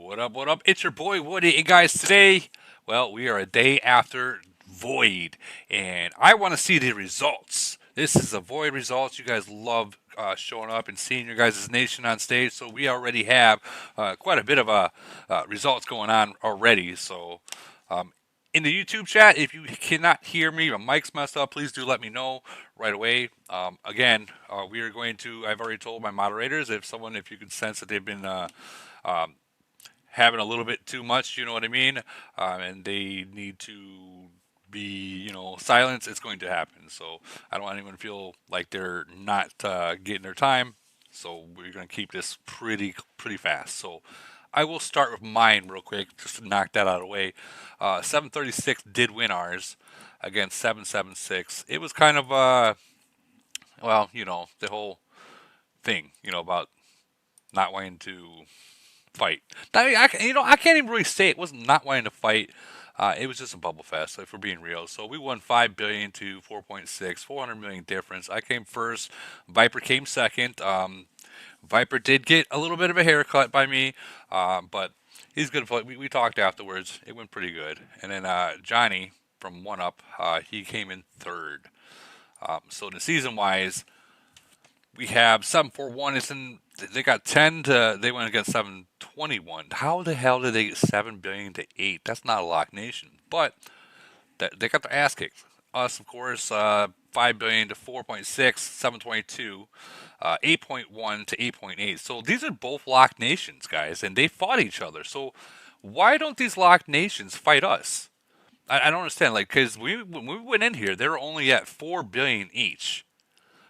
What up? What up? It's your boy Woody. And guys, today, well, we are a day after Void, and I want to see the results. This is the Void results. You guys love showing up and seeing your guys' nation on stage, so we already have quite a bit of results going on already. So, in the YouTube chat, if you cannot hear me, my mic's messed up, please do let me know right away. Again, we are going to. I've already told my moderators if you can sense that they've been um, having a little bit too much, you know what I mean, and they need to be, silence, it's going to happen. So I don't want anyone to feel like they're not getting their time. So we're going to keep this pretty fast. So I will start with mine real quick, just to knock that out of the way. 736 did win ours against 776. It was kind of, well, the whole thing, about not wanting to fight. I can't even really say it was not wanting to fight. It was just a bubble fest, if we're being real. So we won 5 billion to 4.6, 400 million difference. I came first. Viper came second. Viper did get a little bit of a haircut by me, but he's good. We talked afterwards. It went pretty good. And then Johnny from One Up, he came in third. So the season wise, we have 741. It's in. They got 10 to. They went against 721. How the hell did they get 7 billion to 8? That's not a lock nation. But they got their ass kicked. Us, of course, 5 billion to 4.6, 722, 8.1 to 8.8. So these are both locked nations, guys, and they fought each other. So why don't these locked nations fight us? I don't understand. Like, because when we went in here, they were only at 4 billion each.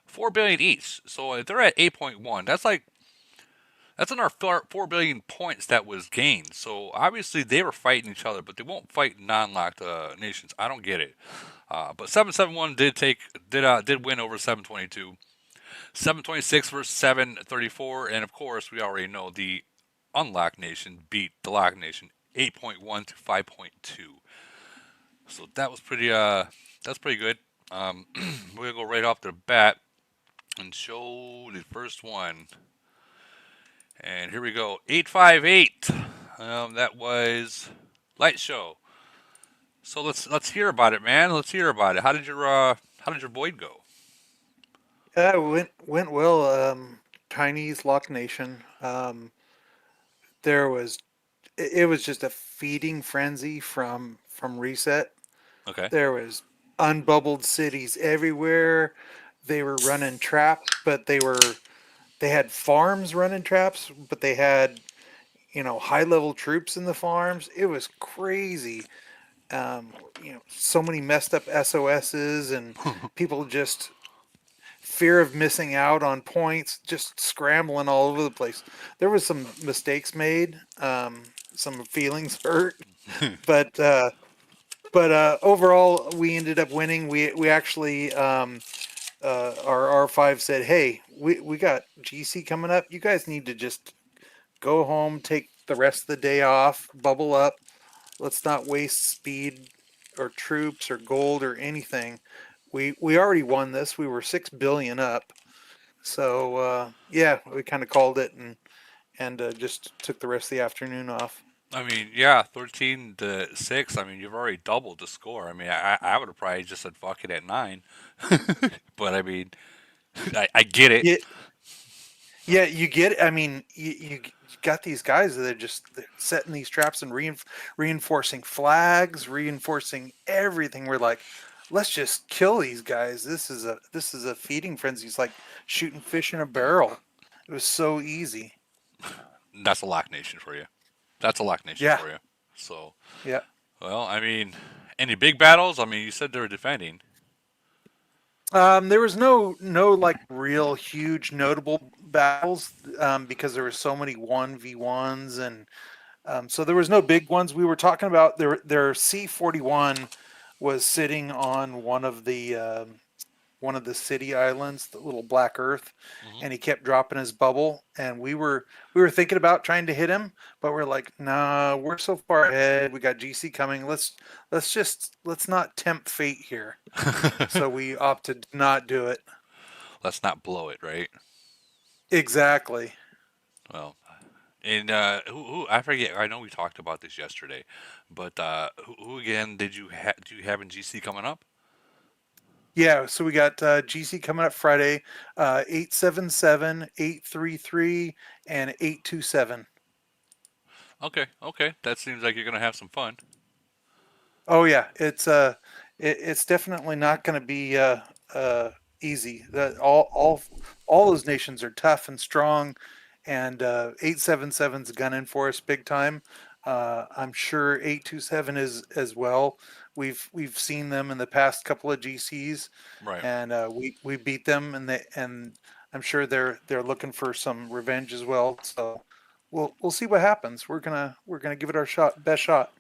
4 billion each. So if they're at 8.1, that's another 4 billion points that was gained. So obviously they were fighting each other, but they won't fight non-locked nations. I don't get it. But 771 did win over 722. 726 versus 734, and of course we already know the unlocked nation beat the locked nation 8.1 to 5.2. So that's pretty good. We're gonna go right off the bat and show the first one. And here we go. 858. That was Light Show. So let's hear about it, man. Let's hear about it. How did your void go? Yeah, it went well. Chinese Lock Nation. There was it was just a feeding frenzy from reset. Okay. There was unbubbled cities everywhere. They were running traps, but they had farms running traps, but they had high level troops in the farms. It was crazy. So many messed up SOSs and people just fear of missing out on points, just scrambling all over the place. There was some mistakes made, some feelings hurt, but overall we ended up winning. We actually our R5 said, "Hey, we got GC coming up. You guys need to just go home, take the rest of the day off, bubble up. Let's not waste speed or troops or gold or anything. We already won this. We were 6 billion up. So yeah, we kind of called it and just took the rest of the afternoon off. I mean, yeah, 13 to 6. I mean, you've already doubled the score. I mean, I would have probably just said fuck it at 9. But I mean, I get it. Yeah, yeah, you get it. I mean, you got these guys that are just they're setting these traps and reinforcing flags, reinforcing everything. We're like, let's just kill these guys. This is a feeding frenzy. It's like shooting fish in a barrel. It was so easy. That's a lock nation for you. That's a lock nation Yeah, for you. So, yeah. well, I mean, any big battles? I mean, you said they were defending. There was no like real huge notable battles because there were so many 1v1s and so there was no big ones. We were talking about their C-41 was sitting on one of the city islands, the little black earth, Hmm. and he kept dropping his bubble. And we were thinking about trying to hit him, but we're like, nah, we're so far ahead. We got GC coming. Let's not tempt fate here. So we opted to not do it. Let's not blow it, right? Exactly. Well, And who I forget. I know we talked about this yesterday, but who again do you have in GC coming up? Yeah, so we got GC coming up Friday, 877, and 827. Okay, okay, that seems like you're gonna have some fun. Oh yeah, it's definitely not going to be uh, easy. All those nations are tough and strong, and 877's gunning for us big time. I'm sure 827 is as well. We've seen them in the past couple of GCs, Right. and we beat them, and I'm sure they're looking for some revenge as well. So we'll see what happens. We're gonna give it our best shot.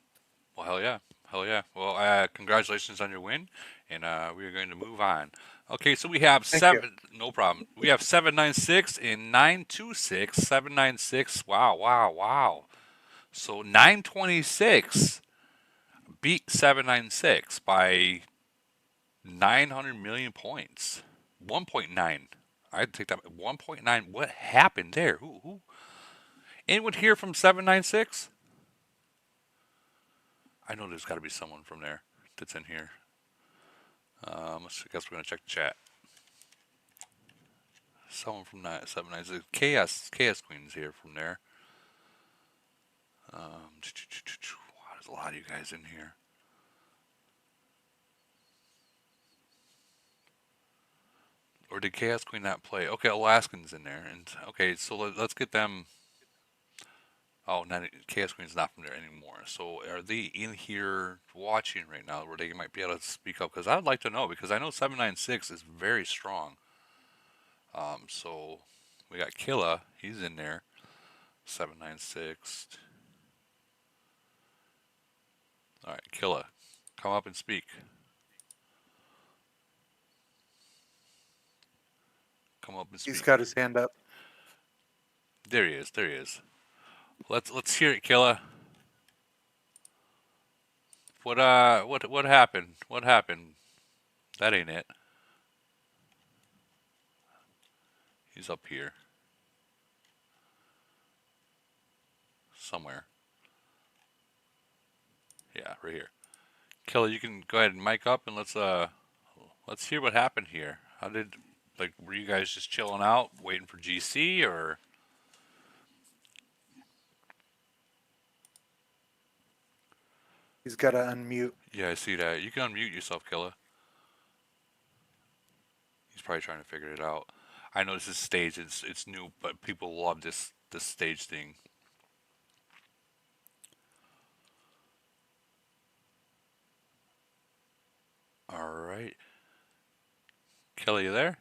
Well, hell yeah, hell yeah. Well, congratulations on your win, and we are going to move on. Okay, so we have Thank you. seven. No problem. We have 796 and 926. 796. Wow, wow, wow. So 926 beat 796 by 900 million points. 1.9. I'd take that. 1.9. What happened there? Who? Anyone here from 796? I know there's got to be someone from there that's in here. I guess we're gonna check the chat. Someone from 796. Chaos Queen's here from there. Wow, there's a lot of you guys in here. Or did Chaos Queen not play? Okay, Alaskan's in there, and okay, so let's get them. Oh, not Chaos Queen's not from there anymore. So are they in here watching right now, where they might be able to speak up? Because I'd like to know, because I know 796 is very strong. So we got Killa, he's in there. 796. All right, Killa, come up and speak. Come up and He's speak. got his hand up. There he is. There he is. Let's hear it, Killa. What happened? What happened? That ain't it. He's up here somewhere. Yeah, right here. Killa, you can go ahead and mic up and let's hear what happened here. How did like were you guys just chilling out, waiting for GC or? He's got to unmute. Yeah, I see that. You can unmute yourself, Killa. He's probably trying to figure it out. I know this is stage. It's new, but people love this stage thing. All right, Kelly, you there?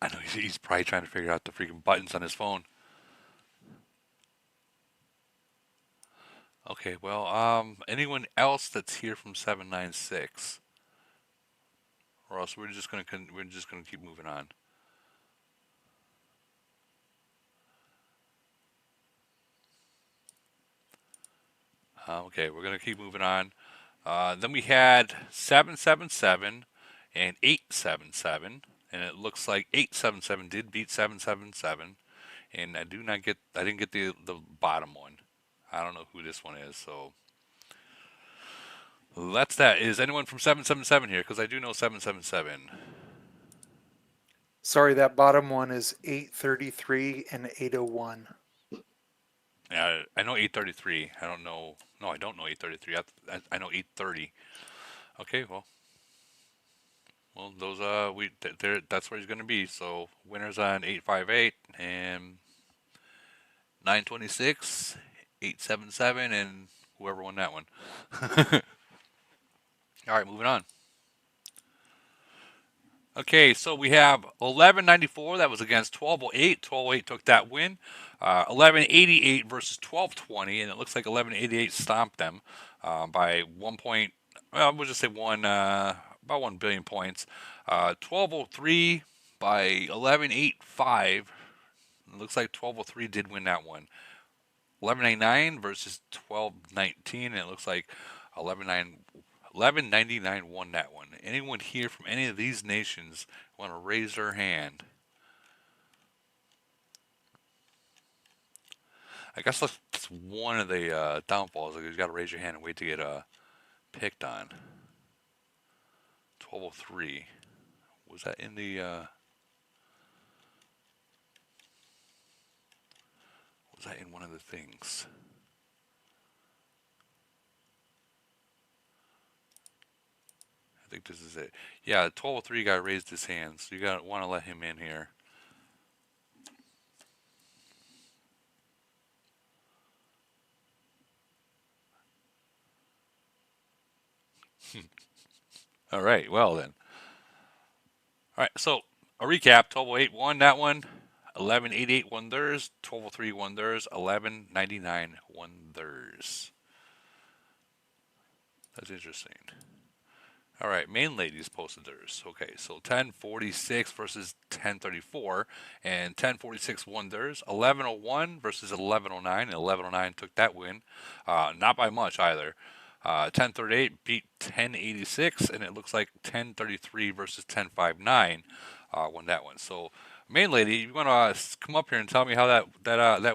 I know he's probably trying to figure out the freaking buttons on his phone. Okay, well, anyone else that's here from 796, or else we're just gonna keep moving on. Okay, we're gonna keep moving on. Then we had 777 and 877, and it looks like 877 did beat 777, and I didn't get the bottom one. I don't know who this one is, so that's that. Is anyone from 777 here? Because I do know 777. Sorry, that bottom one is 833 and 801. Yeah, I know 833. I don't know. No, I don't know 833. I know 830. Okay, well, those that's where he's gonna be. So winners on 858 and 926, 877, and whoever won that one. All right, moving on. Okay, so we have 1194 that was against 1208. 1208 took that win. 1188 versus 1220, and it looks like 1188 stomped them by 1 point. Well, we'll just say about 1 billion points. 1203 by 1185. It looks like 1203 did win that one. 1199 versus 1219, and it looks like 1199 1199 won that one. Anyone here from any of these nations want to raise their hand? I guess that's one of the downfalls. Like, you got to raise your hand and wait to get picked on. 1203. Was that in the? Was that in one of the things? I think this is it. Yeah, 1203 guy raised his hand, so you got want to let him in here. All right. Well then. All right. So a recap: 1208 won that one. 1188 won theirs. 1203 won theirs. 1199 won theirs. That's interesting. All right, main ladies posted theirs. Okay, so 1046 versus 1034, and 1046 won theirs. 1101 versus 1109, and 1109 took that win. Not by much either. 1038 beat 1086, and it looks like 1033 versus 1059 won that one. So, main lady, you want to come up here and tell me how that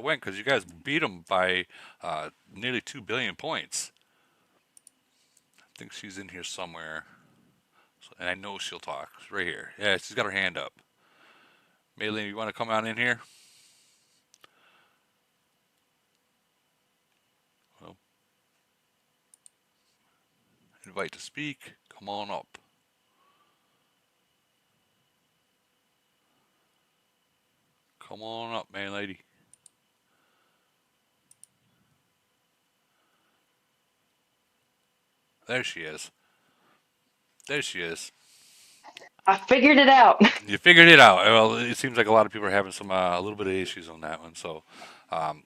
went? Because you guys beat them by nearly 2 billion points. I think she's in here somewhere. And I know she'll talk. She's right here. Yeah, she's got her hand up. Maylene, you want to come on in here? Well, invite to speak. Come on up. Come on up, man, lady. There she is. There she is. I figured it out. You figured it out. Well, it seems like a lot of people are having some a little bit of issues on that one. So, um,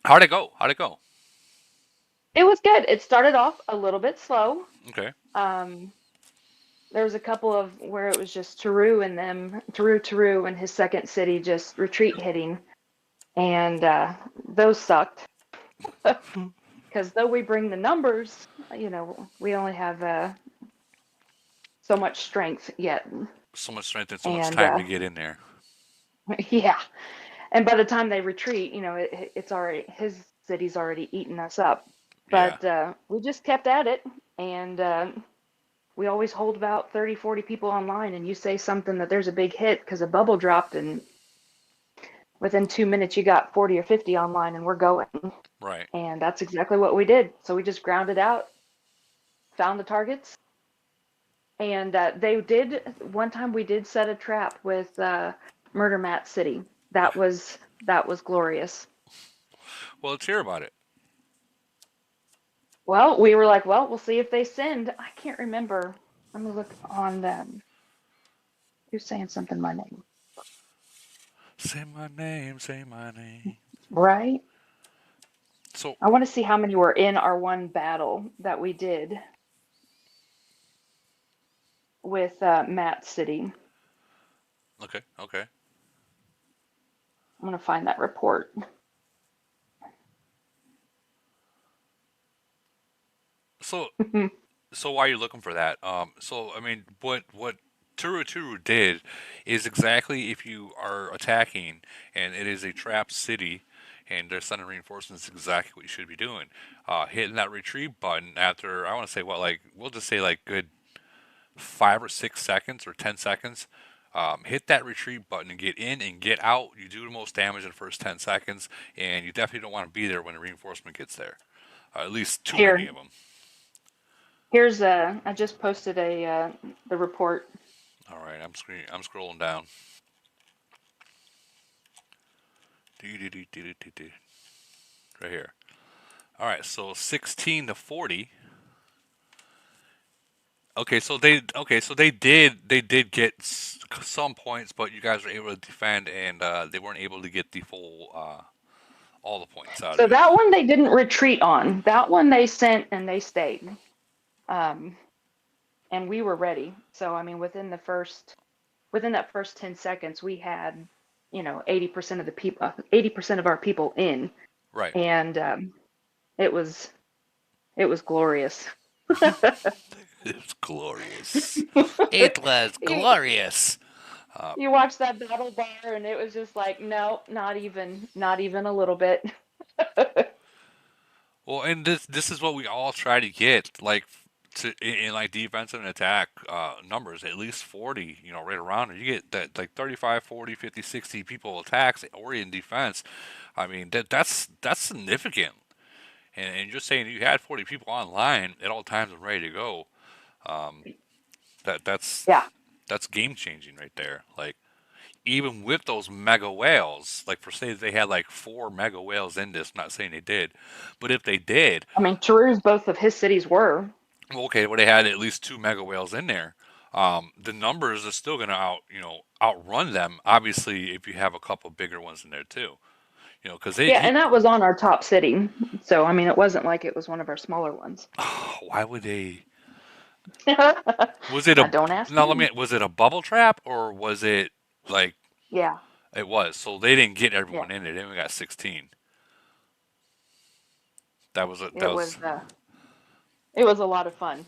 how'd it go? How'd it go? It was good. It started off a little bit slow. Okay. Um, there was a couple of where it was just Taru and them, Taru and his second city just retreat hitting, and those sucked because though we bring the numbers, we only have so much strength yet, So much strength and so much and time to get in there. yeah, and by the time they retreat, it's already his city's already eaten us up. Yeah. But we just kept at it, and we always hold about 30, 40 people online, and you say something that there's a big hit because a bubble dropped, and within 2 minutes you got 40 or 50 online, and we're going. Right. And that's exactly what we did. So we just grounded out, found the targets, and they did one time we did set a trap with Murder Mat City. That was glorious. Well, let's hear about it. Well, we were like, well, we'll see if they send. I can't remember. Let me look on them. Who's saying something my name? Say my name. Say my name. Right? So, I want to see how many were in our one battle that we did with Matt City. okay. Okay. I'm going to find that report. So, so why are you looking for that? So I mean, what Turu did is exactly if you are attacking and it is a trapped city and they're sending reinforcements, exactly what you should be doing. Hitting that retreat button after I want to say what like we'll just say like good 5 or 6 seconds or 10 seconds. Hit that retreat button and get in and get out. You do the most damage in the first 10 seconds, and you definitely don't want to be there when the reinforcement gets there. At least too many Here, of them. here's I just posted the report. All right, I'm scrolling down. Right here. All right, so 16 to 40. Okay, so they did get some points, but you guys were able to defend, and they weren't able to get the full all the points out of So it. that one they didn't retreat on. That one they sent and they stayed. Um, and we were ready. So I mean, within that first 10 seconds, we had 80% of the people, 80% of our people in, Right. and it was glorious. It's glorious. It was you, glorious. you watch that battle bar, and it was just like, no, not even a little bit. Well, and this is what we all try to get, like in like defensive and attack numbers, at least 40, right around it. You get that like 35, 40, 50, 60 people attacks or in defense. I mean, that's significant. And just saying you had 40 people online at all times and ready to go. Um, that that's Yeah, that's game changing right there. Like even with those mega whales, like for say they had like four mega whales in this, not saying they did, but if they did, I mean, Tarus, both of his cities were. well, okay, well they had at least two mega whales in there. The numbers are still going to outrun them. Obviously, if you have a couple bigger ones in there too, because Yeah, and that was on our top city. So, I mean, it wasn't like it was one of our smaller ones. why would they? Was it Now, a don't ask now? Let me. me. Was it a bubble trap or was it like Yeah, it was? So they didn't get yeah. everyone in there. They only got 16. That was a, that It was. was it was a lot of fun.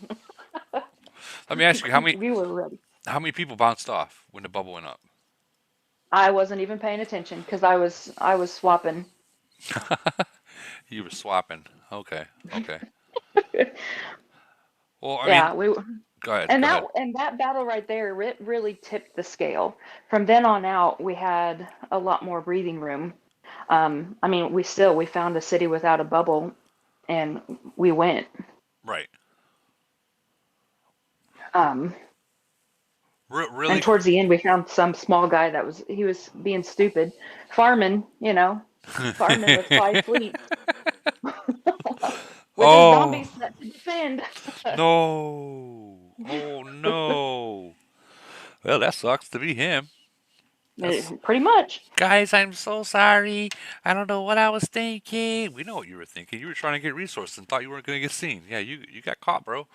Let me ask you We were ready. how many people bounced off when the bubble went up? I wasn't even paying attention because I was swapping. You were swapping. Okay, okay. Well, I mean, Yeah, we go ahead, and go that ahead. and that battle right there, it really tipped the scale. From then on out, we had a lot more breathing room. I mean, we found a city without a bubble, and we went. Right. Um, Really. and towards the end, we found some small guy he was being stupid, farming, farming with 5 fleet with his Oh zombies set to defend. no! Oh no! Well, that sucks to be him. That's Pretty much. guys. I'm so sorry. I don't know what I was thinking. We know what you were thinking. You were trying to get resources and thought you weren't going to get seen. Yeah, you got caught, bro.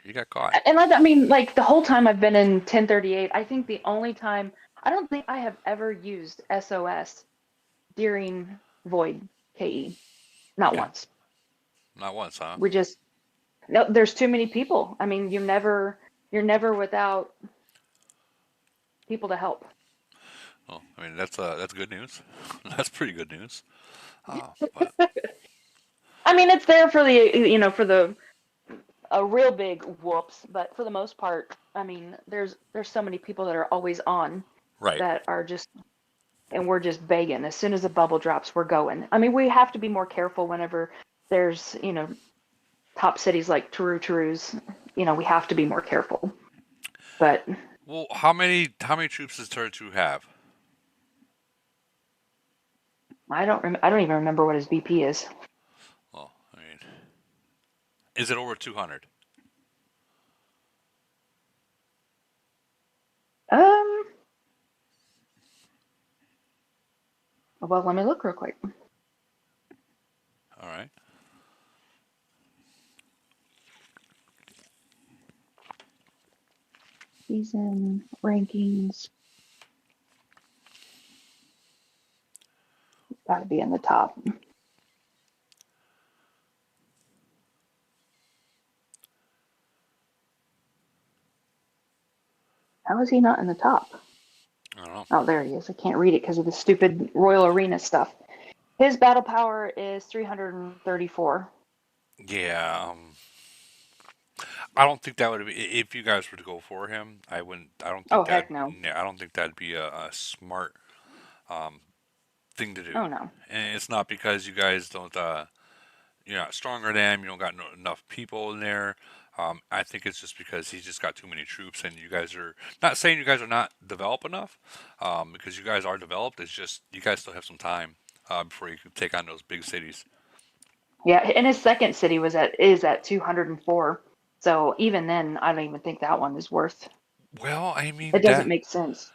You got caught. And I mean, like the whole time I've been in 1038, I think the only time I don't think I have ever used SOS during Void KE. Not Okay, once. not once, huh? We just no. There's too many people. I mean, you're never without people to help. Oh, I mean that's good news. That's pretty good news. But I mean, it's there for for the a real big whoops, but for the most part, I mean, there's so many people that are always on right. that are just and we're just begging. As soon as the bubble drops, we're going. I mean, we have to be more careful whenever there's top cities like Tarus. We have to be more careful. But Well, how many troops does Turret Two have? I don't even remember what his BP is. Well, I mean, is it over 200? Um. Well, let me look real quick. All right. Season rankings. Got to be in the top. How is he not in the top? I don't know. Oh, there he is. I can't read it because of the stupid Royal Arena stuff. His battle power is 334. Yeah. I don't think that would be if you guys were to go for him. I wouldn't. I don't Oh, think that. heck no. Yeah, I don't think that'd be a smart um, thing to do. Oh, no. And it's not because you guys don't. You're not stronger than him. You don't got enough people in there. I think it's just because he's just got too many troops, and you guys are not saying you guys are not developed enough, because you guys are developed. It's just you guys still have some time before you can take on those big cities. Yeah, and his second city is at 204. So even then, I don't even think that one is worth. Well, I mean It doesn't that make sense.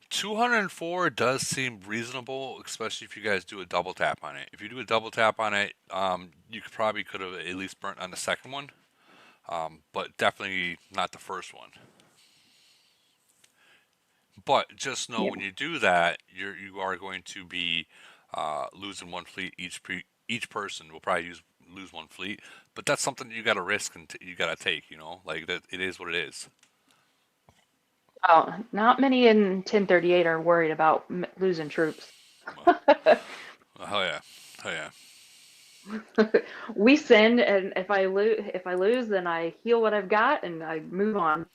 204 does seem reasonable, especially if you guys do a double tap on it. If you do a double tap on it, you could have at least burnt on the second one, but definitely not the first one. But just know Yeah. when you do that, you are going to be losing one fleet each. Each person will probably lose one fleet, but that's something you got to risk and you got to take. You know, like that. It is what it is. Oh, not many in 1038 are worried about losing troops. Well, oh yeah, oh yeah. We send, and if I lose, then I heal what I've got and I move on,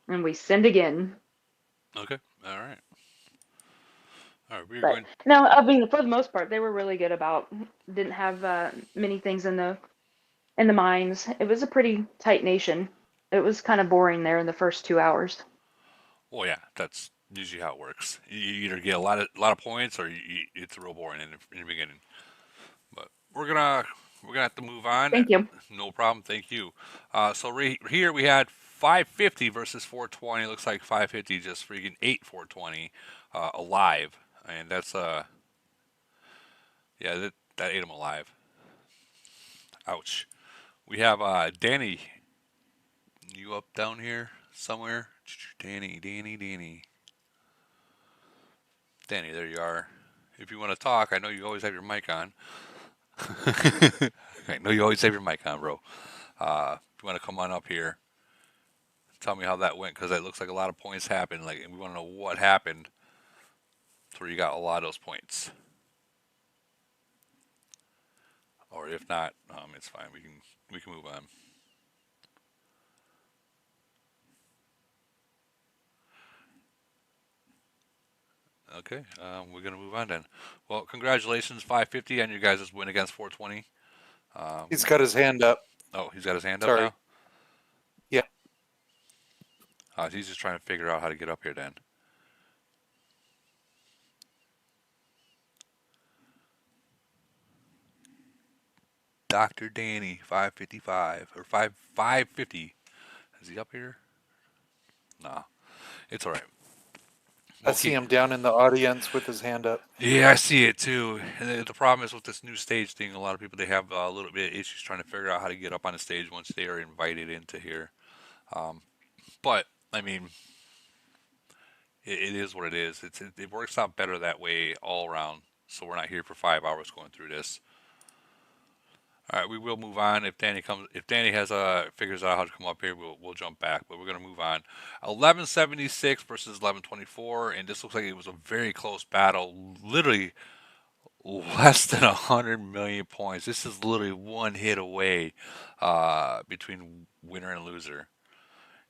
and we send again. Okay, all right, all right. We're But going. no, I mean, for the most part, they were really good about. Didn't have many things in the mines. It was a pretty tight nation. It was kind of boring there in the first 2 hours. Well, yeah, that's usually how it works. You either get a lot of points, or it's real boring in the beginning. But we're gonna have to move on. Thank you. No problem. Thank you. So here we had 550 versus 420. Looks like 550 just freaking ate 420 alive, and that's yeah, that ate him alive. Ouch. We have Danny. You up down here somewhere? Danny, Danny, Danny, Danny. There you are. If you want to talk, I know you always have your mic on. I know you always have your mic on, bro. If you want to come on up here, tell me how that went because it looks like a lot of points happened. Like, and we want to know what happened where you got a lot of those points. Or if not, it's fine. We can move on. Okay, we're gonna move on then. Well, congratulations, 550 on your guys' win against 420. He's got his hand up. Oh, he's got his hand up Sorry. now. Yeah. He's just trying to figure out how to get up here then. Dr. Danny, 555 or 550. Is he up here? No, it's all right. I Well, see him down in the audience with his hand up. yeah, I see it too. And the problem is with this new stage thing, a lot of people they have a little bit of issues trying to figure out how to get up on the stage once they are invited into here. Um, but I mean, it is what it is. It works out better that way all around. So we're not here for 5 hours going through this. All right, we will move on. If Danny has figures out how to come up here, we'll jump back. But we're gonna move on. 1176 versus 1124, and this looks like it was a very close battle. Literally less than 100 million points. This is literally one hit away between winner and loser,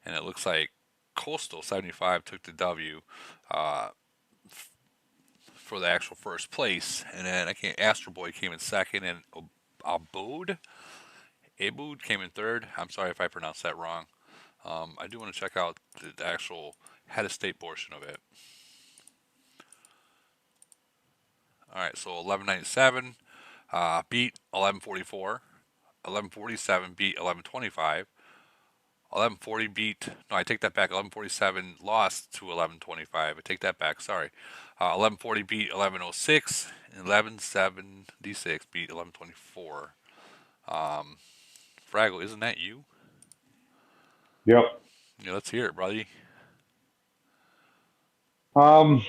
and it looks like Coastal 75 took the W uh, for the actual first place, and then I can't. Astro Boy came in second, and Abode Abud came in third. I'm sorry if I pronounced that wrong. I do want to check out the actual head of state portion of it. All right, so 1197 beat 1144. 1147 beat 1125. 1140 beat. No, I take that back. 1147 lost to 1125. I take that back. Sorry. 1140 beat 1106. And 1176 beat 1124. Fraggle, isn't that you? Yep. Yeah, let's hear it, buddy. Um,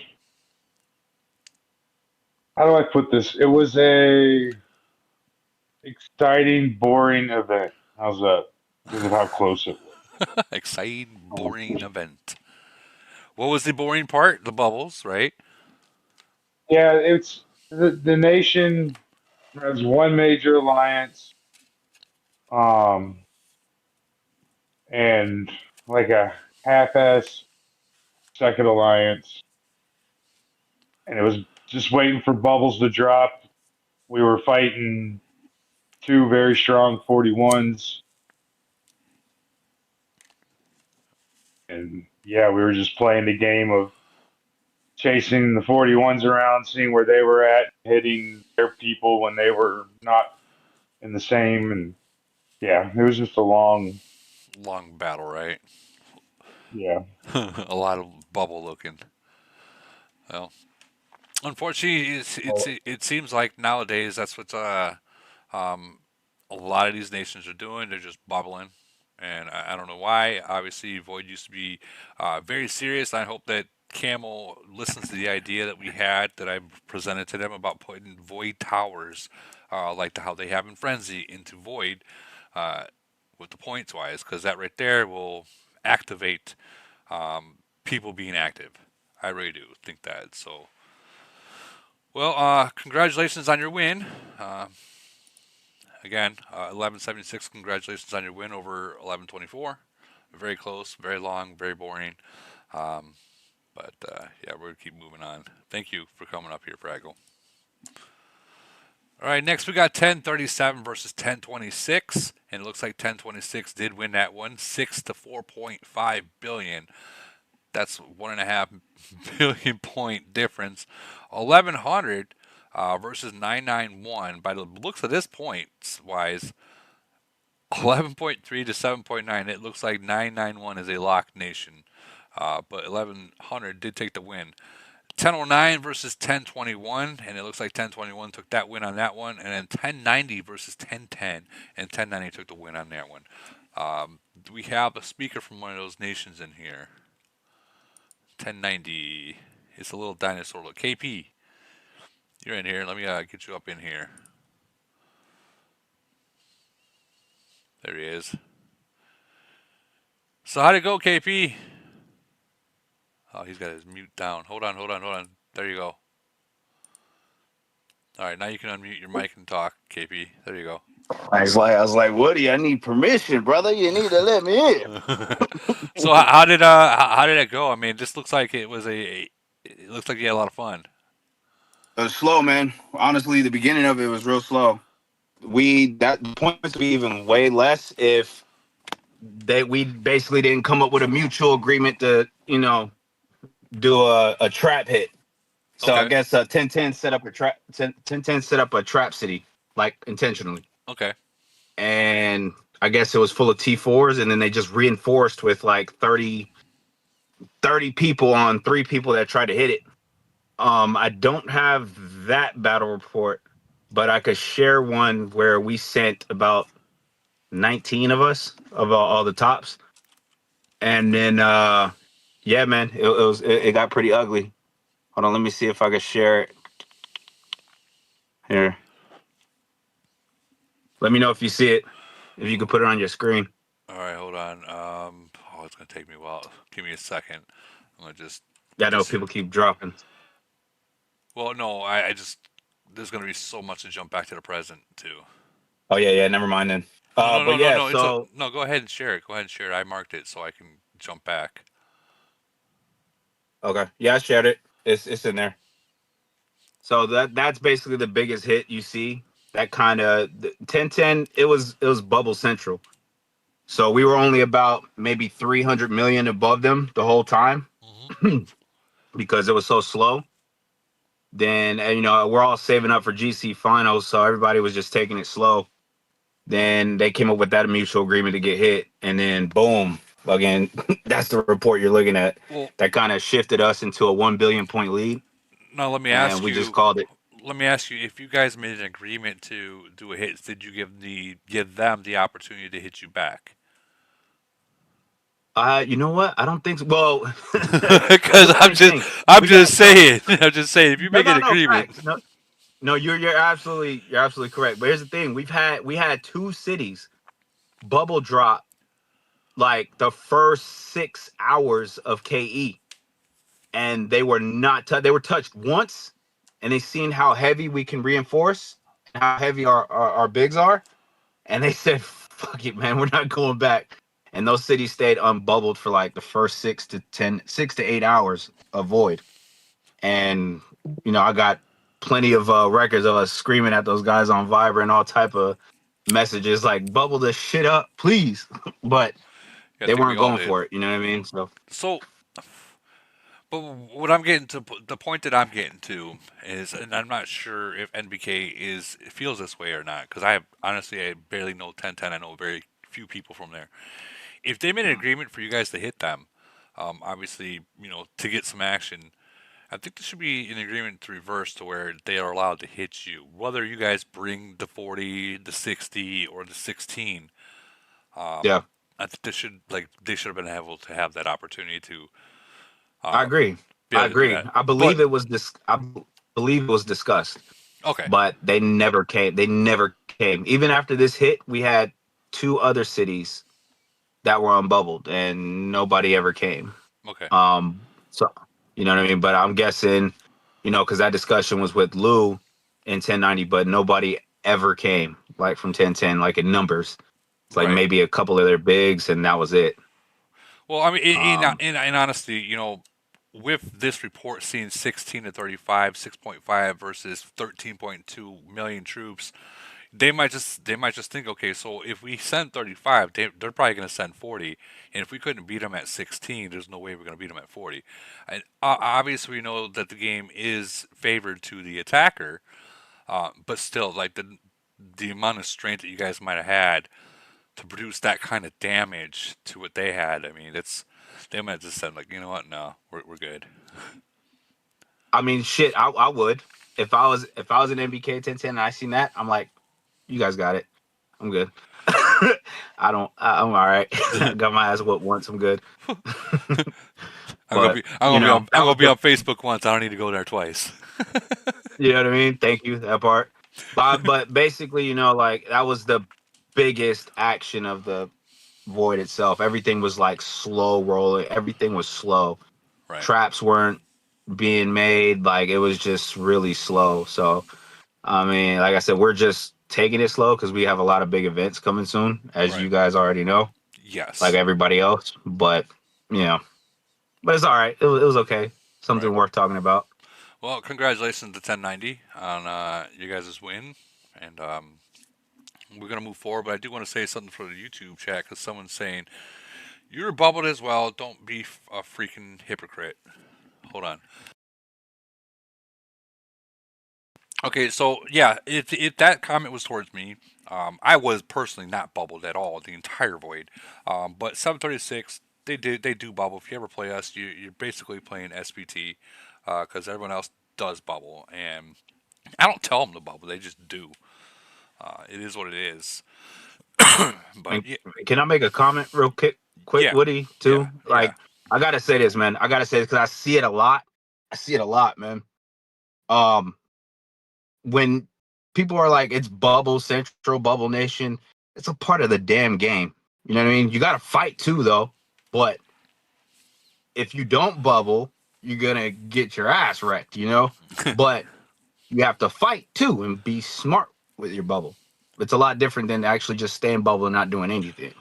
how do I put this? It was a exciting, boring event. How's that? Because of how close it Exciting, was. boring event. What was the boring part? The bubbles, right? Yeah, it's the nation has one major alliance, um, and like a half-ass second alliance, and it was just waiting for bubbles to drop. We were fighting two very strong 41s, and yeah, we were just playing the game of chasing the 41s around, seeing where they were at, hitting their people when they were not in the same. And yeah, it was just a long, Long battle, right? yeah. A lot of bubble looking. Well, unfortunately, it seems like nowadays that's what um, a lot of these nations are doing. They're just bubbling, and I don't know why. Obviously, Void used to be very serious. I hope that Camel listens to the idea that we had that I presented to them about putting void towers, like how they have in Frenzy, into void, uh, with the points wise, because that right there will activate people being active. I really do think that. So, well, congratulations on your win. Uh, Again, 1176. Congratulations on your win over 1124. Very close, very long, very boring. Um, but yeah, we're gonna keep moving on. Thank you for coming up here, Fraggle. All right, next we got 1037 versus 1026, and it looks like 1026 did win that one, 6 to 4.5 billion. That's 1.5 billion point difference. 1100 versus 991. By the looks of this points wise, 11.3 to 7.9. It looks like 991 is a locked nation, but 1100 did take the win. 1009 versus 1021, and it looks like 1021 took that win on that one, and then 1090 versus 1010, and 1090 took the win on that one. We have a speaker from one of those nations in here. 1090. It's a little dinosaur look. KP, you're in here. Let me get you up in here. There he is. So how'd it go, KP? Oh, he's got his mute down. Hold on, hold on, hold on. There you go. All right, now you can unmute your mic and talk, KP. There you go. I was like, Woody, I need permission, brother. You need to let me in. So how did it go? I mean, this looks like it was it looks like you had a lot of fun. It was slow, man. Honestly, the beginning of it was real slow. That the points would be even way less if we basically didn't come up with a mutual agreement to, do a trap hit. So I Okay, guess 1010 set up a trap 1010 set up a trap city, like intentionally. okay, And I guess it was full of T4s, and then they just reinforced with like 30 people on 3 people that tried to hit it. I don't have that battle report, but I could share one where we sent about 19 of us of all the tops, and then yeah, man, it got pretty ugly. Hold on, let me see if I can share it here. Let me know if you see it. If you could put it on your screen. all right. Hold on. Oh, it's gonna take me a while. Give me a second. I'm gonna just Yeah, I put know this in. people keep dropping. Well, no, I just there's gonna be so much to jump back to the present too. Oh yeah, never mind then. No, no, But no, no, yeah, no. so No. Go ahead and share it. Go ahead and share it. I marked it so I can jump back. okay, yeah, I shared it. It's in there. So that's basically the biggest hit you see. That kind of 1010. It was bubble central. So we were only about maybe 300 million above them the whole time Hmm. because it was so slow. Then we're all saving up for GC finals, so everybody was just taking it slow. Then they came up with that mutual agreement to get hit, and then boom, again, that's the report you're looking at. Well, That kind of shifted us into a 1 billion point lead, now let me and ask we just you. called it. Let me ask you: if you guys made an agreement to do a hit, did you give them the opportunity to hit you back? You know what? I don't think so. Well, Because here's the thing. I'm We got just so saying, I'm just saying, if you no, make an no, no agreement, facts. No, no, you're absolutely correct. But here's the thing: we had 2 cities bubble drop like the first 6 hours of KE, and they were not. They were touched once, and they seen how heavy we can reinforce and how heavy our bigs are, and they said, "Fuck it, man, we're not going back." And those cities stayed unbubbled for like the first 6 to 8 hours of void. And I got plenty of records of us screaming at those guys on Viber and all type of messages like "bubble this shit up, please," but yeah, I they think we weren't all going did. for it. You know what I mean? So So, but what I'm getting to, the point that I'm getting to is, and I'm not sure if NBK feels this way or not, because I barely know 1010. I know very few people from there. If they made an agreement for you guys to hit them, obviously, to get some action, I think there should be an agreement to reverse to where they are allowed to hit you, whether you guys bring the 40, the 60, or the 16. Um, yeah, I think they should have been able to have that opportunity to. I Um, agree. be I able to do agree. that. I But believe it was this. Believe it was discussed, okay, but they never came. They never came. Even after this hit, we had two other cities that were unbubbled, and nobody ever came. okay, So you know what I mean. But I'm guessing, because that discussion was with Lou in 1090, but nobody ever came like from 1010, like in numbers. It's like right. maybe a couple of their bigs, and that was it. Well, I mean, Um, in honesty, with this report seeing 16 to 35, 6.5 versus 13.2 million troops, they might just think, okay, so if we send 35, they're probably going to send 40, and if we couldn't beat them at 16, there's no way we're going to beat them at 40. And obviously, we know that the game is favored to the attacker, but still, like the amount of strength that you guys might have had to produce that kind of damage to what they had. I mean, they might have just said like, you know what, no, we're good. I mean, shit, I would if I was an MBK 1010 and I seen that, I'm like, you guys got it. I'm good. I'm all right. I got my ass whooped once. I'm good. I'm gonna But be I'm gonna be on I'm that gonna was be the on Facebook once. I don't need to go there twice. you know what I mean. Thank you that part. But basically, like that was the biggest action of the void itself. Everything was like slow rolling. Everything was slow. Right, Traps weren't being made. Like it was just really slow. So I mean, like I said, we're just taking it slow because we have a lot of big events coming soon, as right, you guys already know, like yes, everybody else. But you know, but it's all right. It was okay. right. Something worth talking about. Well, congratulations to 1090 on you guys' win, and we're gonna move forward. But I do want to say something for the YouTube chat because someone's saying you're bubbled as well. Don't be a freaking hypocrite. Hold on. Okay, so yeah, if that comment was towards me, I was personally not bubbled at all the entire void. But 736, they do bubble. If you ever play us, you're basically playing SPT because everyone else does bubble, and I don't tell them to bubble; they just do. It is what it is. But And yeah, can I make a comment real quick, yeah, Woody? yeah, Too. yeah. Like I gotta say this, man. I gotta say this because I see it a lot. I see it a lot, man. Um, when people are like, "It's bubble central, bubble nation," it's a part of the damn game. You know what I mean? You got to fight too, though. But if you don't bubble, you're gonna get your ass wrecked, But you have to fight too and be smart with your bubble. It's a lot different than actually just staying bubble and not doing anything.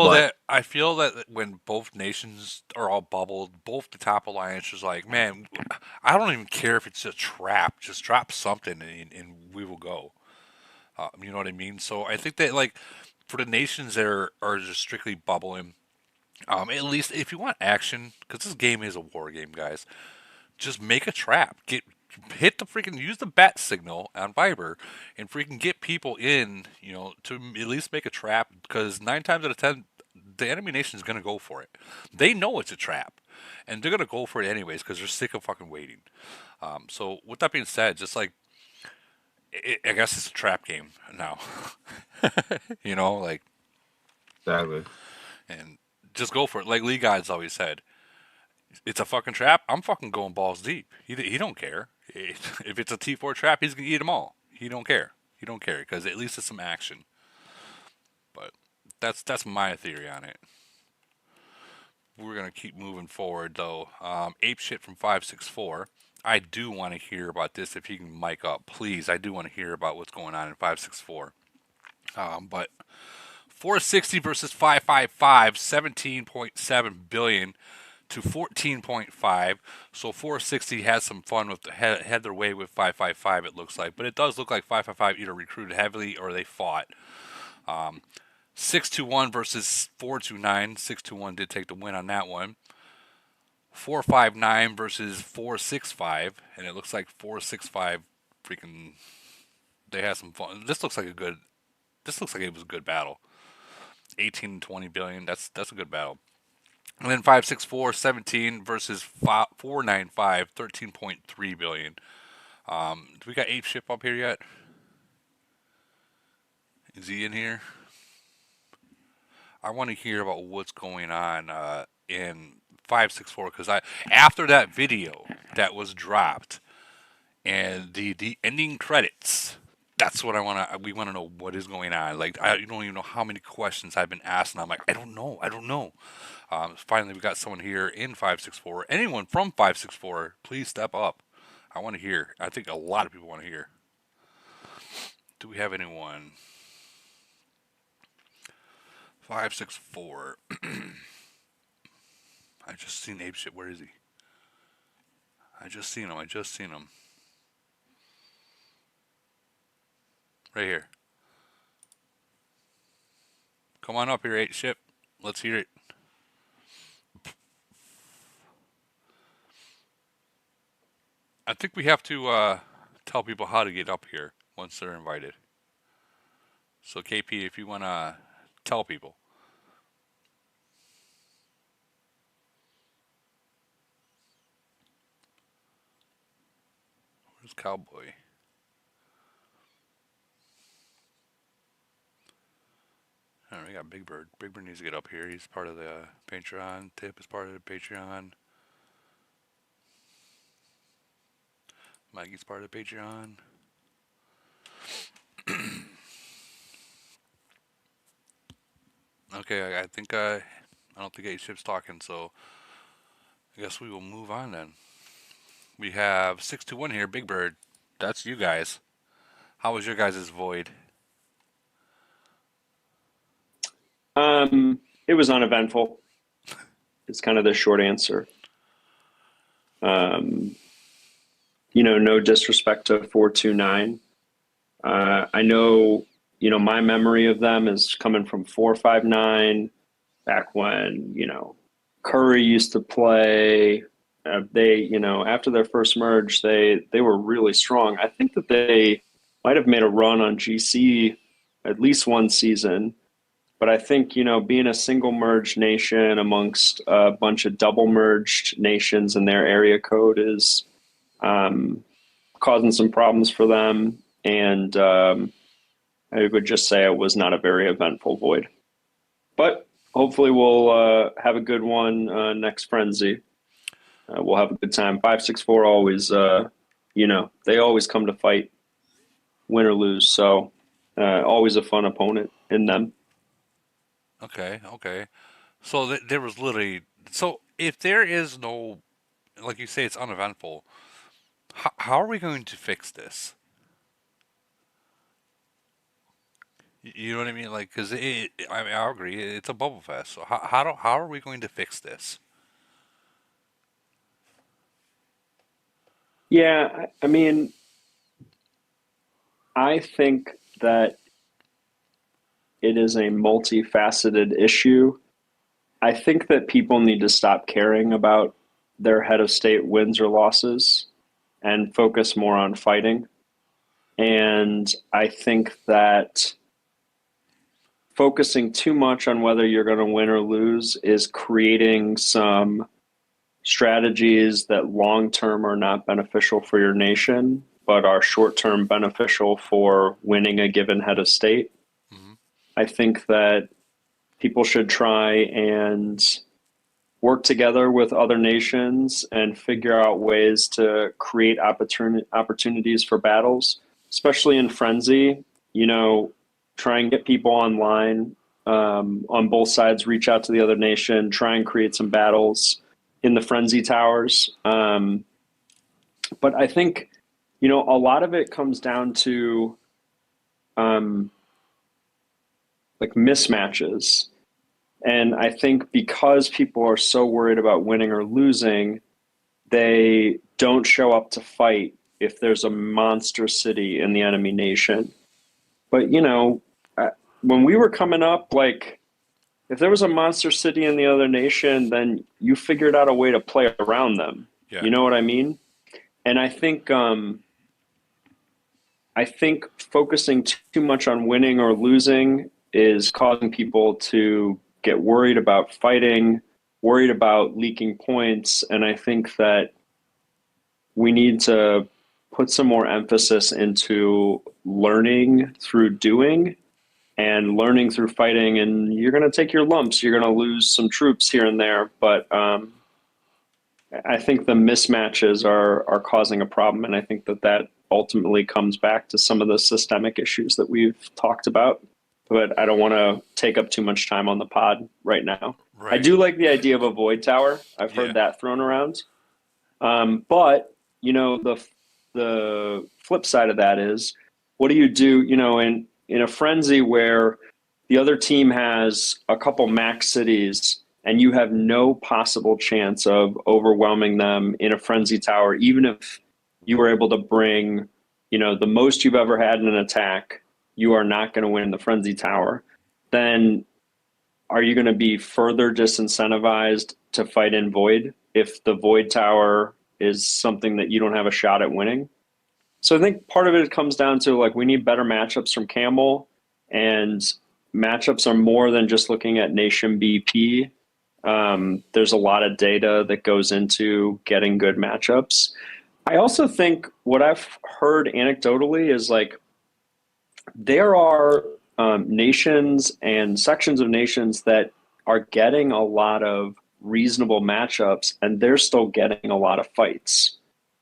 But I feel that when both nations are all bubbled, both the top alliance is like, man, I don't even care if it's a trap. Just drop something and we will go. You know what I mean? So I think that like for the nations that are just strictly bubbling, at least if you want action, because this game is a war game, guys, just make a trap. Hit the freaking use the bat signal on Viber and freaking get people in, to at least make a trap because 9 times out of 10 the enemy nation is gonna go for it. They know it's a trap, and they're gonna go for it anyways because they're sick of fucking waiting. So with that being said, just like I guess it's a trap game now, like exactly, and just go for it. Like Lee God's always said, it's a fucking trap. I'm fucking going balls deep. He don't care. If it's a T4 trap, he's gonna eat them all. He don't care. He don't care because at least it's some action. But that's my theory on it. We're gonna keep moving forward though. Ape shit from 564. I do want to hear about this. If you can mic up, please. I do want to hear about what's going on in 564. But 460 versus 555, 17.7 billion to 14.5. So 460 has some fun with had their way with 555. It looks like, but it does look like 555 either recruited heavily or they fought. 621 versus 429. 621 did take the win on that one. 459 versus 465, and it looks like 465 freaking they had some fun. This looks like a good. This looks like it was a good battle. 18 to 20 billion. That's a good battle. And then 564 17 versus 495 13.3 billion. Do we got Ape Ship up here yet? Is he in here? I want to hear about what's going on in 564 because after that video that was dropped and the ending credits, that's what we want to know what is going on. Like you don't even know how many questions I've been asked, and I'm like, I don't know. Finally, we got someone here in 564. Anyone from 564, please step up. I want to hear. I think a lot of people want to hear. Do we have anyone? 564. I just seen Ape Shit. Where is he? I just seen him. Right here. Come on up here, Ape Ship. Let's hear it. I think we have to tell people how to get up here once they're invited. So KP, if you want to tell people. Where's Cowboy? All right, we got Big Bird. Big Bird needs to get up here. He's part of the Patreon. Tip is part of the Patreon. Mikey's part of the Patreon. Okay, I think I don't think A-Ship's talking, so I guess we will move on then. We have 621 here, Big Bird. That's you guys. How was your guys' void? It was uneventful. It's kind of the short answer. No disrespect to 429. I know, my memory of them is coming from 459 back when, Curry used to play. They, after their first merge, they were really strong. I think that they might have made a run on GC at least one season. But I think, being a single merged nation amongst a bunch of double merged nations in their area code is causing some problems for them. And I would just say it was not a very eventful void. But hopefully we'll have a good one next Frenzy. We'll have a good time. 564 always, they always come to fight, win or lose. So always a fun opponent in them. Okay. So there was literally. So if there is no, like you say, it's uneventful. How are we going to fix this? You know what I mean? Like, because I agree, it's a bubble fest. So how are we going to fix this? Yeah, I mean, I think that it is a multifaceted issue. I think that people need to stop caring about their head of state wins or losses and focus more on fighting. And I think that focusing too much on whether you're going to win or lose is creating some strategies that long term are not beneficial for your nation, but are short term beneficial for winning a given head of state. Mm-hmm. I think that people should try and work together with other nations and figure out ways to create opportunities for battles, especially in Frenzy. Try and get people online on both sides, reach out to the other nation, try and create some battles in the Frenzy towers. But I think, a lot of it comes down to like mismatches. And I think because people are so worried about winning or losing, they don't show up to fight if there's a monster city in the enemy nation. But, when we were coming up, like, if there was a monster city in the other nation, then you figured out a way to play around them. Yeah. You know what I mean? And I think focusing too much on winning or losing is causing people to get worried about fighting, worried about leaking points. And I think that we need to put some more emphasis into learning through doing and learning through fighting. And you're going to take your lumps. You're going to lose some troops here and there. But I think the mismatches are causing a problem, and I think that ultimately comes back to some of the systemic issues that we've talked about. But I don't want to take up too much time on the pod right now. I Right. do like the idea of a void tower. I've heard Yeah. that thrown around. But the flip side of that is, what do you do? In a frenzy where the other team has a couple max cities and you have no possible chance of overwhelming them in a frenzy tower, even if you were able to bring, the most you've ever had in an attack, you are not going to win the frenzy tower. Then are you going to be further disincentivized to fight in void if the void tower is something that you don't have a shot at winning? So I think part of it comes down to, like, we need better matchups from Camel, and matchups are more than just looking at nation BP. There's a lot of data that goes into getting good matchups. I also think what I've heard anecdotally is, like, there are nations and sections of nations that are getting a lot of reasonable matchups, and they're still getting a lot of fights.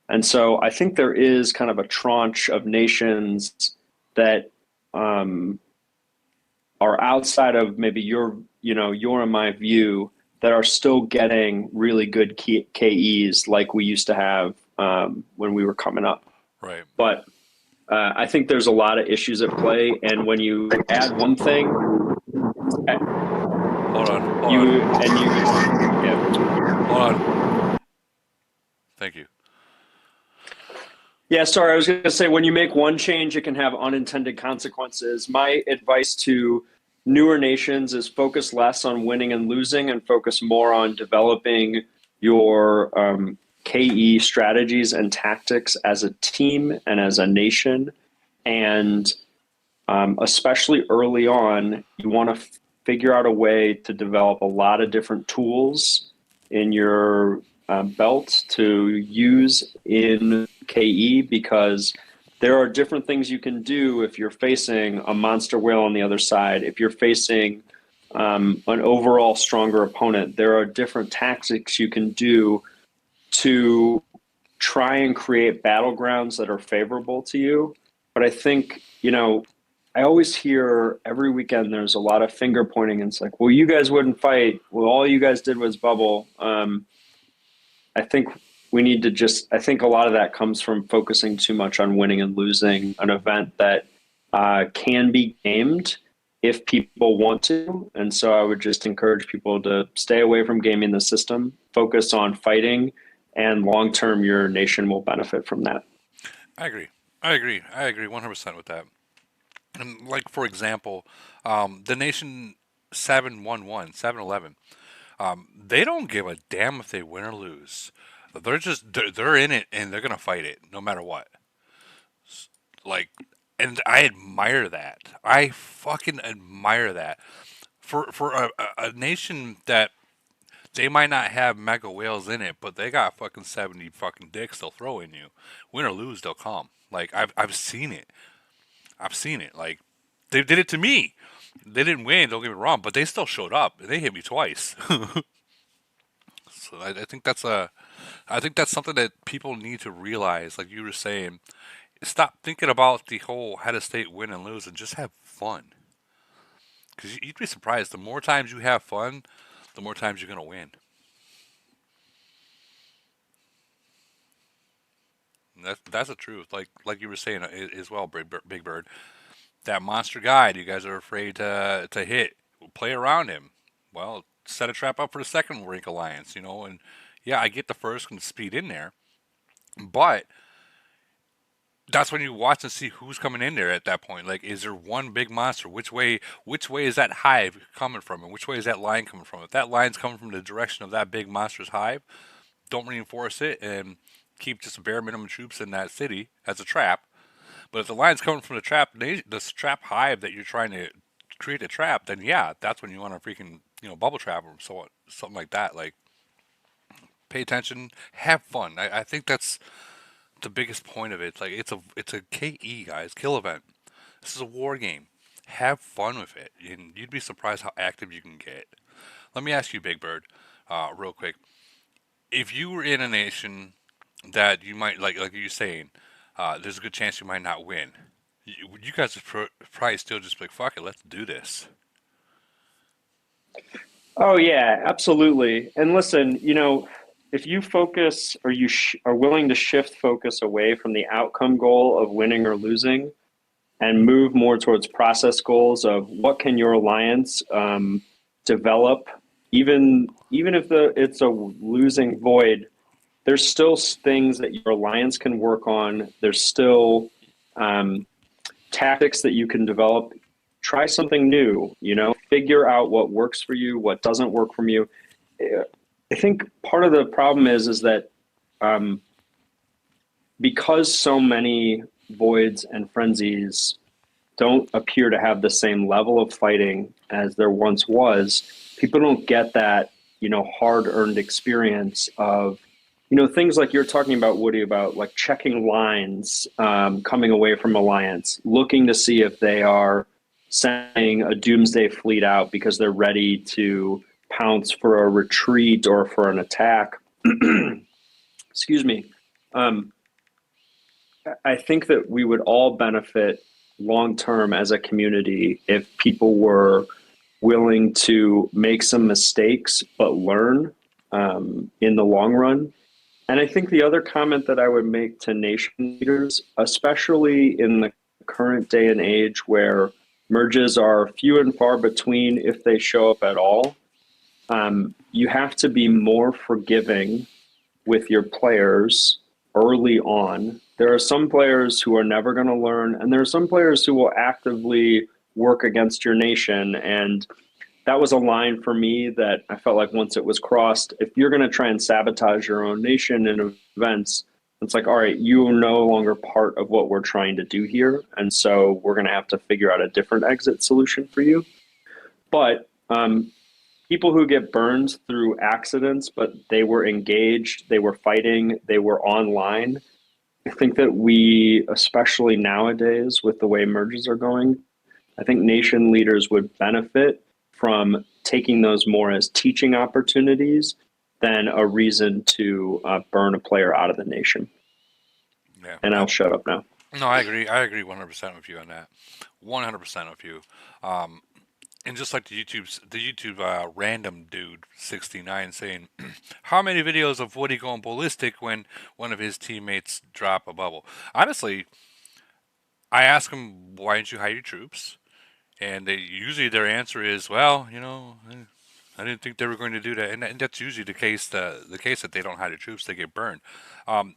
And so I think there is kind of a tranche of nations that um, are outside of maybe your and my view, that are still getting really good KEs like we used to have when we were coming up. Right. But I think there's a lot of issues at play, and when you add one thing, Hold on. Hold you on. and you, yeah, Hold on. Thank you. yeah. Sorry, I was going to say, when you make one change, it can have unintended consequences. My advice to newer nations is focus less on winning and losing, and focus more on developing your KE strategies and tactics as a team and as a nation, and especially early on, you want to figure out a way to develop a lot of different tools in your belt to use in KE, because there are different things you can do if you're facing a monster whale on the other side. If you're facing an overall stronger opponent, there are different tactics you can do to try and create battlegrounds that are favorable to you. But I think, I always hear every weekend there's a lot of finger pointing, and it's like, well, you guys wouldn't fight. Well, all you guys did was bubble. I think we need to I think a lot of that comes from focusing too much on winning and losing an event that can be gamed if people want to. And so I would just encourage people to stay away from gaming the system, focus on fighting, and long term, your nation will benefit from that. I agree. I agree. I agree 100% with that. And like for example, the nation 711, 711. They don't give a damn if they win or lose. They're in it and they're gonna fight it no matter what. Like, and I admire that. I fucking admire that. For a nation that they might not have mega whales in it, but they got fucking 70 fucking dicks they'll throw in you. Win or lose, they'll come. Like I've seen it. I've seen it. Like they did it to me. They didn't win, don't get me wrong, but they still showed up and they hit me twice. So I think I think that's something that people need to realize. Like you were saying, stop thinking about the whole head of state win and lose and just have fun. Because you'd be surprised. The more times you have fun, the more times you're gonna win. And that's the truth. Like you were saying as well, Big Bird. That monster guide you guys are afraid to hit. Play around him. Well, set a trap up for the second rank alliance. And yeah, I get the first and speed in there, but that's when you watch and see who's coming in there at that point. Like, is there one big monster? Which way is that hive coming from, and which way is that line coming from? If that line's coming from the direction of that big monster's hive, don't reinforce it and keep just bare minimum troops in that city as a trap. But if the line's coming from the trap hive that you're trying to create a trap, then yeah, that's when you want to freaking bubble trap or something like that. Like, pay attention, have fun. I think that's the biggest point of it. Like it's a KE, guys, kill event. This is a war game. Have fun with it, and you'd be surprised how active you can get. Let me ask you, Big Bird, real quick. if you were in a nation that you might like you're saying, there's a good chance you might not win. You guys would probably still just be like, fuck it, let's do this. Oh yeah, absolutely. And listen, if you focus or are willing to shift focus away from the outcome goal of winning or losing and move more towards process goals of what can your alliance develop, even if it's a losing void, there's still things that your alliance can work on. There's still um, tactics that you can develop. Try something new, figure out what works for you, what doesn't work for you. I think part of the problem is that um, because so many voids and frenzies don't appear to have the same level of fighting as there once was, people don't get that, hard earned experience of, things like you're talking about, Woody, about like checking lines, coming away from alliance, looking to see if they are sending a doomsday fleet out because they're ready to pounce for a retreat or for an attack. Excuse me. Um, I think that we would all benefit long term as a community if people were willing to make some mistakes but learn in the long run. And I think the other comment that I would make to nation leaders, especially in the current day and age where merges are few and far between if they show up at all, you have to be more forgiving with your players early on. There are some players who are never going to learn, and there are some players who will actively work against your nation. And that was a line for me that I felt like once it was crossed, if you're going to try and sabotage your own nation in events, it's like, all right, you're no longer part of what we're trying to do here. And so we're going to have to figure out a different exit solution for you. But people who get burned through accidents, but they were engaged, they were fighting, they were online. I think that we, especially nowadays with the way merges are going, I think nation leaders would benefit from taking those more as teaching opportunities than a reason to burn a player out of the nation. Yeah. And I'll shut up now. No, I agree. I agree 100% with you on that. 100% with you. And just like the YouTube random dude 69 saying, how many videos of Woody going ballistic when one of his teammates drop a bubble? Honestly, I ask him, why didn't you hide your troops? And usually their answer is, well, I didn't think they were going to do that, and that's usually the case. The case that they don't hide their troops, they get burned. Um,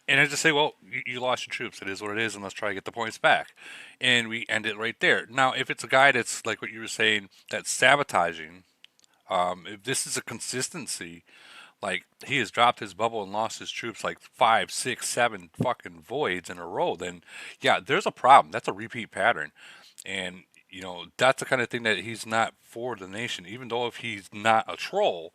and I just say, well, you lost your troops. It is what it is, and let's try to get the points back. And we end it right there. Now, if it's a guy that's like what you were saying, that's sabotaging, if this is a consistency, like he has dropped his bubble and lost his troops like 5, 6, 7 fucking voids in a row, then yeah, there's a problem. That's a repeat pattern. And that's the kind of thing that he's not for the nation. Even though if he's not a troll,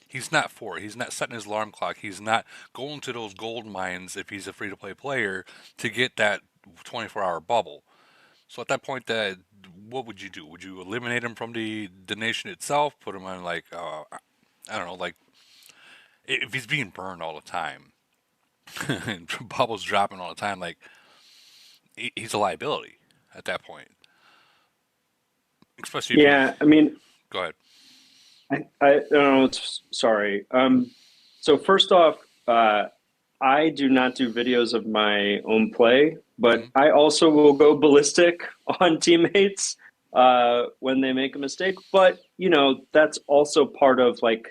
he's not for it. He's not setting his alarm clock. He's not going to those gold mines if he's a free to play player to get that 24-hour bubble. So at that point, what would you do? Would you eliminate him from the nation itself? Put him on like I don't know, like if he's being burned all the time and bubbles dropping all the time, like he's a liability at that point. Especially if Yeah, I mean, go ahead. I don't know. Sorry. So first off, I do not do videos of my own play, but Mm-hmm. I also will go ballistic on teammates when they make a mistake. But that's also part of like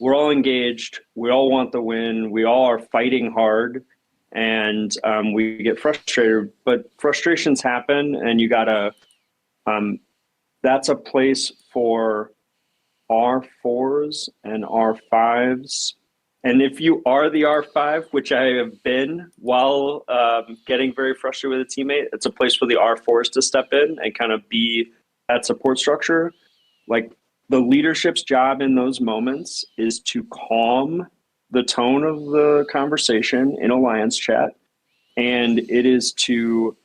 we're all engaged, we all want the win, we all are fighting hard, and we get frustrated. But frustrations happen, and you gotta. That's a place for R4s and R5s. And if you are the R5, which I have been while getting very frustrated with a teammate, it's a place for the R4s to step in and kind of be that support structure. Like the leadership's job in those moments is to calm the tone of the conversation in alliance chat. And it is to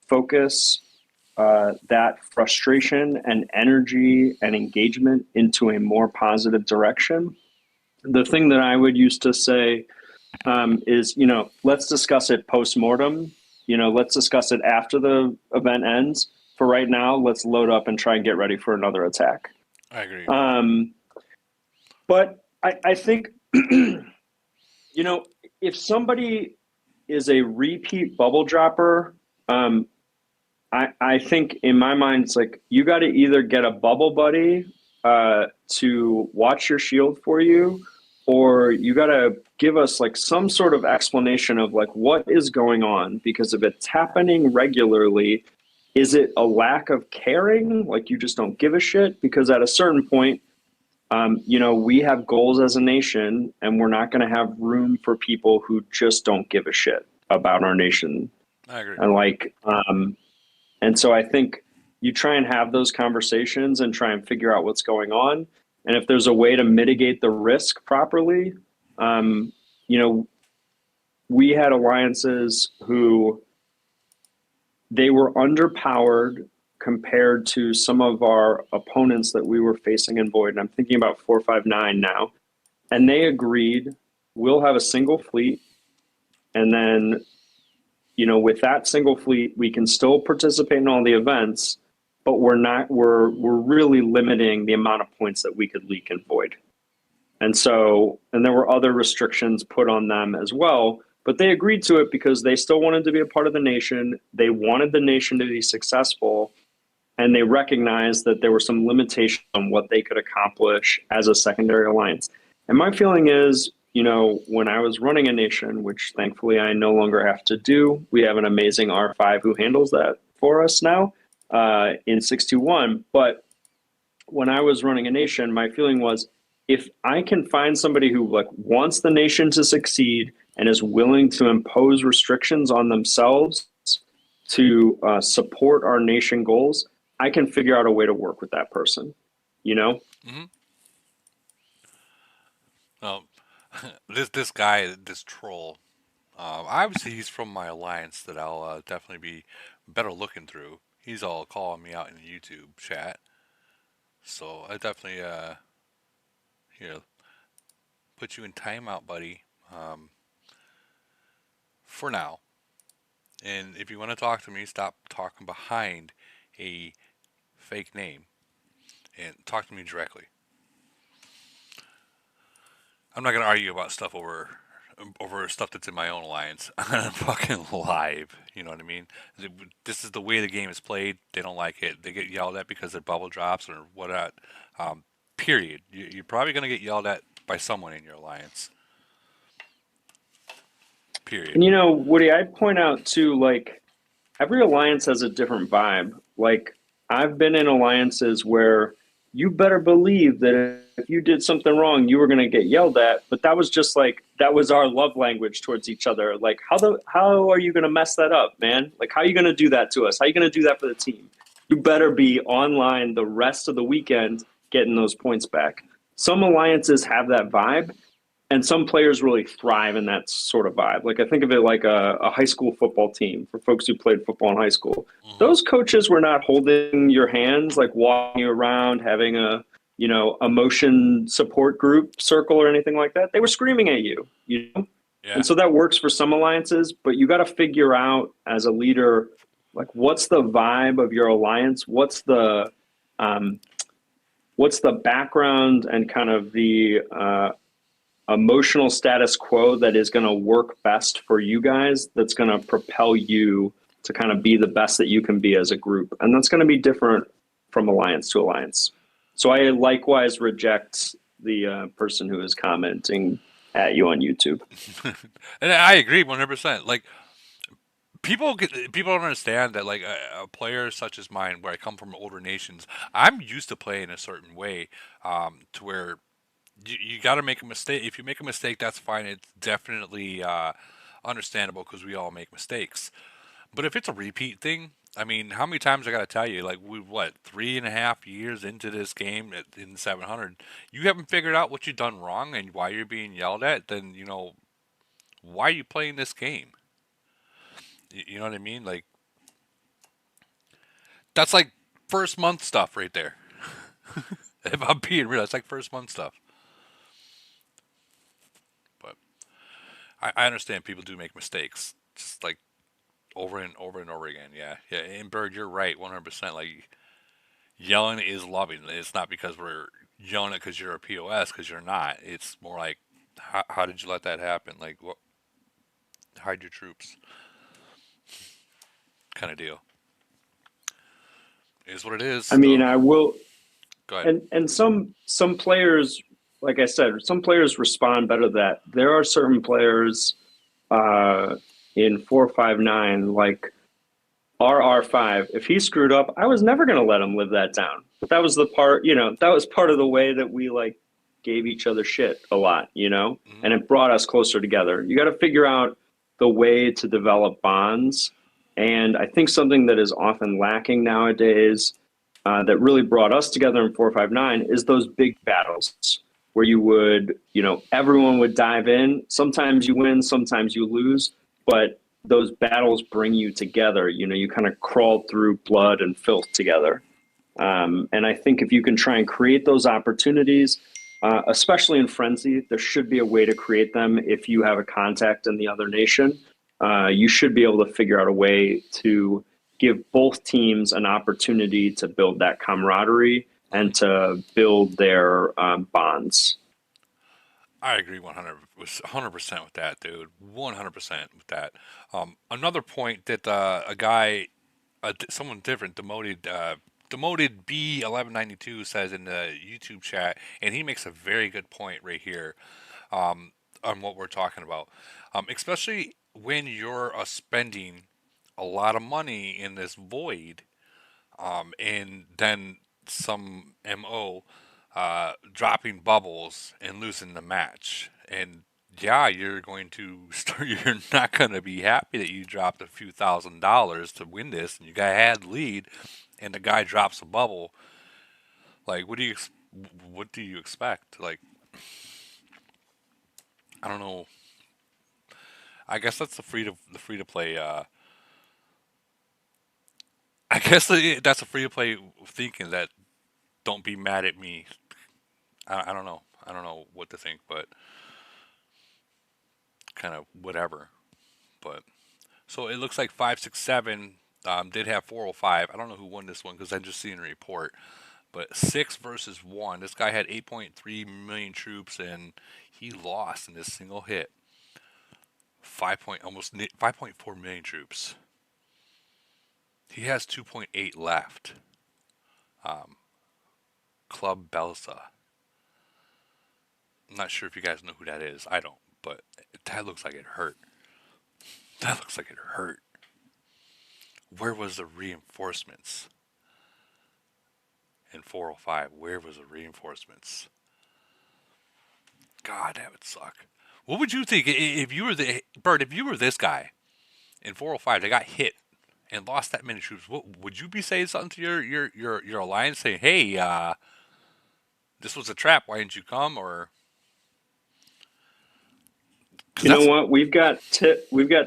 focus that frustration and energy and engagement into a more positive direction. the thing that I would used to say is, let's discuss it post mortem. Let's discuss it after the event ends. For right now, let's load up and try and get ready for another attack. I agree. Um, but I think, if somebody is a repeat bubble dropper, I think in my mind, it's like you got to either get a bubble buddy to watch your shield for you, or you got to give us like some sort of explanation of like what is going on. Because if it's happening regularly, is it a lack of caring? Like you just don't give a shit? Because at a certain point, we have goals as a nation, and we're not going to have room for people who just don't give a shit about our nation. I agree. And and so I think you try and have those conversations and try and figure out what's going on. And if there's a way to mitigate the risk properly, um, you know, we had alliances who they were underpowered compared to some of our opponents that we were facing in Void. And I'm thinking about 459 now. And they agreed, we'll have a single fleet. And then with that single fleet, we can still participate in all the events, but we're really limiting the amount of points that we could leak in Void. And there were other restrictions put on them as well, but they agreed to it because they still wanted to be a part of the nation. They wanted the nation to be successful, and they recognized that there were some limitations on what they could accomplish as a secondary alliance. And my feeling is, when I was running a nation, which thankfully I no longer have to do, we have an amazing R5 who handles that for us now in 621. But when I was running a nation, my feeling was if I can find somebody who like wants the nation to succeed and is willing to impose restrictions on themselves to support our nation goals, I can figure out a way to work with that person, Hmm. Well, this guy, this troll, obviously he's from my alliance that I'll definitely be better looking through. He's all calling me out in the YouTube chat, so I definitely you know put you in timeout, buddy, um, for now. And if you want to talk to me, stop talking behind a fake name and talk to me directly. I'm not gonna argue about stuff over stuff that's in my own alliance on fucking live. You know what I mean? This is the way the game is played. They don't like it. They get yelled at because their bubble drops or whatnot. Um, period. You're probably gonna get yelled at by someone in your alliance. Period. And Woody, I'd point out too, like every alliance has a different vibe. Like I've been in alliances where you better believe that if you did something wrong, you were going to get yelled at. But that was just like that was our love language towards each other. Like how are you going to mess that up, man? Like how are you going to do that to us? How are you going to do that for the team? You better be online the rest of the weekend getting those points back. Some alliances have that vibe, and some players really thrive in that sort of vibe. Like I think of it like a high school football team for folks who played football in high school. Hmm. Those coaches were not holding your hands, like walking you around, having a emotion support group circle or anything like that. They were screaming at you. Yeah. And so that works for some alliances, but you got to figure out as a leader, like what's the vibe of your alliance? Um, what's the background and kind of the emotional status quo that is going to work best for you guys, that's going to propel you to kind of be the best that you can be as a group. And that's going to be different from alliance to alliance. So I likewise reject the person who is commenting at you on YouTube. And I agree 100%. Like people don't understand that like a player such as mine, where I come from older nations, I'm used to playing a certain way, to where you got to make a mistake. If you make a mistake, that's fine. It's definitely understandable because we all make mistakes. But if it's a repeat thing, I mean, how many times I got to tell you? Like, we what 3.5 years into this game in 700, you haven't figured out what you've done wrong and why you're being yelled at. Then why are you playing this game? You know what I mean? Like, that's like first month stuff right there. If I'm being real, it's like first month stuff. I understand people do make mistakes, just like over and over again. Yeah, yeah. And Bird, you're right, 100%. Like yelling is loving. It's not because we're yelling it because you're a POS, because you're not. It's more like, how did you let that happen? Like, what? Hide your troops, kind of deal. It is what it I is, mean, though. I will, Go ahead. and some players, like I said, some players respond better to that. There are certain players uh, in 459, like RR5. If he screwed up, I was never going to let him live that down. But that was the part, that was part of the way that we like gave each other shit a lot, Hmm. and it brought us closer together. You got to figure out the way to develop bonds. And I think something that is often lacking nowadays, that really brought us together in 459, is those big battles where you would, everyone would dive in. Sometimes you win, sometimes you lose, but those battles bring you together. You kind of crawl through blood and filth together. And I think if you can try and create those opportunities, especially in Frenzy, there should be a way to create them if you have a contact in the other nation. You should be able to figure out a way to give both teams an opportunity to build that camaraderie and to build their bonds. I agree 100% with that, dude. 100% with that. Another point that a guy, someone different, demoted B1192 says in the YouTube chat, and he makes a very good point right here, on what we're talking about, especially when you're spending a lot of money in this void, and then some mo dropping bubbles and losing the match. And yeah, you're going to start. You're not going to be happy that you dropped a few $1,000s to win this, and you guy had the lead, and the guy drops a bubble. Like, what do you expect? Like, I don't know. I guess that's the free to play. I guess that's a free to play thinking that don't be mad at me. I don't know. I don't know what to think, but kind of whatever. But so it looks like 567 did have 405. I don't know who won this one because I'm just seeing a report. But 6 versus 1. This guy had 8.3 million troops and he lost in this single hit. 5.4 million troops. He has 2.8 left. Um, Club Belsa. I'm not sure if you guys know who that is. I don't, but that looks like it hurt. That looks like it hurt. Where was the reinforcements in 405? Where was the reinforcements? God, that would suck. What would you think if you were the Bird? If you were this guy in 405, they got hit and lost that many troops. What would you be saying something to your alliance, saying, "Hey, this was a trap. Why didn't you come?" Or because You know that's what? We've got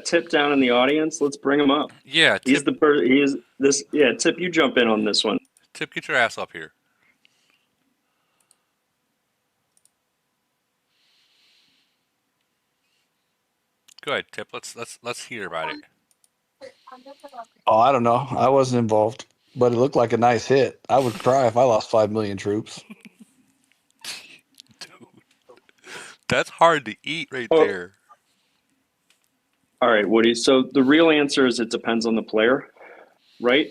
Tip down in the audience. Let's bring him up. yeah. He's the person. He is this. Yeah, Tip, you jump in on this one. Tip, get your ass up here. Go ahead, Tip. Let's hear about it. Oh, I don't know. I wasn't involved, but it looked like a nice hit. I would cry if I lost 5 million troops. Dude, that's hard to eat right Oh, there. all right, Woody. So the real answer is it depends on the player, right?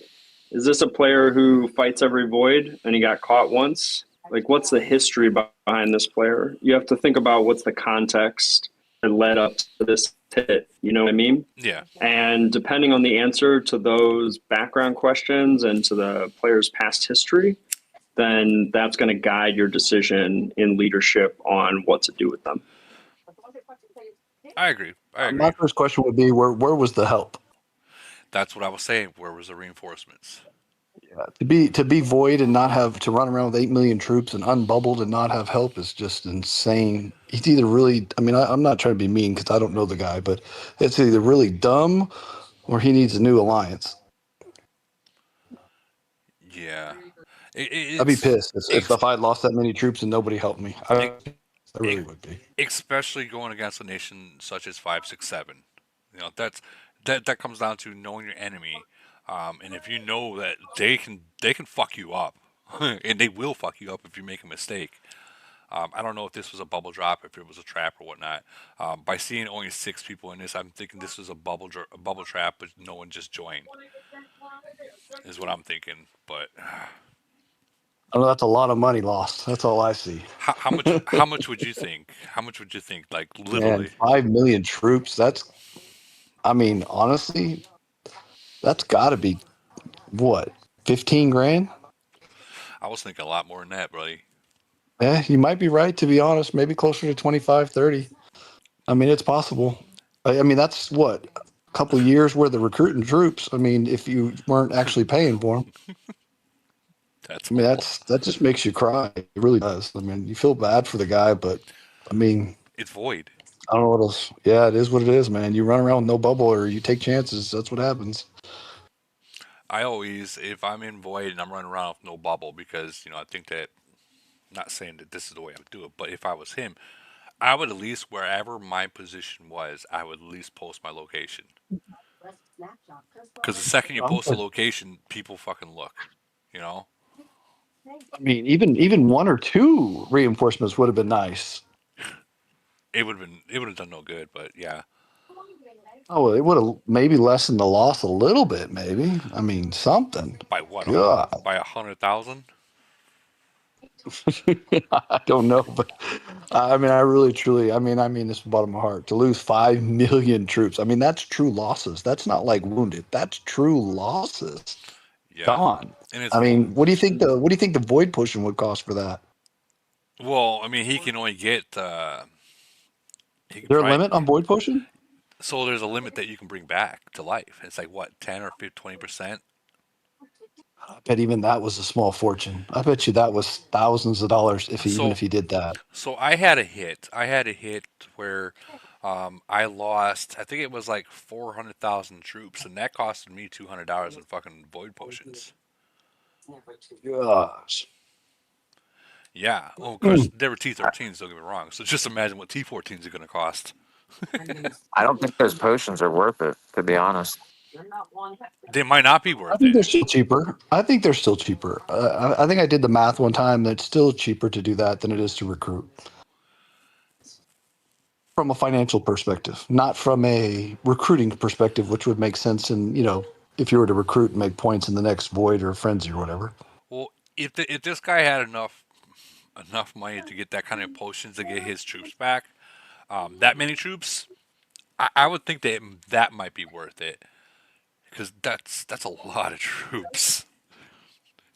Is this a player who fights every void and he got caught once? Like, what's the history behind this player? You have to think about what's the context that led up to this hit. You know what I mean? Yeah. And depending on the answer to those background questions and to the player's past history, then that's going to guide your decision in leadership on what to do with them. I agree. I My agree. first question would be where was the help? That's what I was saying. Where was the reinforcements? To be void and not have to run around with 8 million troops and unbubbled and not have help is just insane. He's either really, I mean, I'm not trying to be mean because I don't know the guy, but it's either really dumb or he needs a new alliance. Yeah. I'd be It's pissed if I had lost that many troops and nobody helped me. it, I really would be. especially going against a nation such as 567. That comes down to knowing your enemy, and if you know that they can fuck you up, and they will fuck you up if you make a mistake. I don't know if this was a bubble drop, if it was a trap or whatnot. By seeing only 6 people in this, I'm thinking this was a bubble trap, but no one just joined. Is what I'm thinking. But I know that's a lot of money lost. That's all I see. how much? How much would you think? How much would you think? Like Man, literally, 5 million troops. I mean, honestly, that's got to be what, 15 grand? I was thinking a lot more than that, buddy. Yeah, you might be right, to be honest. Maybe closer to 25, 30. I mean, it's possible. I mean, that's what, a couple of years worth of recruiting troops. I mean, if you weren't actually paying for them, That's I mean, all. that just makes you cry. It really does. I mean, you feel bad for the guy, but I mean, It's void. I don't know what else. Yeah, it is what it is, man. You run around with no bubble or you take chances. That's what happens. I always, if I'm in void and I'm running around with no bubble, because I think that, not saying that this is the way I would do it, but if I was him, I would at least wherever my position was, I would at least post my location. Because the second you post a location, people fucking look. You know, I mean, even one or two reinforcements would have been nice. it would have done no good. But yeah, Oh, well, it would have maybe lessened the loss a little bit, maybe. I mean, something. by what? God, By 100,000? I don't know, but I mean, I really, truly, I mean this from the bottom of my heart. To lose 5 million troops, I mean, that's true losses. That's not like wounded. That's true losses. Yeah, Gone. and it's I mean, what do you think the void pushing would cost for that? well. I mean, he can only get. He Is can there a probably. limit on void pushing? So there's a limit that you can bring back to life. It's like what, 10 or 20%. I bet even that was a small fortune. I bet you that was thousands of dollars even So if he did that. So I had a hit. I had a hit where I lost. I think it was like 400,000 troops, and that costed me $200 in fucking void potions. Gosh. Yeah. Oh, of course they were T13s. Don't get me wrong. So just imagine what T14s are going to cost. I don't think those potions are worth it, to be honest. They might not be I worth think it. they're still cheaper. I think they're still cheaper. I think I did the math one time. That it's still cheaper to do that than it is to recruit from a financial perspective, not from a recruiting perspective, which would make sense in, if you were to recruit and make points in the next void or frenzy or whatever. Well, if this guy had enough money to get that kind of potions to get his troops back, that many troops, I would think that might be worth it because that's a lot of troops.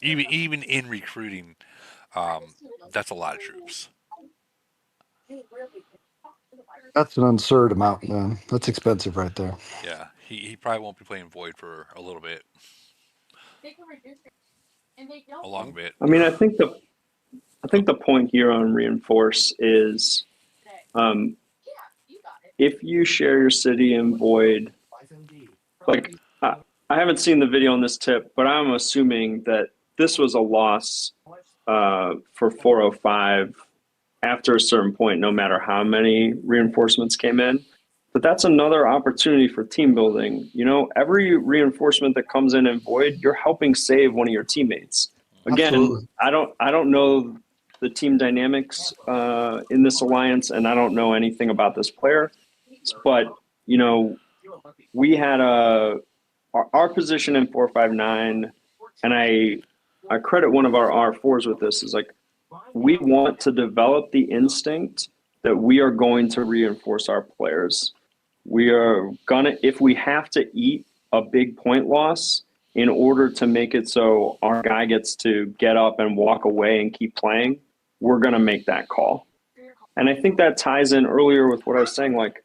Even in recruiting, that's a lot of troops. That's an absurd amount, man. That's expensive right there. Yeah, he probably won't be playing Void for a little bit, a long bit. I mean, I think the point here on reinforce is, um, if you share your city in void, like I haven't seen the video on this tip, but I'm assuming that this was a loss for 405 after a certain point, no matter how many reinforcements came in. But that's another opportunity for team building. Every reinforcement that comes in void, you're helping save one of your teammates. Again, Absolutely. I don't know the team dynamics in this alliance, and I don't know anything about this player. But we had our position in 459, and I credit one of our R4s with this, is like, we want to develop the instinct that we are going to reinforce our players. We are gonna, if we have to eat a big point loss in order to make it so our guy gets to get up and walk away and keep playing, we're gonna make that call. And I think that ties in earlier with what I was saying, like,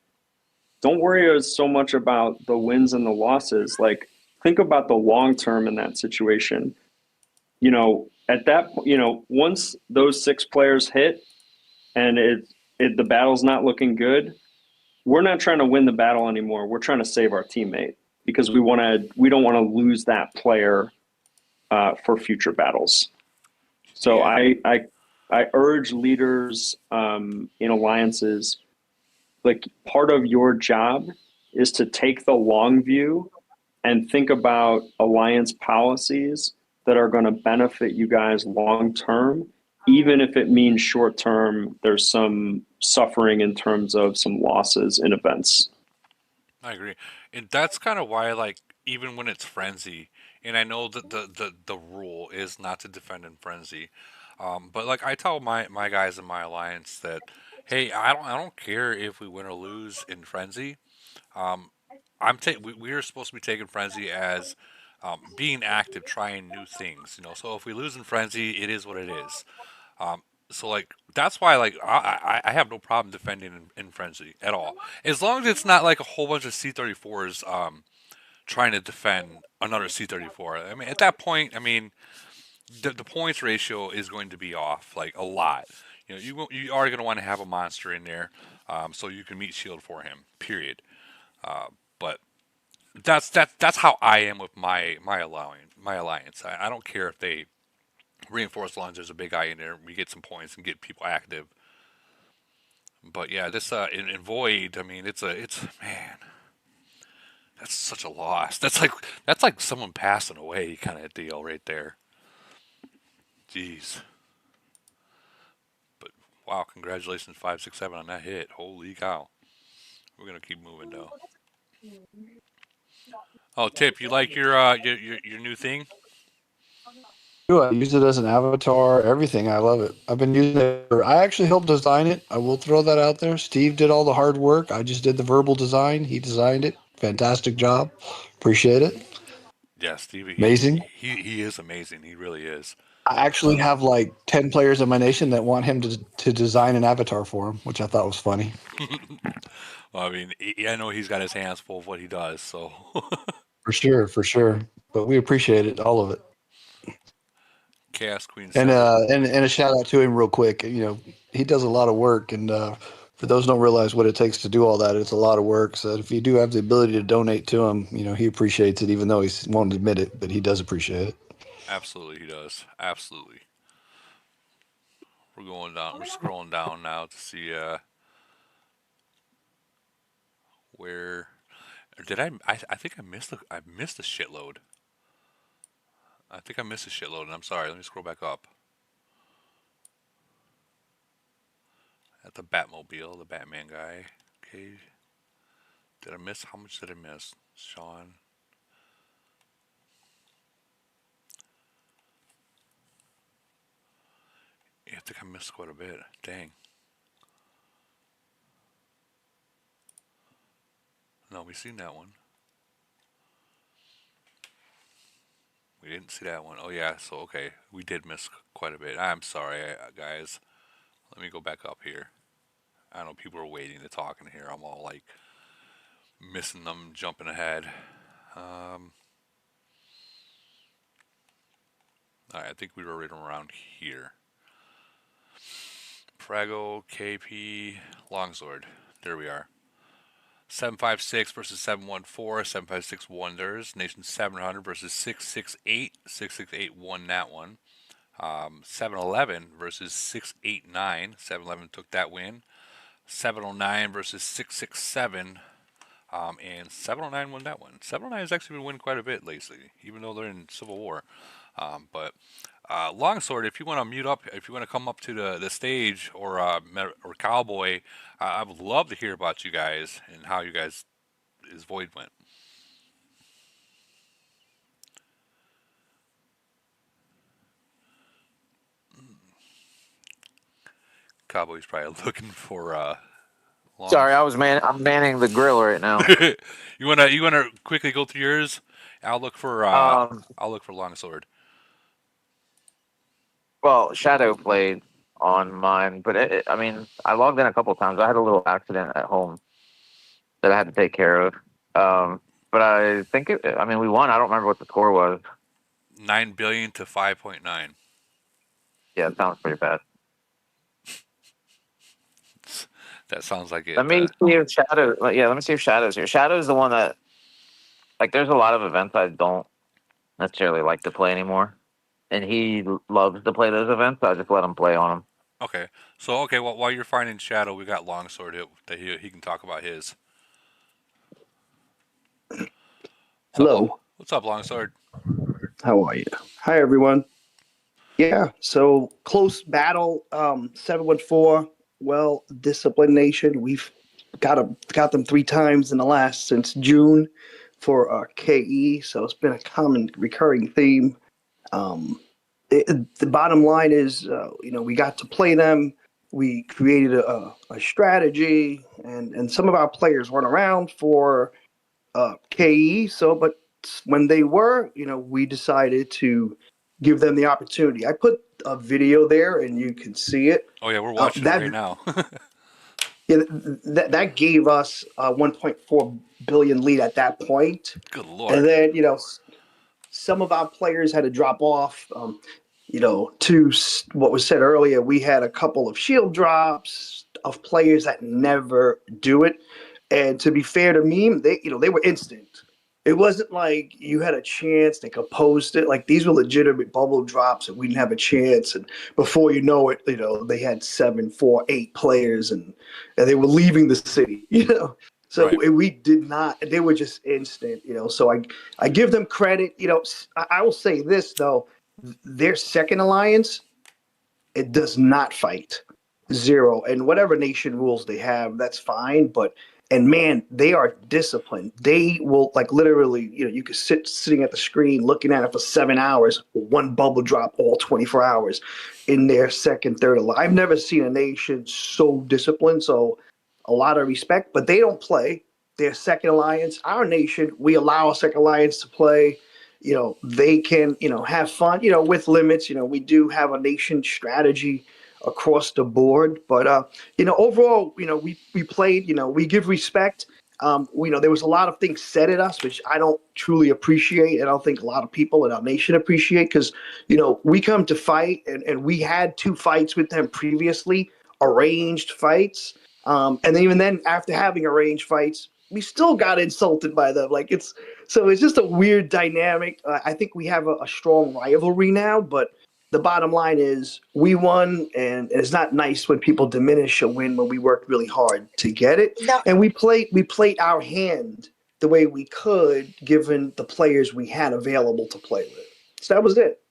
don't worry so much about the wins and the losses. Like, think about the long term in that situation. At that point, once those 6 players hit and the battle's not looking good, we're not trying to win the battle anymore. We're trying to save our teammate because we don't want to lose that player for future battles. So Yeah. I urge leaders in alliances, like part of your job is to take the long view and think about alliance policies that are going to benefit you guys long term, even if it means short term, there's some suffering in terms of some losses in events. I agree, and that's kind of why, like, even when it's frenzy, and I know that the rule is not to defend in frenzy, but like I tell my guys in my alliance that, hey, I don't care if we win or lose in frenzy. Um, we are supposed to be taking frenzy as being active, trying new things. So if we lose in frenzy, it is what it is. Um, so like that's why like I have no problem defending in frenzy at all, as long as it's not like a whole bunch of C-34s trying to defend another C-34. I mean, at that point, I mean the points ratio is going to be off like a lot. You are going to want to have a monster in there, so you can meet shield for him. Period. But that's how I am with my alliance. I don't care if they reinforce as long as there's a big guy in there. We get some points and get people active. But yeah, this in Void, I mean, it's man, that's such a loss. That's like someone passing away kind of deal right there. Jeez. But wow, congratulations 567 on that hit. Holy cow. We're gonna keep moving though. Oh, Tip, you like your new thing? I use it as an avatar, everything. I love it. I've been using it. I actually helped design it. I will throw that out there. Steve did all the hard work. I just did the verbal design. He designed it. Fantastic job. Appreciate it. Yeah, Stevie, Amazing. he is amazing. He really is. I actually have like 10 players in my nation that want him to design an avatar for him, which I thought was funny. Well, I mean, I know he's got his hands full of what he does. So, For sure, for sure. But we appreciate it, all of it. Chaos Queen And 7. a shout out to him real quick. He does a lot of work, and for those who don't realize what it takes to do all that, it's a lot of work. So if you do have the ability to donate to him, he appreciates it, even though he won't admit it, but he does appreciate it. Absolutely, he does. Absolutely. We're going down. We're scrolling down now to see where did I think I missed a shitload. I think I missed a shitload, and I'm sorry. Let me scroll back up. At the Batmobile, the Batman guy. Okay. Did I miss? How much did I miss? Sean. Yeah, I think I missed quite a bit. Dang. No, we seen that one. We didn't see that one. Oh yeah, so okay, we did miss quite a bit. I'm sorry, guys. Let me go back up here. I know people are waiting to talk in here. I'm all like missing them, jumping ahead. Um, all right, I think we were right around here. Prago, KP, Longsword. There we are. 756 versus 714. 756 Wonders. Nation 700 versus 668. 668 won that one. 711 versus 689. 711 took that win. 709 versus 667. And 709 won that one. 709 has actually been winning quite a bit lately, even though they're in Civil War. But Longsword, if you want to mute up, if you want to come up to the stage, or Cowboy, I would love to hear about you guys and how you guys is Void went. Cowboy's probably looking for Sorry, Longs. I'm manning the grill right now. You wanna quickly go through yours? I'll look for uh Um, I'll look for Longsword. well, Shadow played on mine, but I mean, I logged in a couple times. I had a little accident at home that I had to take care of. But I think I mean, we won. I don't remember what the score was. 9 billion to 5.9. Yeah, it sounds pretty bad. That sounds like Let it. me see if Shadow. Yeah, let me see if Shadow's here. Shadow's the one that, like, there's a lot of events I don't necessarily like to play anymore, and he loves to play those events. So I just let him play on them. Okay. So okay, well, while you're finding Shadow, we got Longsword that he can talk about his. Hello, What's up, Longsword? how are you? Hi, everyone. Yeah, so close battle, 714. Well, Discipline Nation, we've got them 3 times in the last since June for KE, so it's been a common recurring theme. Um, the bottom line is, we got to play them. We created a strategy, and some of our players weren't around for KE. So, but when they were, we decided to give them the opportunity. I put a video there, and you can see it. Oh yeah, we're watching it That right now. yeah, that gave us a 1.4 billion lead at that point, Good and lord. then some of our players had to drop off. To what was said earlier, we had a couple of shield drops of players that never do it. And to be fair to me, they were instant. It wasn't like you had a chance, they could post it. Like these were legitimate bubble drops and we didn't have a chance. And before you know it, they had 7, 4, 8 players and they were leaving the city. So Right. we did not, they were just instant. So I give them credit. I will say this though, their second alliance, it does not fight. Zero. And whatever nation rules they have, that's fine. And man, they are disciplined. They will like literally, you could sitting at the screen looking at it for 7 hours, one bubble drop all 24 hours in their second, third alliance. I've never seen a nation so disciplined. So a lot of respect, but they don't play. Their second alliance, our nation, we allow a second alliance to play. They can, have fun, with limits. We do have a nation strategy across the board, but overall, we played. We give respect. There was a lot of things said at us, which I don't truly appreciate, and I don't think a lot of people in our nation appreciate, because we come to fight, and we had 2 fights with them previously, arranged fights, and even then, after having arranged fights, we still got insulted by them. Like it's just a weird dynamic. I think we have a strong rivalry now, but the bottom line is we won, and it's not nice when people diminish a win when we worked really hard to get it. No, And we played our hand the way we could, given the players we had available to play with. So that was it.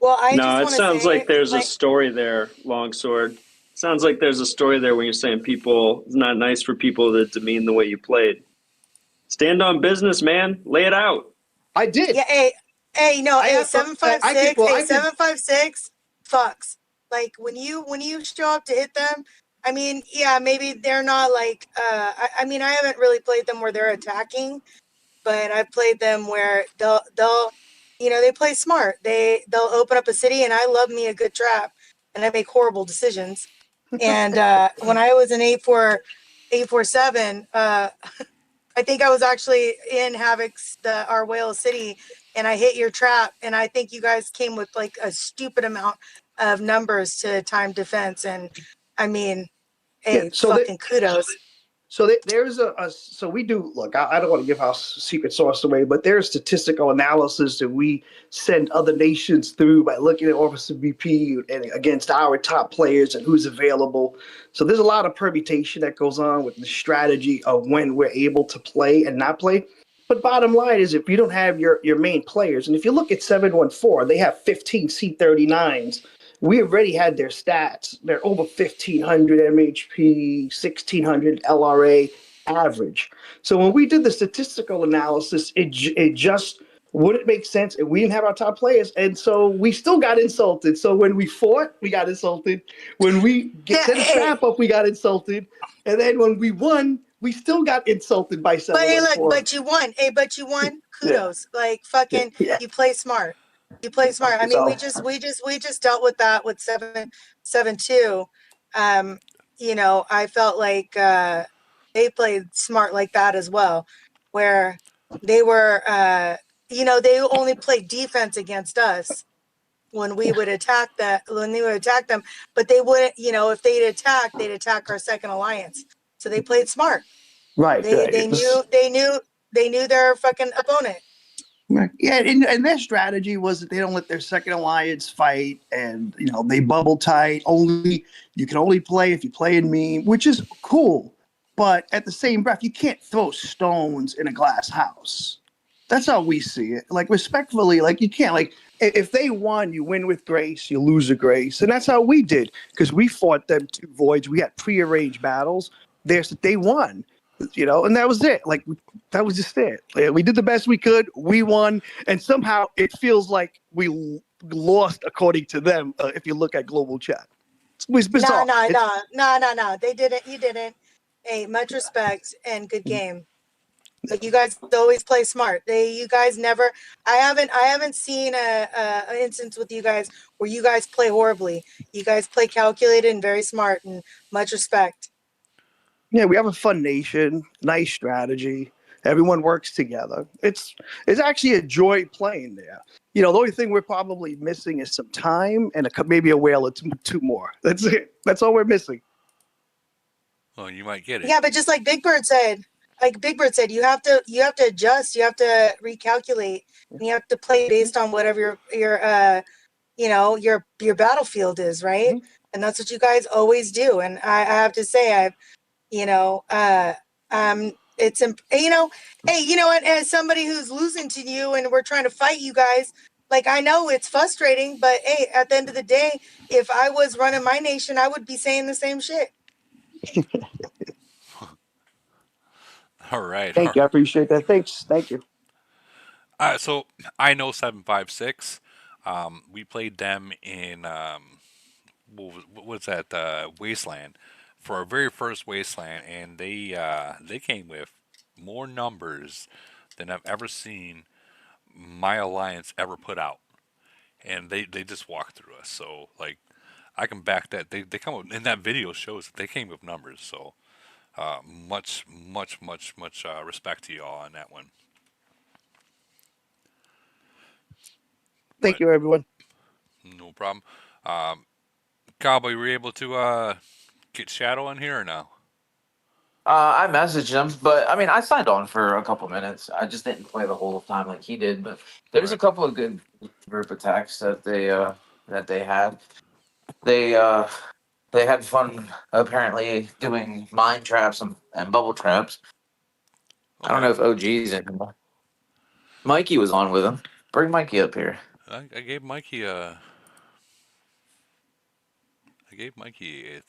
well, I No, just it want to sounds say, like there's a like, story there, Longsword. Sounds like there's a story there when you're saying it's not nice for people to demean the way you played. Stand on business, man. Lay it out. I did. yeah, I 756, I could. 756 fucks. Like when you show up to hit them, I mean, yeah, maybe they're not like, I mean, I haven't really played them where they're attacking, but I've played them where they'll they play smart. They'll open up a city, and I love me a good trap, and I make horrible decisions. And when I was in 847, I think I was actually in Havoc's our Whale City, and I hit your trap, and I think you guys came with like a stupid amount of numbers to time defense, and I mean, Yeah. hey, fucking kudos. So there's so we do look. I don't want to give our secret sauce away, but there's statistical analysis that we send other nations through by looking at Officer VP and against our top players and who's available. So there's a lot of permutation that goes on with the strategy of when we're able to play and not play. But bottom line is, if you don't have your main players, and if you look at 714, they have 15 C39s. We already had their stats. They're over 1,500 MHP, 1,600 LRA average. So when we did the statistical analysis, it just wouldn't make sense, and we didn't have our top players, and so we still got insulted. So when we fought, we got insulted. When we Yeah, set a hey, trap up, we got insulted, and then when we won, we still got insulted by but hey, look, 714. but you won. Hey, but you won. Yeah, Kudos. Like yeah, fucking, yeah. you play smart. You play smart. I mean, So we just dealt with that with 772. Um, I felt like they played smart like that as well, where they were, they only played defense against us when we would attack them, but they wouldn't, if they'd attack our second alliance. So they played smart. right, They right. they knew they knew they knew their fucking opponent. Yeah, and their strategy was that they don't let their second alliance fight, and they bubble tight. Only you can only play if you play in me, which is cool. But at the same breath, you can't throw stones in a glass house. That's how we see it. Like respectfully, like you can't like if they won, you win with grace, you lose with grace, and that's how we did because we fought them two voids. We had prearranged battles. They won, and that was it. Like that was just it. Like, we did the best we could. We won, and somehow it feels like we lost according to them. If you look at global chat, it's bizarre. No. They didn't. You didn't. Hey, much respect and good game. But you guys always play smart. You guys never. I haven't seen a instance with you guys where you guys play horribly. You guys play calculated and very smart, and much respect. Yeah, we have a fun nation, nice strategy. Everyone works together. It's actually a joy playing there. The only thing we're probably missing is some time and maybe a whale or two more. That's it. That's all we're missing. Well, you might get it. Yeah, but just like Big Bird said, you have to adjust, you have to recalculate, and you have to play based on whatever your battlefield is, right? Mhm. And that's what you guys always do. And I have to say, it's hey, and as somebody who's losing to you, and we're trying to fight you guys. Like I know it's frustrating, but hey, at the end of the day, if I was running my nation, I would be saying the same shit. All right. Thank you. I appreciate that. Thanks. Thank you. So I know 756. We played them in what's that Wasteland for our very first Wasteland, and they came with more numbers than I've ever seen my alliance ever put out, and they just walked through us. So like I can back that. They come up, and that video shows that they came with numbers. So much respect to y'all on that one. Thank But you, everyone. no problem. Cowboy, were you able to get Shadow in here or no? I messaged him, but I mean, I signed on for a couple minutes. I just didn't play the whole time like he did. But there's a Right. couple of good group attacks that they had. They uh, they had fun apparently doing mine traps and bubble traps. I don't Okay. know if OG's in. Mikey was on with him. Bring Mikey up here. I gave Mikey a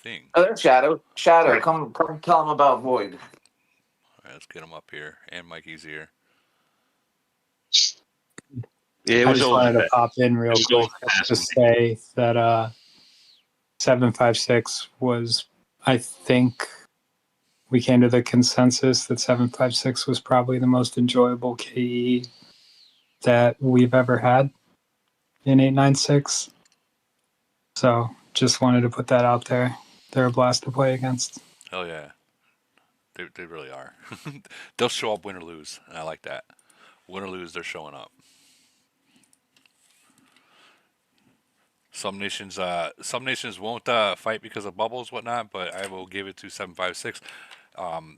thing. Oh, there's Shadow. Shadow, Right. come tell him about Void. All right, let's get him up here, and Mikey's here. Yeah, it I was just over wanted to fast. pop in It real was quick over just fast to for me. say that 756 was, I think we came to the consensus that 756 was probably the most enjoyable KE that we've ever had in 896. So just wanted to put that out there. They're a blast to play against. Hell yeah, they really are. They'll show up win or lose, and I like that. Win or lose, they're showing up. Some nations won't fight because of bubbles, whatnot. But I will give it to 756.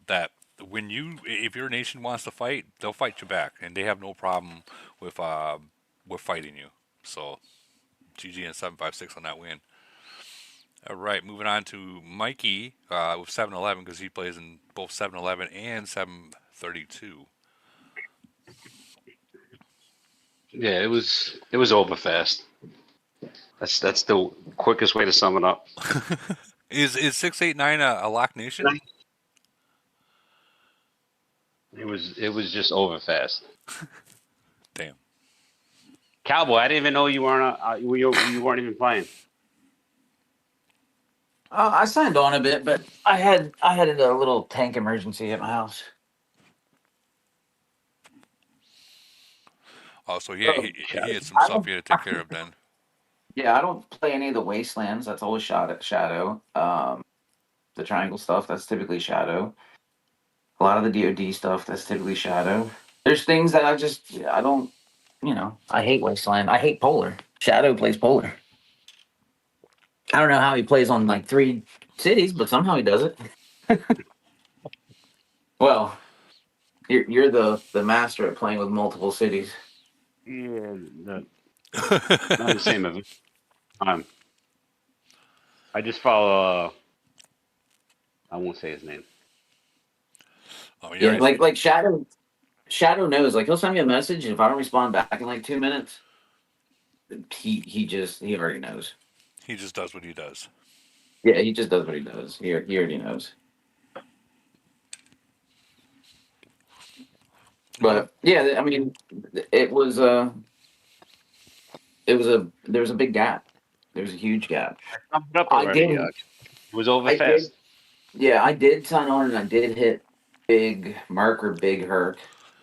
That if your nation wants to fight, they'll fight you back, and they have no problem with fighting you. So, GG and 756 on that win. All right, moving on to Mikey with 711 because he plays in both 711 and 732. Yeah, it was over fast. That's the quickest way to sum it up. Is 689 a lock nation? It was just over fast. Damn. Cowboy, I didn't even know you weren't even playing. I signed on a bit, but I had a little tank emergency at my house. Oh, so Oh, he had some I stuff don't. he had to take care of then. Yeah, I don't play any of the wastelands. That's always shot at Shadow. The triangle stuff, that's typically Shadow. A lot of the DoD stuff, that's typically Shadow. There's things that I don't. I hate wasteland. I hate polar. Shadow plays polar. I don't know how he plays on like 3 cities, but somehow he does it. Well, you're the master at playing with multiple cities. Yeah, not the same event. I just follow. I won't say his name. Oh, Yeah, yeah. like Shadow knows. Like he'll send me a message, and if I don't respond back in like 2 minutes, he already knows. He just does what he does. Yeah, he just does what he does. He already knows. Well, But yeah, I mean, it was there was a big gap. There was a huge gap. I summed it up I already. did. It was over I did. fast. Yeah, I did sign on and I did hit Big Merc or Big Herc.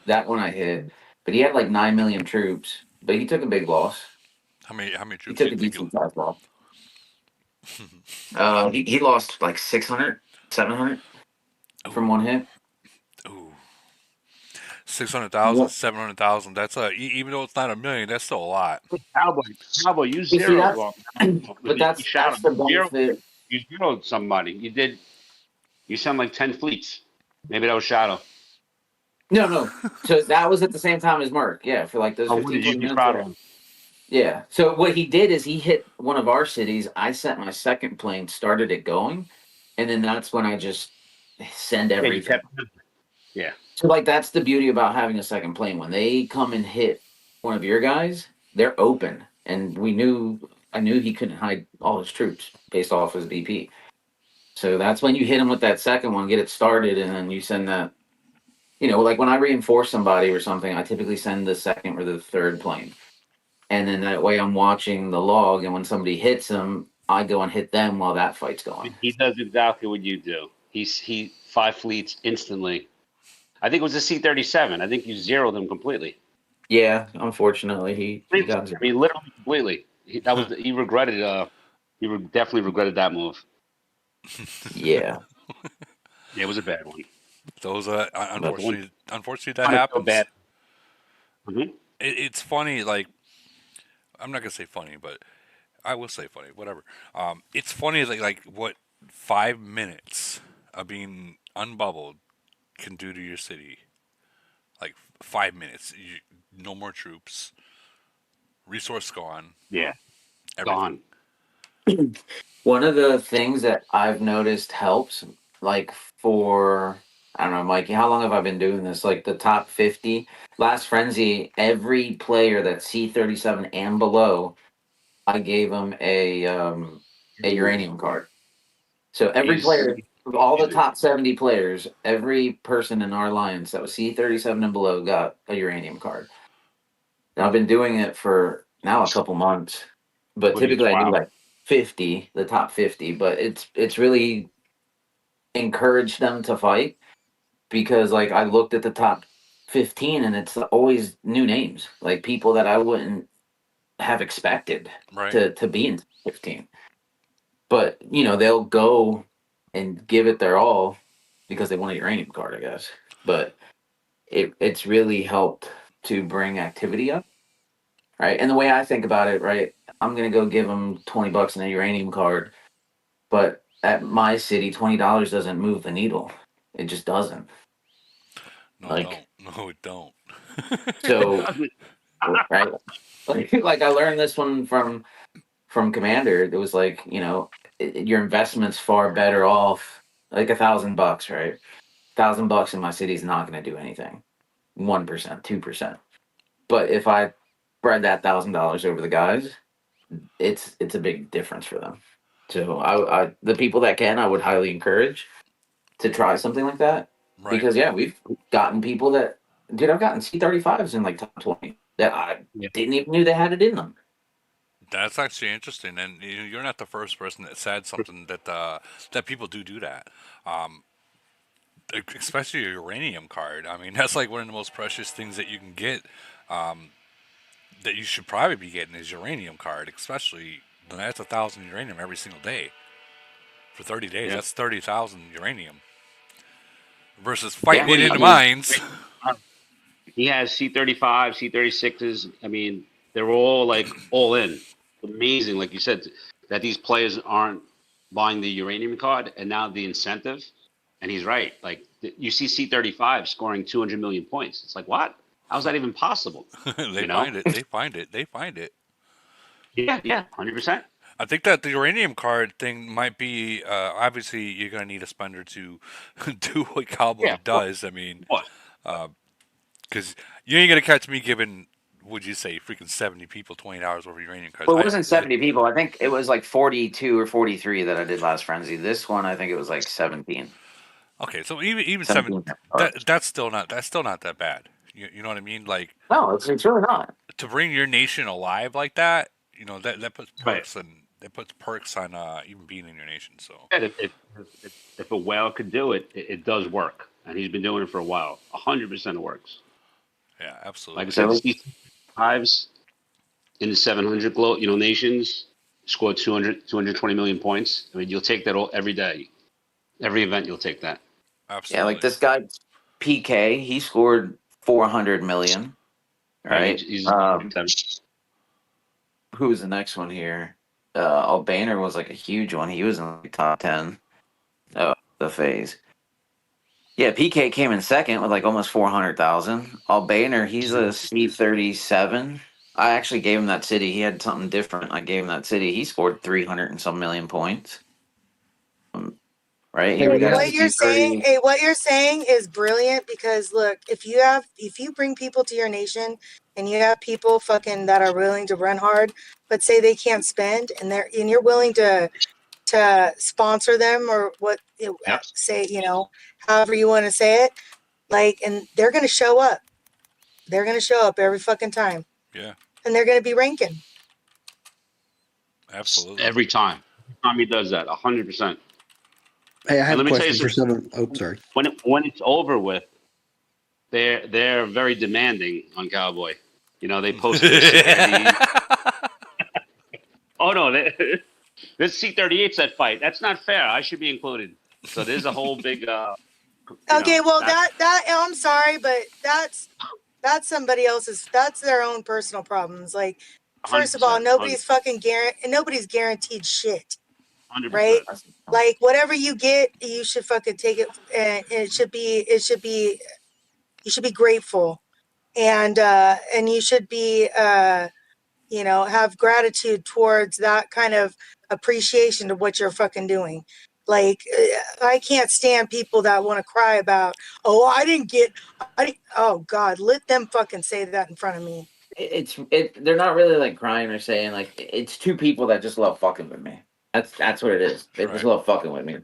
That one I hit. But he had like 9 million troops. But he took a big loss. How many He troops do took you a think he'll? decent size loss. He lost like 600, 700 from Ooh, one hit. ooh. 600,000, Yeah. 700,000. That's even though it's not a million, that's still a lot. Cowboy, you You see, zeroed that's well. but You shot that's him. the benefit. You zeroed somebody. You sound like 10 fleets. Maybe that was Shadow. No, no. So that was at the same time as Merc. Yeah, for like those Oh, what 15, did you 20 get minutes. proud Yeah. of him? Yeah. So what he did is he hit one of our cities. I sent my second plane, started it going, and then that's when I just send Yeah, you everything. kept. Yeah. So like that's the beauty about having a second plane. When they come and hit one of your guys, they're open. And I knew he couldn't hide all his troops based off his BP. So that's when you hit him with that second one, get it started, and then you send that. Like when I reinforce somebody or something, I typically send the second or the third plane. And then that way I'm watching the log, and when somebody hits them, I go and hit them while that fight's going. He does exactly what you do. He 5 fleets instantly. I think it was a C-37. I think you zeroed them completely. Yeah, unfortunately, he Completely. got I mean, literally completely. He regretted. Definitely regretted that move. yeah. Yeah, it was a bad one. Those But the one unfortunately that I feel happens. bad. Mhm. It's funny. Like, I'm not gonna say funny, but I will say funny. Whatever. It's funny like what 5 minutes of being unbubbled can do to your city. Like 5 minutes, no more troops, resource gone, Yeah, everything. gone. One of the things that I've noticed helps, like for I don't know, Mikey, how long have I been doing this? Like the top 50. Last Frenzy, every player that's C37 and below, I gave them a Move. uranium card. So every He's player, of all the amazing. top 70 players, every person in our alliance that was C37 and below got a uranium card. And I've been doing it for now a couple months, but Footage. typically I do Wow. like 50, the top 50. But it's really encouraged them to fight because like I looked at the top 15 and it's always new names, like people that I wouldn't have expected Right. to be in 15. But they'll go and give it their all because they want a uranium card, I guess. But it's really helped to bring activity up, right? And the way I think about it, right, I'm gonna go give them $20 in a uranium card, but at my city, $20 doesn't move the needle. It just doesn't. No, it Like don't. No, it don't. It so, doesn't. right? Like I learned this one from Commander. It was like your investment's far better off. Like $1,000, right? $1,000 in my city is not going to do anything. 1%, 2%. But if I spread that $1,000 over the guys, it's a big difference for them. So I the people that can, I would highly encourage to try something like that Right. because yeah, we've gotten people that dude, I've gotten C35s in like top 20 that I Yeah. didn't even knew they had it in them. That's actually interesting, and you're not the first person that said something that people do that. Um, Especially a uranium card. I mean, that's like one of the most precious things that you can get. Um, that you should probably be getting is uranium card, especially that's 1,000 uranium every single day for 30 days. Yeah. That's 30,000 uranium versus Yeah, fighting Well, it I into mean, mines. he has C-35, C-36s. I mean, they're all like all in. Amazing, like you said, that these players aren't buying the uranium card, and now the incentive. And he's right. Like you see C-35 scoring 200 million points. It's like what? How's that even possible? They You know? find it. They find it. They find it. Yeah, 100%. I think that the uranium card thing might be obviously you're gonna need a spender to do what Yeah, Cowboy of course. does. I mean, Of course. because you ain't gonna catch me giving, would you say, freaking 70 people $20 over uranium cards. Well, it wasn't 70 people. I think it was like 42 or 43 that I did last frenzy. This one, I think it was like 17. Okay, so even 17 cards. that's still not that bad. You know what I mean? Like No, it's really not. to bring your nation alive like that, that puts Right. perks on even being in your nation. So And if a whale could do it, it does work. And he's been doing it for a while. 100% it works. yeah, Like I absolutely. said, So the C5s in the 700 nations scored 220 million points. I mean, you'll take that every day. Every event, you'll take that. yeah, like Absolutely. this guy PK, he scored 400 million. Right? Right. He's Who was the next one here? Albaner was like a huge one. He was in like top 10 of the phase. Yeah, PK came in second with like almost 400,000. Albaner, he's a C37. I actually gave him that city. He had something different. I gave him that city. He scored 300 and some million points. Right here, we Hey, got what you're saying, C30. hey, what you're saying is brilliant because look, if you bring people to your nation and you have people fucking that are willing to run hard, but say they can't spend and you're willing to sponsor them or Yep. say, however you want to say it, like, and they're going to show up. They're going to show up every fucking time Yeah, and they're going to be ranking. absolutely. every time. Every time he does that, 100%. Hey, I And have a let me tell you question for something. seven. Oh, sorry. When it's over with, they're very demanding on Cowboy. They post their C30. Oh no, this C38's that fight. That's not fair. I should be included. So there's a whole big, Okay, well that's I'm sorry, but that's somebody else's. That's their own personal problems. Like, first of all, 100%, nobody's guaranteed shit, right? 100%. Like, whatever you get, you should fucking take it, and you should be grateful, and you should be have gratitude towards that kind of appreciation to what you're fucking doing. Like, I can't stand people that want to cry about, oh, oh God, let them fucking say that in front of me. They're not really like crying or saying like it's two people that just love fucking with me. That's what it is. They just Right. love fucking with me.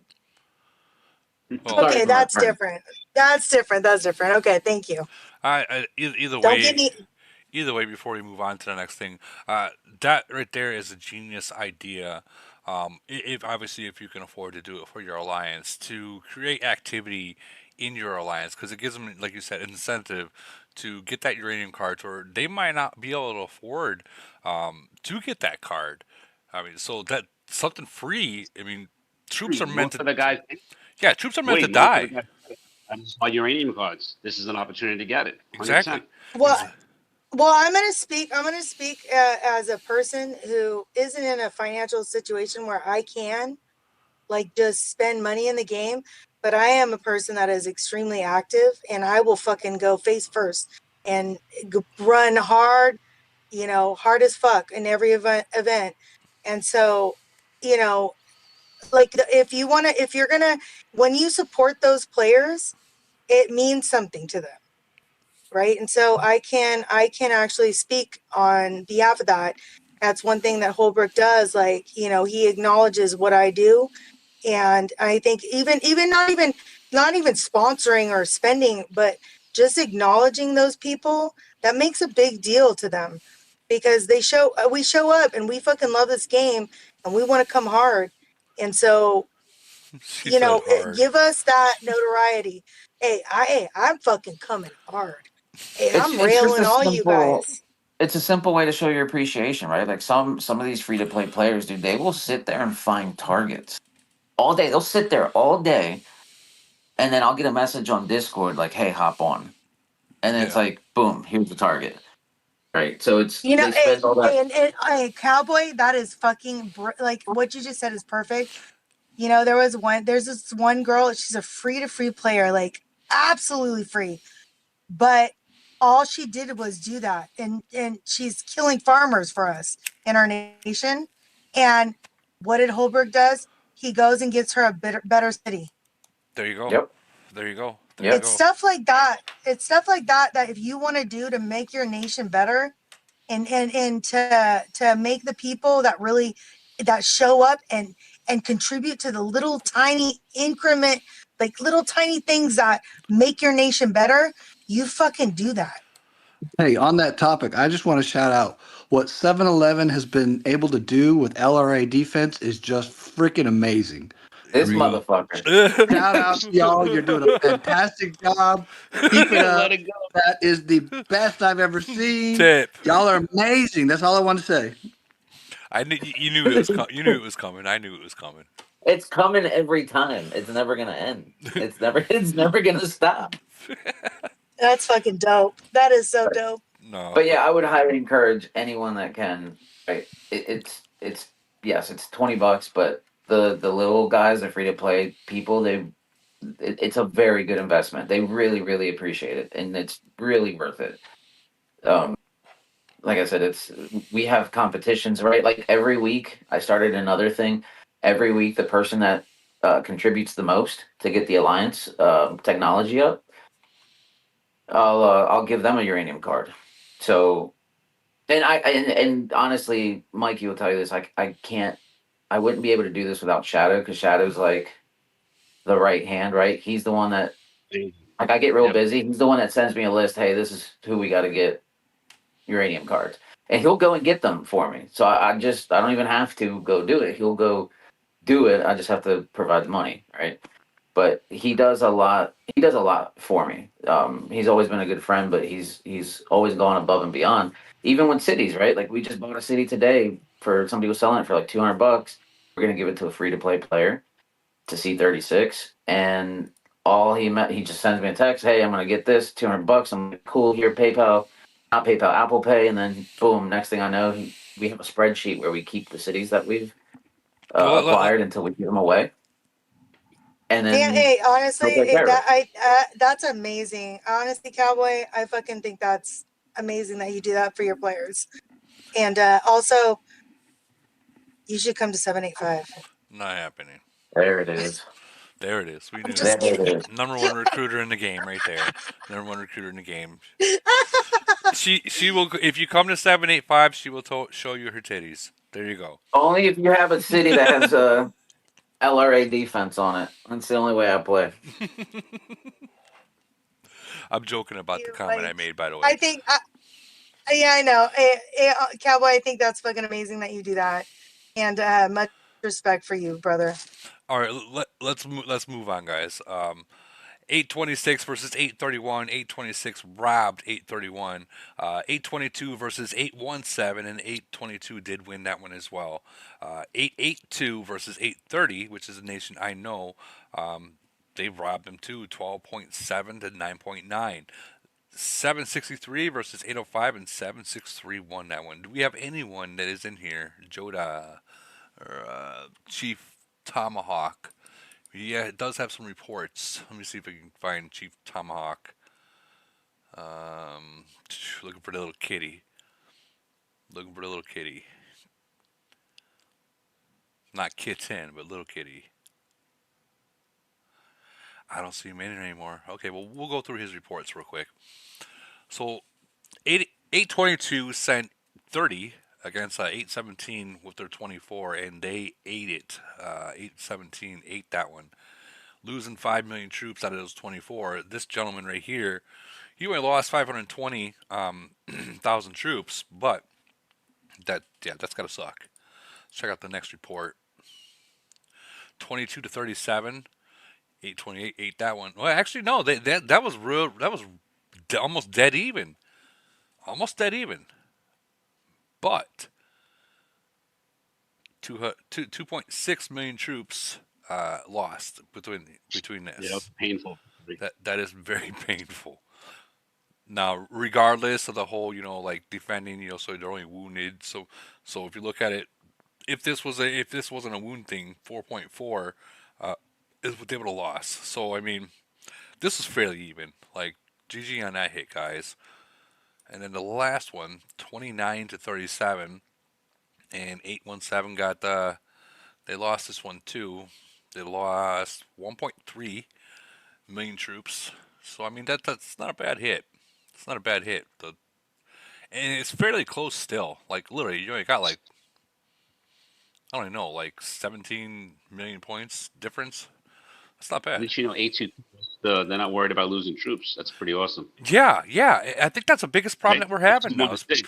Well, Sorry Okay, for my that's friend. different. That's different. That's different. Okay, thank you. either Don't get way, me. before we move on to the next thing, that right there is a genius idea. If obviously if you can afford to do it for your alliance, to create activity in your alliance, because it gives them, like you said, incentive to get that uranium card, or they might not be able to afford to get that card. I mean, so that something free. I mean, troops are meant Most to. of the guys, Yeah, troops are meant to wait, most of the die. guys, buy uranium cards. This is an opportunity to get it. Exactly. 100%. Well, Ex- well, I'm gonna speak. I'm gonna speak as a person who isn't in a financial situation where I can like just spend money in the game, but I am a person that is extremely active and I will fucking go face first and run hard, hard as fuck in every event. And so, you know, like if you're gonna, when you support those players, it means something to them, right? And so I can actually speak on behalf of that. That's one thing that Holbrook does. Like, he acknowledges what I do, and I think even not even sponsoring or spending, but just acknowledging those people, that makes a big deal to them, because we show up and we fucking love this game and we want to come hard. And so, she said hard. give us that notoriety. I'm fucking coming hard. Hey, I'm It's just railing a all you simple. guys. It's a simple way to show your appreciation, right? Like some of these free to play players, dude, they will sit there and find targets all day. They'll sit there all day, and then I'll get a message on Discord like, "Hey, hop on," and then it's Yeah. like, boom, here's the target. Right. So it's You know, they spend all that. hey, cowboy, that is fucking like what you just said is perfect. There's this one girl, she's a free to free player, like absolutely free. But all she did was do that, and she's killing farmers for us in our nation. And what did Holberg does? He goes and gets her a better city. There you go. Yep. There you go. There you Yep. It's go. stuff like that. It's stuff like that that if you want to do to make your nation better, and to make the people that really that show up and contribute to the little tiny increment, like little tiny things that make your nation better, you fucking do that. Hey, on that topic, I just want to shout out what 7-Eleven has been able to do with LRA defense is just freaking amazing. I This mean, motherfucker. shout out to y'all. You're doing a fantastic job. Keep it up. Let it go. That is the best I've ever seen. Tip. Y'all are amazing. That's all I want to say. I knew you knew it was you knew it was coming. I knew it was coming. It's coming every time. It's never gonna end. It's never gonna stop. That's fucking dope. That is so dope. No, But yeah, I would highly encourage anyone that can. Right, it's yes, it's $20, but the little guys, the free to play people, it's a very good investment. They really appreciate it, and it's really worth it. Um, like I said, we have competitions, right? Like every week, I started another thing. Every week, the person that contributes the most to get the alliance technology up, I'll give them a uranium card. So, and and honestly, Mikey will tell you this. I wouldn't be able to do this without Shadow, because Shadow's like the right hand, right? He's the one that, like, I get real Yep. busy. He's the one that sends me a list. Hey, this is who we got to get uranium cards, and he'll go and get them for me. So I don't even have to go do it. He'll go do it. I just have to provide the money, right? But he does a lot. He does a lot for me. He's always been a good friend, but he's always gone above and beyond. Even with cities, right? Like we just bought a city today for somebody was selling it for like $200. We're gonna give it to a free to play player to C36, and he just sends me a text. Hey, I'm gonna get this $200. I'm like, cool. Here, PayPal, not PayPal, Apple Pay, and then boom. Next thing I know, we have a spreadsheet where we keep the cities that we've well, acquired until we give them away, and Yeah, then hey, honestly, he'll take care of it. that's amazing. Honestly, Cowboy, I fucking think that's amazing that you do that for your players. And also, you should come to 785. not happening. There it is. There it is. We I'm knew There just it. it kidding. is. Number one recruiter in the game, right there. Number one recruiter in the game. She will if you come to 785, she will show you her titties. There you go. Only if you have a city that has a LRA defense on it. That's the only way I play. I'm joking about the You comment I like, made, by the way. I think, yeah, I know. Cowboy, I think that's fucking amazing that you do that. And much respect for you, brother. All right, let's move on, guys. 826 versus 831. 826 robbed 831. 822 versus 817, and 822 did win that one as well. 882 versus 830, which is a nation I know. They robbed them too, 12.7 to 9.9. 763 versus 805, and 763 won that one. Do we have anyone that is in here? Joda or Chief Tomahawk. Yeah, it does have some reports. Let me see if I can find Chief Tomahawk. Looking for the little kitty. Looking for the little kitty. Not kitten, but little kitty. I don't see him in here anymore. Okay, well, we'll go through his reports real quick. So, 822 sent 30 against 817 with their 24, and they ate it. 817 ate that one. Losing 5 million troops out of those 24. This gentleman right here, he only lost 520,000 troops, but that's got to suck. Let's check out the next report. 22 to 37. 828 ate that one. Well, actually, no, that was real. That was almost dead even. Almost dead even. But 2.6 million troops lost between this. Yeah, painful. That is very painful. Now, regardless of the whole, like defending, so they're only wounded. So if you look at it, if this wasn't a wound thing, 4.4 is what they would have lost. So I mean, this is fairly even. Like GG on that hit, guys. And then the last one, 29-37, and 817 got they lost this one too. They lost 1.3 million troops. So I mean that's not a bad hit. It's not a bad hit. And it's fairly close still. Like literally, you only got like I don't even know, like 17 million points difference. That's not At bad. least 8-2. They're not worried about losing troops. That's pretty awesome. Yeah, yeah. I think that's the biggest problem Right? that we're That's what having you now. want to see.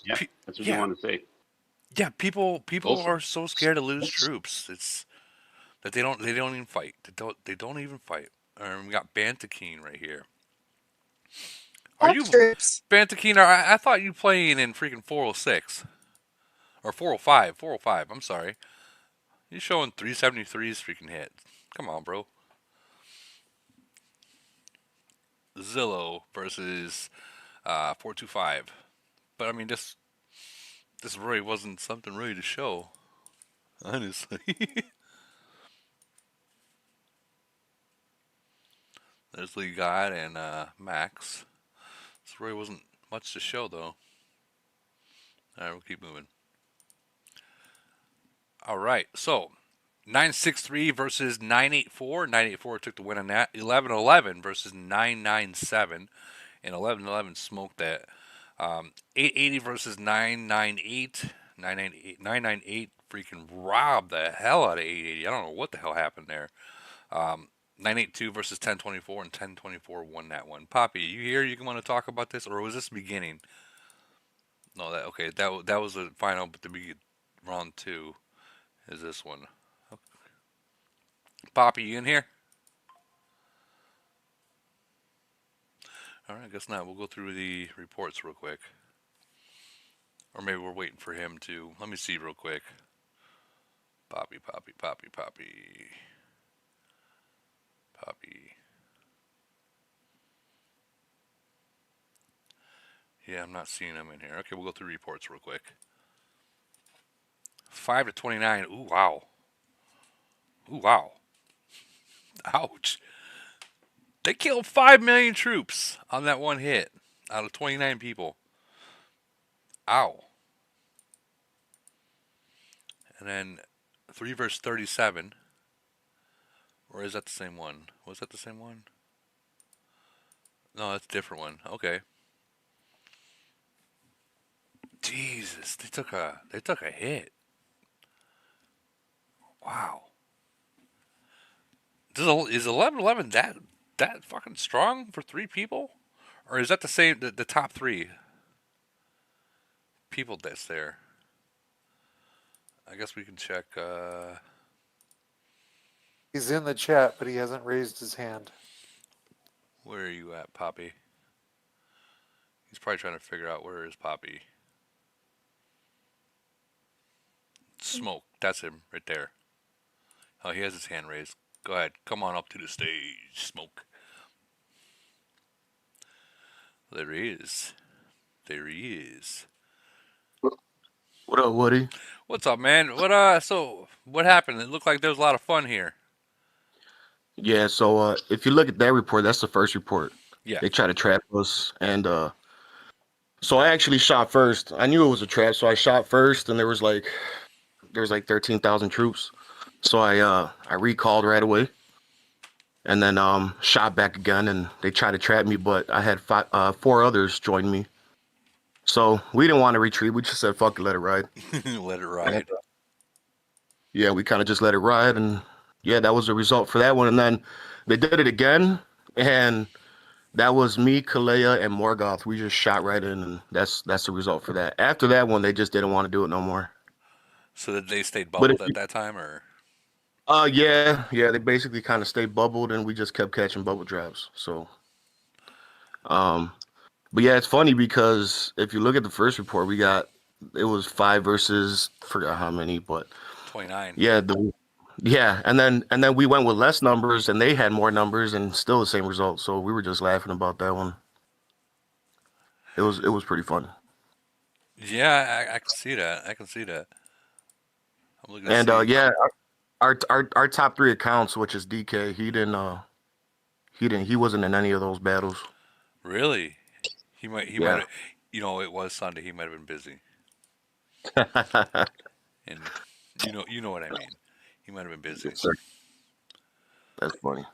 Yeah, that's what you Yeah, want to see. yeah. People Also, are so scared to lose troops. It's that they don't even fight. They don't even fight. We got Bantakeen right here. Are Tough you troops. Bantakeen? I thought you playing in freaking 406 or 405. 405. I'm sorry. You showing 373's freaking hit. Come on, bro. Zillow versus 425. But I mean, this really wasn't something really to show, honestly. There's Lee God and Max. This really wasn't much to show, though. All right, we'll keep moving. All right, so 963 versus 984. 984 took the win on that. 1111 versus 997, and 1111 smoked that. 880 versus 998. 998 freaking robbed the hell out of 880. I don't know what the hell happened there. 982 versus 1024, and 1024 won that one. Poppy, you here? You want to talk about this, or was this the beginning? No, that okay. That was the final, but round two is this one. Poppy, you in here? All right, I guess not. We'll go through the reports real quick, or maybe we're waiting for him to. Let me see real quick. Poppy, Poppy, Poppy, Poppy, Poppy. Yeah, I'm not seeing him in here. Okay, we'll go through reports real quick. 5-29. Ooh, wow. Ooh, wow. Ouch. They killed 5 million troops on that one hit out of 29 people. Ow. And then 3 verse 37. Or is that the same one? Was that the same one? No, that's a different one. Okay. Jesus, they took a hit. Wow. Is 1111 that fucking strong for 3 people? Or is that the same the top 3 people that's there? I guess we can check He's in the chat, but he hasn't raised his hand. where are you at, Poppy? He's probably trying to figure out where is Poppy. Smoke, that's him right there. Oh, he has his hand raised. Go ahead, come on up to the stage, Smoke. There he is. There he is. What up, Woody? What's up, man? So what happened? It looked like there was a lot of fun here. Yeah, so if you look at that report, that's the first report. Yeah. They try to trap us, and so I actually shot first. I knew it was a trap, so I shot first, and there was like 13,000 troops. So I recalled right away, and then shot back again, and they tried to trap me, but I had 4 others join me. So we didn't want to retreat. We just said, "Fuck it, let it ride." Let it And, ride. yeah, we kind of just let it ride, and yeah, that was the result for that one. And then they did it again, and that was me, Kalea, and Morgoth. We just shot right in, and that's the result for that. After that one, they just didn't want to do it no more. So that they stayed But if bubbled at that time, or yeah, they basically kind of stayed bubbled, and we just kept catching bubble traps. So, um, but yeah, it's funny because if you look at the first report, it was 5 versus forgot how many, but 29. yeah, and then we went with less numbers, and they had more numbers, and still the same result. So we were just laughing about that one. It was pretty fun. Yeah, I can see that. I can see that. I'm looking to And see. yeah, our top 3 accounts, which is DK, he wasn't in any of those battles. Really? He might Yeah. have, it was Sunday. He might have been busy, and you know what I mean. He might have been busy. Yes, sir. That's funny.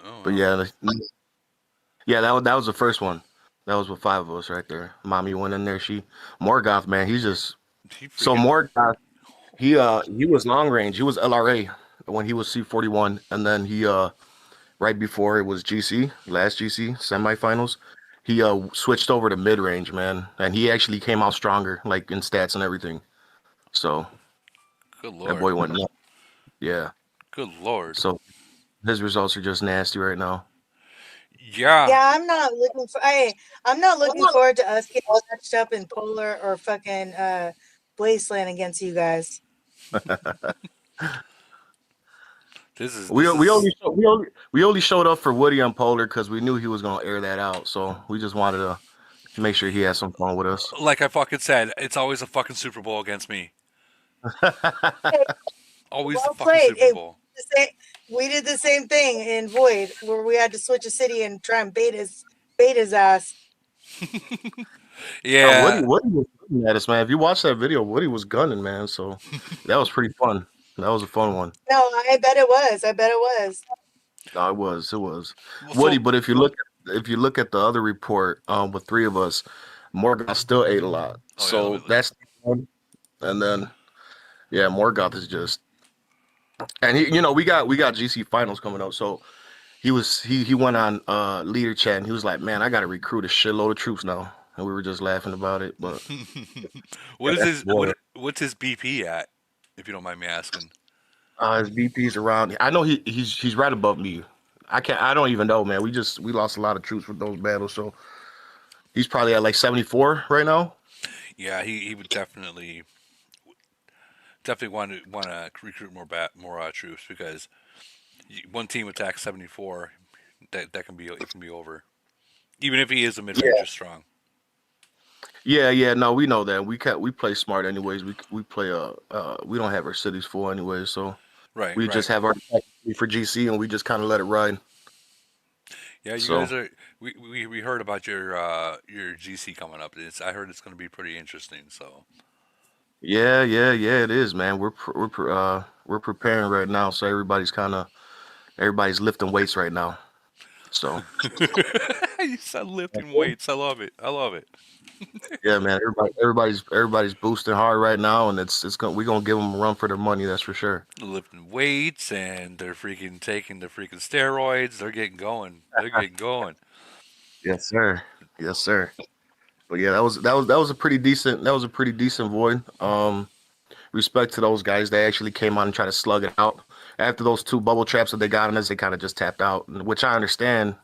Oh But well, yeah, yeah, that was the first one. That was with five of us right there. Mommy went in there. Morgoth, man, he's just he so freaking. Morgoth. He was long range. He was LRA when he was C41, and then he right before it was GC, last GC semifinals, he switched over to mid range, man, and he actually came out stronger, like in stats and everything. So Good that lord. boy went nuts. Yeah. Good lord. So his results are just nasty right now. Yeah. Yeah, I'm not looking forward to us getting matched up in Polar or fucking Wasteland against you guys. This is We this we is only we only showed up for Woody on Polar because we knew he was gonna air that out. So we just wanted to make sure he had some fun with us. like I fucking said. It's always a fucking Super Bowl against me. Hey, Always the well fucking played. Super Hey, Bowl. we did the same thing in Void where we had to switch a city and try and bait his ass. No, Woody Yeah. Woody was gunning at us, man. If you watch that video, Woody was gunning, man. So that was pretty fun. That was a fun one. No, I bet it was. I bet it was. No, it was Well, Woody. so But if you look at the other report, with three of us, Morgoth still ate a lot. oh yeah. Let So me. that's one. And then yeah, Morgoth is just and we got GC finals coming up. So he went on leader chat and he was like, man, I got to recruit a shitload of troops now. And we were just laughing about it. But what yeah, is that's his boy. what's his BP at? If you don't mind me asking. His BP's around. I know he's right above me. I don't even know, man. We lost a lot of troops with those battles, so he's probably at like 74 right now. Yeah, he would definitely want to recruit more troops because one team attacks 74. That can be it can be over. Even if he is a mid Yeah, ranger strong. yeah. No, we know that. We play smart anyways. We play we don't have our cities full anyways, so Right, we right. just have our for GC and we just kind of let it ride. Yeah, you So guys are. We heard about your GC coming up. I heard it's going to be pretty interesting. So. yeah. It is, man. We're preparing right now, so everybody's lifting weights right now. So You said lifting weights. I love it. I love it. yeah, man. Everybody's boosting hard right now, and we're gonna give them a run for their money. That's for sure. Lifting weights and they're freaking taking the freaking steroids. They're getting going. They're getting going. Yes, sir. Yes, sir. But yeah, that was a pretty decent void. Respect to those guys. They actually came on and tried to slug it out. After those two bubble traps that they got in us, they kind of just tapped out, which I understand.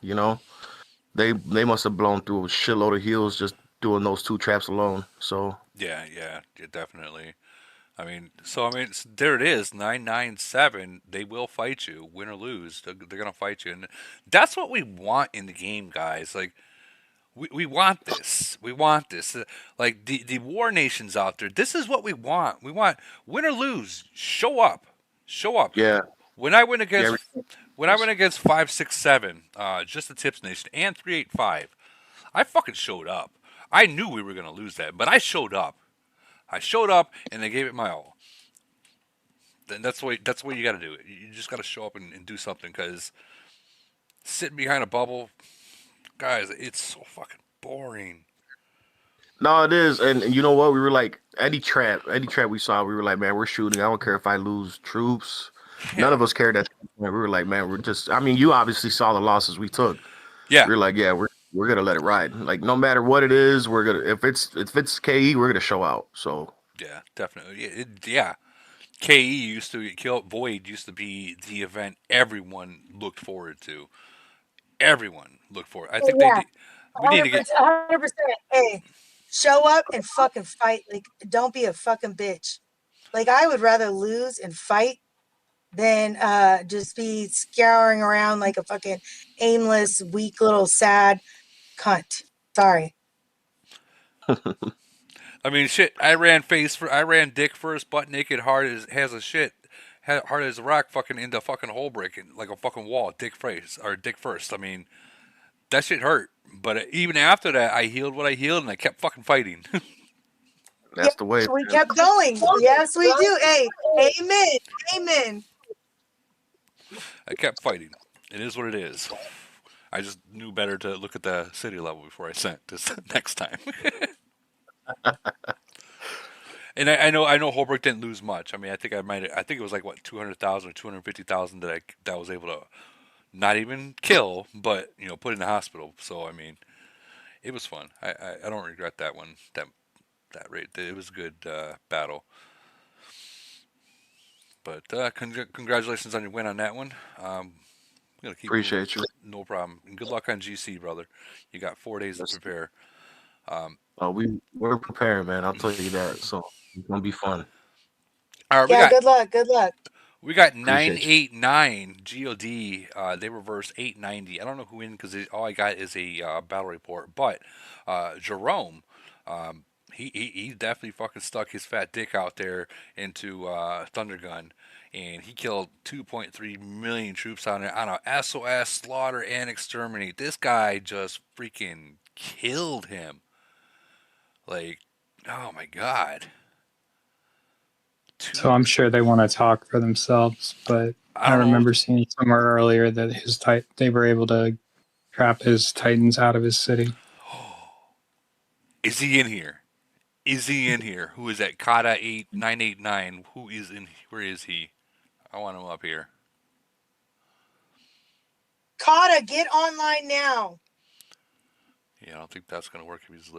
They must have blown through a shitload of heals just doing those two traps alone. So Yeah, definitely. There it is, 997. They will fight you, win or lose. They're gonna fight you, and that's what we want in the game, guys. Like we want this. We want this. Like the war nations out there. This is what we want. We want win or lose. Show up. Show up. yeah, When I went yeah. against when I went against 567, just the Tips Nation and 385, I fucking showed up. I knew we were gonna lose that, but I showed up. I showed up and they gave it my all. Then that's the way you got to do it. You just got to show up and do something because sitting behind a bubble, guys, it's so fucking boring. No, it is, and you know what? We were like any trap we saw. We were like, man, we're shooting. I don't care if I lose troops. None Yeah, of us cared at that point. We were like, man, we're just. I mean, you obviously saw the losses we took. yeah, We were like, yeah, we're gonna let it ride. Like no matter what it is, we're gonna if it's KE, we're gonna show out. So yeah, definitely. Yeah. KE used to kill Void used to be the event everyone looked forward to. Everyone looked forward. I think Oh, yeah, we need to get 100%. 100%. Hey, show up and fucking fight. Like, don't be a fucking bitch. Like, I would rather lose and fight than just be scouring around like a fucking aimless, weak little sad cunt. Sorry. shit. I ran dick first, butt naked, hard as has a shit, hard as a rock, fucking into fucking hole breaking like a fucking wall. Dick first. that shit hurt. But even after that, I healed what I healed, and I kept fucking fighting. Yes, That's the way, we man. kept going. Yes, we do. Hey, amen. Amen. I kept fighting. It is what it is. I just knew better to look at the city level before I sent this next time. And I know Holbrook didn't lose much. I mean, I think it was like what 200,000 or 250,000 that I was able to not even kill, but put in the hospital. So I mean, it was fun. I don't regret that one. That rate. It was a good battle. But congratulations on your win on that one. I'm gonna keep moving. Appreciate you. No problem. And good luck on GC, brother. You got 4 days to That's, prepare. Um, we're preparing, man. I'll tell you that. So it's gonna be fun. all right, we Yeah, got good luck. Good luck. We got Appreciate you. 989 God. They reversed 890. I don't know who in because all I got is a battle report. But Jerome, he definitely fucking stuck his fat dick out there into Thundergun, and he killed 2.3 million troops on it on a SOS slaughter and exterminate. This guy just freaking killed him. Like, oh my god. So Two. I'm sure they want to talk for themselves, but I I don't know. remember seeing somewhere earlier that they were able to trap his titans out of his city. Is he in here? Is he in here? Who is that? Kata 8989. Who is in? Where is he? I want him up here. Kata, get online now. Yeah, I don't think that's gonna work if he's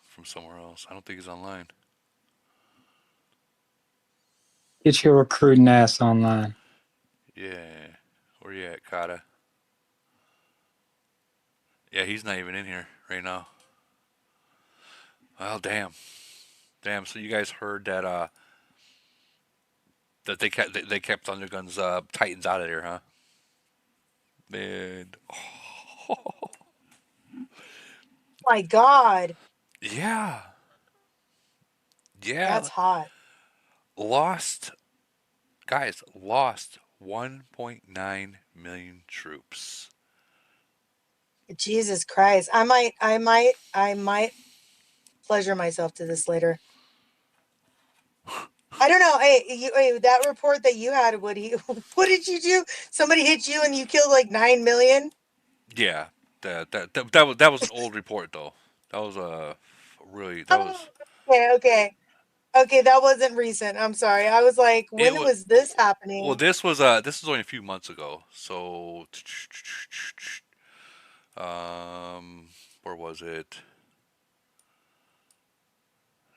from somewhere else. I don't think he's online. Get your recruiting ass online. Yeah, where you at, Kata? Yeah, he's not even in here right now. Well, damn. So you guys heard that they kept Thundergun's Titans out of there, huh? Man, My God, yeah, yeah. that's hot. Lost guys, lost 1.9 million troops. Jesus Christ. I might pleasure myself to this later. I don't know. Hey, that report that you had, Woody, what did you do? Somebody hit you and you killed like 9 million? Yeah, that was an old report though. That was really that Oh, was okay. Okay, that wasn't recent. I'm sorry. I was like, it when was was this well happening? this was only a few months ago. So where was it?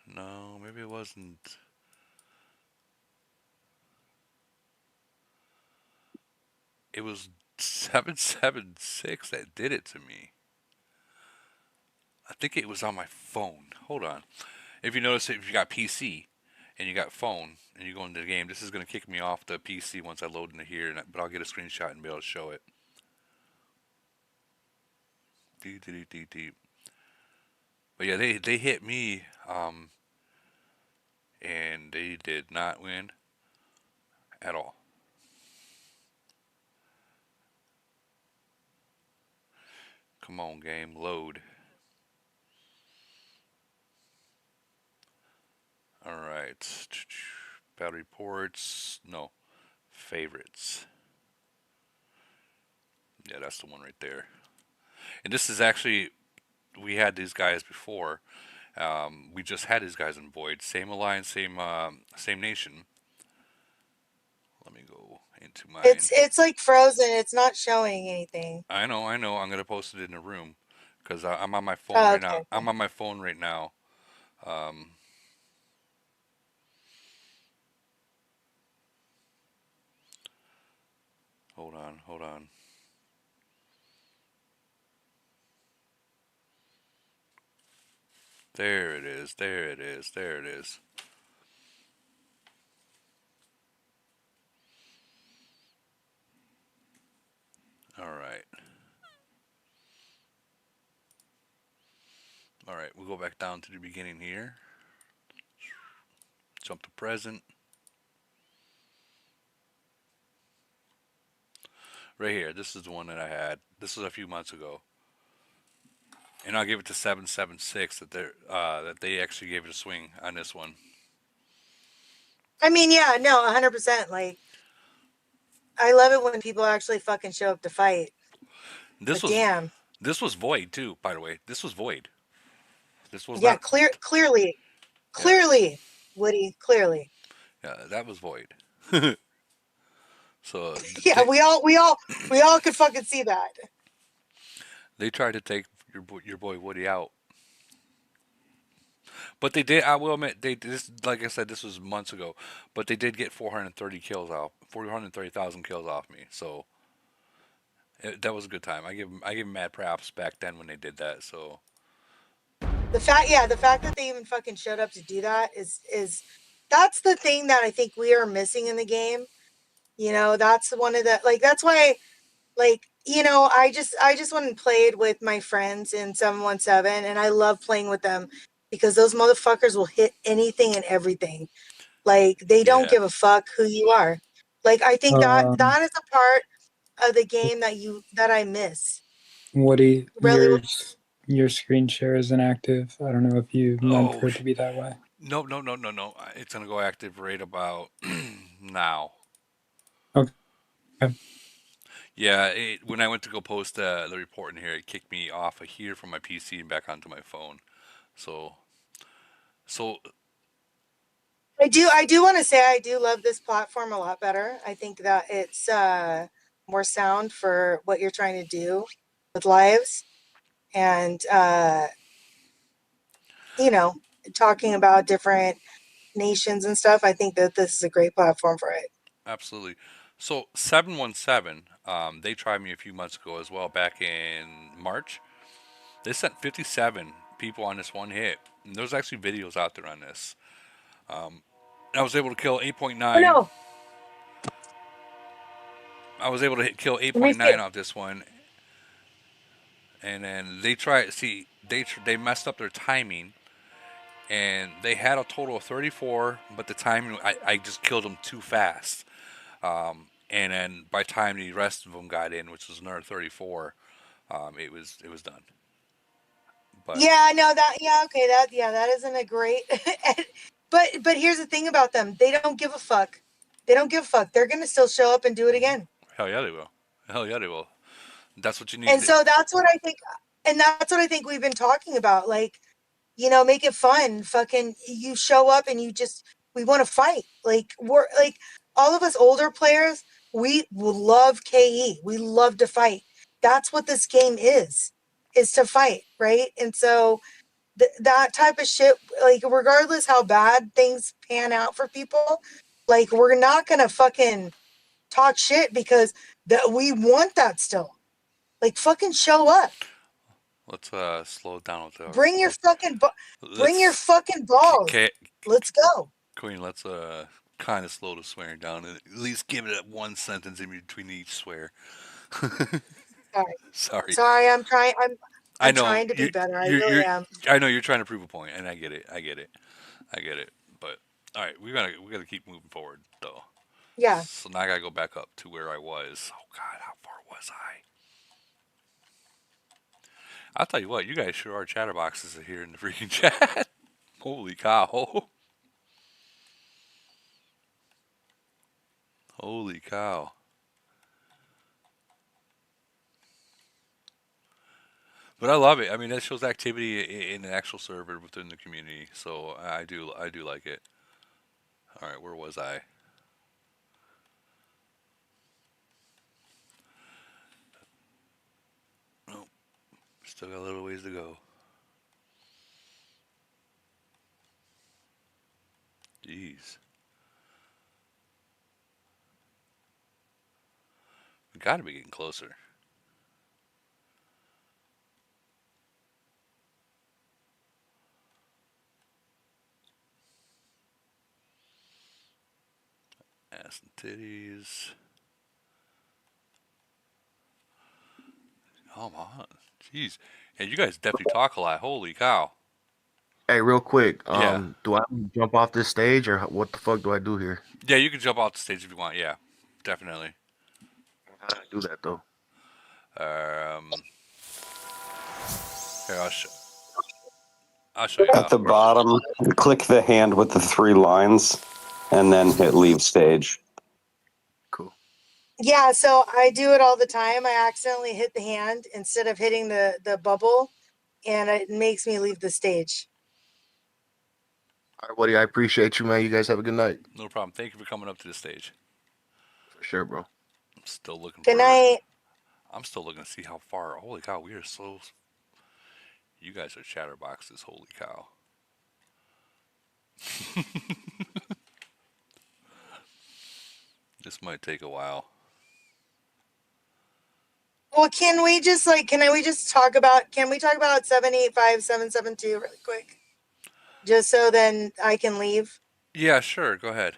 No, maybe it wasn't. It was 776 that did it to me. I think it was on my phone. Hold on. If you notice, if you got PC and you got phone and you go into the game, this is going to kick me off the PC once I load into here, but I'll get a screenshot and be able to show it. Deep, deep, deep, deep. But yeah, they hit me, and they did not win at all. Come on, game, load. All right. Battle reports. No, favorites. Yeah, that's the one right there. And this is actually we had these guys before. We just had these guys in Void. Same alliance, same nation. Let me go into mine. It's like frozen. It's not showing anything. I know, I know. I'm gonna post it in the room because I'm on my phone Oh, right okay. now. I'm on my phone right now. Um, hold on, hold on. There it is. There it is. There it is. All right. All right. We'll go back down to the beginning here. Jump to present. Right here. This is the one that I had. This was a few months ago. And I'll give it to 776 that they actually gave it a swing on this one. I mean, yeah, no, 100%. Like, I love it when people actually fucking show up to fight. This But was damn, this was void too, by the way. This was void. This was yeah, not. clearly, Yeah, clearly, Woody, clearly. yeah, that was void. So Yeah, we all could fucking see that. they tried to take your boy Woody out, but they did. I will admit they this like I said this was months ago, but they did get 430 kills off 430,000 kills off me. So that was a good time. I give 'em mad props back then when they did that. So The fact that they even fucking showed up to do that is that's the thing that I think we are missing in the game. That's one of the like that's why I just went and played with my friends in 717 and I love playing with them because those motherfuckers will hit anything and everything. Like they don't yeah, give a fuck who you are. Like I think that Um, that is a part of the game that I miss. Woody, Really. your screen share is inactive. I don't know if you meant oh for it to be that way. no, no, no, no, no. It's gonna go active right about now. Okay. Yeah, when I went to go post the report in here, it kicked me off of here from my PC and back onto my phone. So, so I do want to say I do love this platform a lot better. I think that it's more sound for what you're trying to do with lives and you know, talking about different nations and stuff. I think that this is a great platform for it. absolutely. So 717, they tried me a few months ago as well, back in March. They sent 57 people on this one hit. And there's actually videos out there on this. I was able to kill Oh 8.9. no, I was able to kill let me see 8.9 it. off this one, and then they try. See, they messed up their timing, and they had a total of 34, but the timing I just killed them too fast. And then by the time the rest of them got in, which was another 34, it was done. But Yeah, no, okay, that isn't a great but here's the thing about them. They don't give a fuck. They don't give a fuck. They're gonna still show up and do it again. hell yeah, they will. Hell yeah, they will. That's what you need. And so that's what I think we've been talking about. Like, make it fun. Fucking you show up and we want to fight. Like we're like all of us older players, we will love KE. We love to fight. That's what this game is to fight, right? And so that type of shit, like regardless how bad things pan out for people, like we're not gonna fucking talk shit because that we want that still. Like fucking show up. Let's slow it down with Bring your fucking bring your let's fucking balls. K- Let's go. Queen. Let's kind of slow the swearing down and at least give it one sentence in between each swear. Sorry. Sorry. Sorry, I'm trying I I'm know trying to be better. I really you're am. I know you're trying to prove a point, and I get it. I get it. I get it. But all right, we gotta keep moving forward though. Yeah. So now I gotta go back up to where I was. Oh God, how far was I? I'll tell you what, you guys sure are chatterboxes here in the freaking chat. Holy cow! Holy cow! But I love it. I mean, that shows activity in the actual server within the community. So I do like it. All right, where was I? Oh, still got a little ways to go. Jeez. We got to be getting closer. Ass and titties. Come on. Jeez. Yeah, you guys definitely talk a lot. Holy cow. Hey, real quick, Yeah. do I jump off this stage or what the fuck do I do here? Yeah, you can jump off the stage if you want. Yeah, definitely. How do I do that though? Um, Here, I'll show you At how. the bottom, click the hand with the 3 lines, and then hit leave stage. Cool. Yeah, so I do it all the time. I accidentally hit the hand instead of hitting the bubble, and it makes me leave the stage. All right, buddy. I appreciate you, man. You guys have a good night. No problem. Thank you for coming up to the stage. For sure, bro. I'm still looking Good for. night. I'm still looking to see how far. Holy cow, we are so. You guys are chatterboxes. Holy cow. This might take a while. Well, can we just can we talk about 785-772 really quick? Just so then I can leave. Yeah, sure. Go ahead.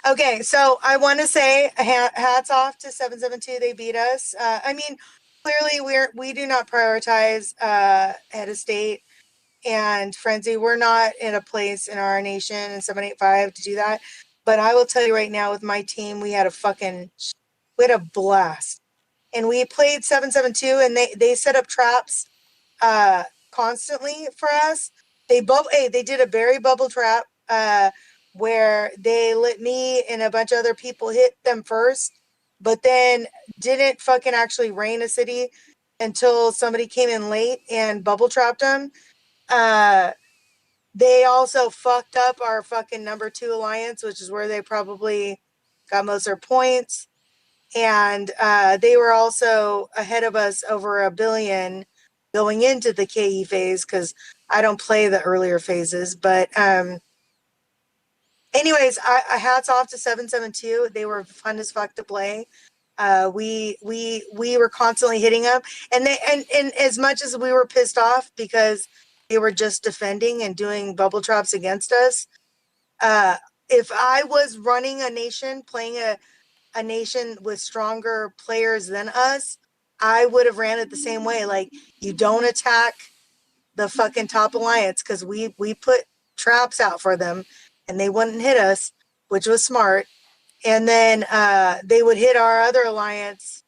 Okay, so I want to say hats off to 772. They beat us. I mean, clearly we do not prioritize head of state and frenzy. We're not in a place in our nation in 785 to do that. But I will tell you right now, with my team, we had a blast. And we played 772, and they set up traps constantly for us. They did a berry bubble trap where they let me and a bunch of other people hit them first, but then didn't fucking actually rain a city until somebody came in late and bubble trapped them. They also fucked up our fucking number 2 alliance, which is where they probably got most of their points. And they were also ahead of us over $1 billion going into the KE phase, because I don't play the earlier phases. But anyways, I hats off to 772. They were fun as fuck to play. We were constantly hitting them, and as much as we were pissed off because they were just defending and doing bubble traps against us. If I was running a nation, playing a nation with stronger players than us, I would have ran it the same way. Like, you don't attack the fucking top alliance, because we put traps out for them and they wouldn't hit us, which was smart. And then they would hit our other alliance,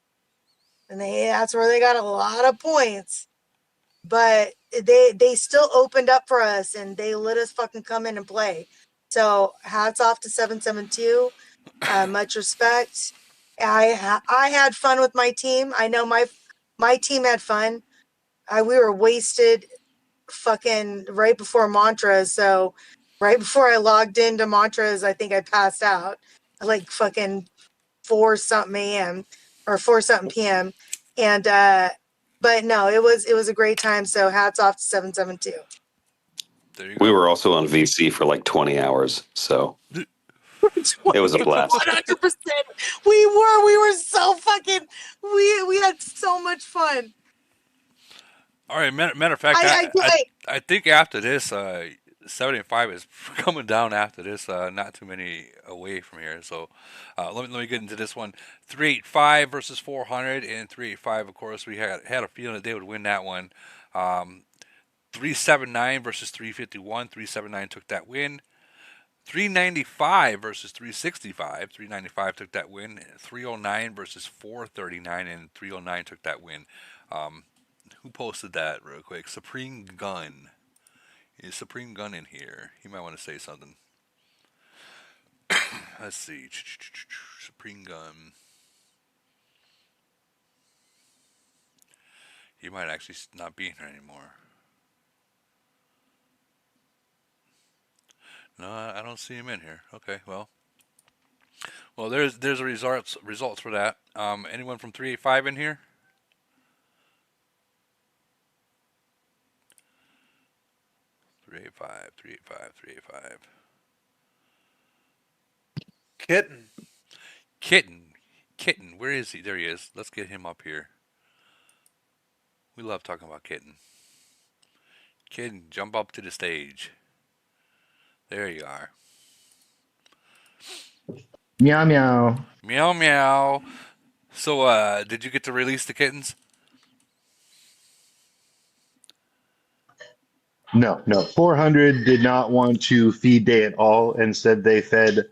and that's where they got a lot of points. But they still opened up for us, and they let us fucking come in and play. So hats off to 772. Much respect. I had fun with my team. I know my team had fun. We were wasted fucking right before Matras. So right before I logged into Matras, I think I passed out like fucking 4 something a.m. or 4 something p.m. And but no, it was a great time. So hats off to 772. There you We go. were also on VC for like 20 hours, so it was a blast. 100%. We were so fucking, we had so much fun. All right. Matter of fact, I think after this, 75 is coming down after this. Not too many away from here. So let me get into this one. 385 versus 400, and 385. Of course, we had a feeling that they would win that one. 379 versus 351. 379 took that win. 395 versus 365. 395 took that win. 309 versus 439, and 309 took that win. Who posted that real quick? Supreme Gun. Is Supreme Gun in here? He might want to say something. Let's see. Supreme Gun. He might actually not be in here anymore. No, I don't see him in here. Okay, well, there's the results for that. Anyone from 385 in here? Three eight five. Kitten. Where is he? There he is. Let's get him up here. We love talking about Kitten. Kitten, jump up to the stage. There you are. Meow meow. Meow meow. So, did you get to release the kittens? No. 400 did not want to feed day at all, and said they fed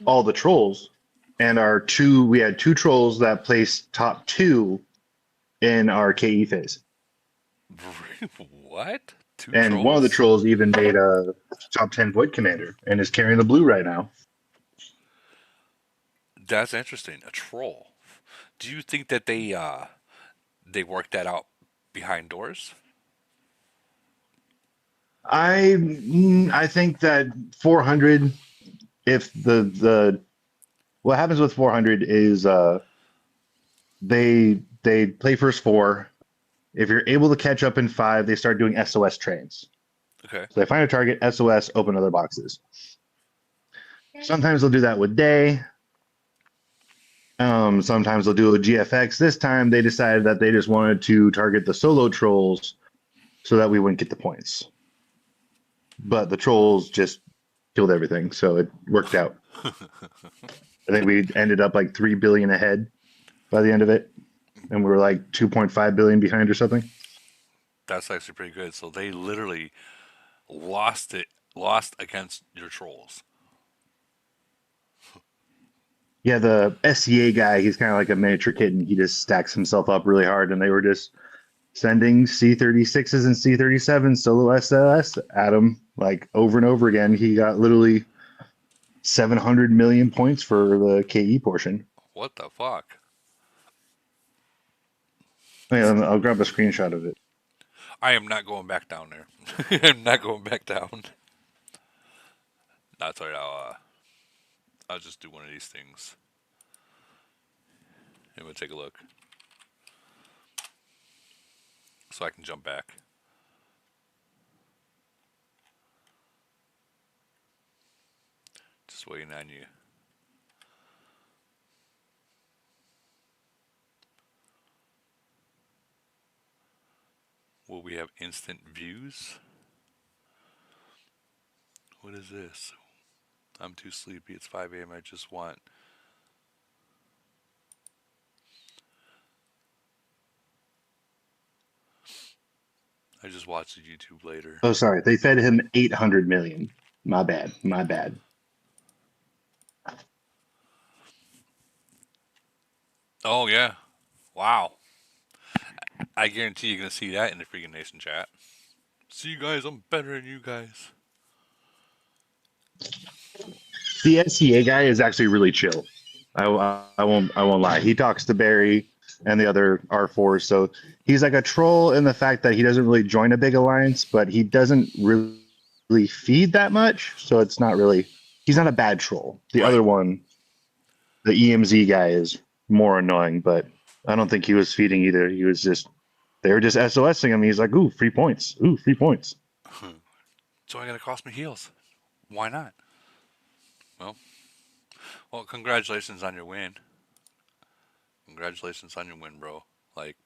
all the trolls. And we had 2 trolls that placed top 2 in our KE phase. What? Two And one of the trolls? trolls even made a top 10 Void Commander and is carrying the blue right now. That's interesting. A troll. Do you think that they worked that out behind doors? I think that 400, if the what happens with 400 is they play first four. If you're able to catch up in five, they start doing SOS trains. Okay. So they find a target, SOS, open other boxes. Sometimes they'll do that with Day. Sometimes they'll do a GFX. This time they decided that they just wanted to target the solo trolls so that we wouldn't get the points. But the trolls just killed everything, so it worked out. I think we ended up like 3 billion ahead by the end of it, and we were like 2.5 billion behind or something. That's actually pretty good. So they literally lost against your trolls. Yeah, the SCA guy, he's kind of like a miniature kitten. He just stacks himself up really hard, and they were just sending C-36s and C-37 solo SLS at him like over and over again. He got literally 700 million points for the KE portion. What the fuck? I'll grab a screenshot of it. I am not going back down there. I'm not going back down. That's all right. I'll just do one of these things. And we'll take a look. So I can jump back. Just waiting on you. Will we have instant views? What is this? I'm too sleepy. It's 5 a.m. I just want. I just watched the YouTube later. Oh, sorry. They fed him 800 million. My bad. My bad. Oh, yeah. Wow. I guarantee you're going to see that in the freaking Nation chat. See you guys, I'm better than you guys. The SCA guy is actually really chill. I won't lie. He talks to Barry and the other R4s, so he's like a troll in the fact that he doesn't really join a big alliance, but he doesn't really feed that much, so it's not really. He's not a bad troll. The Right. other one, the EMZ guy, is more annoying, but I don't think he was feeding either. He was just they were just SOSing him. He's like, ooh, free points. Ooh, free points. So I got to cost me heals. Why not? Well, congratulations on your win. Congratulations on your win, bro. Like,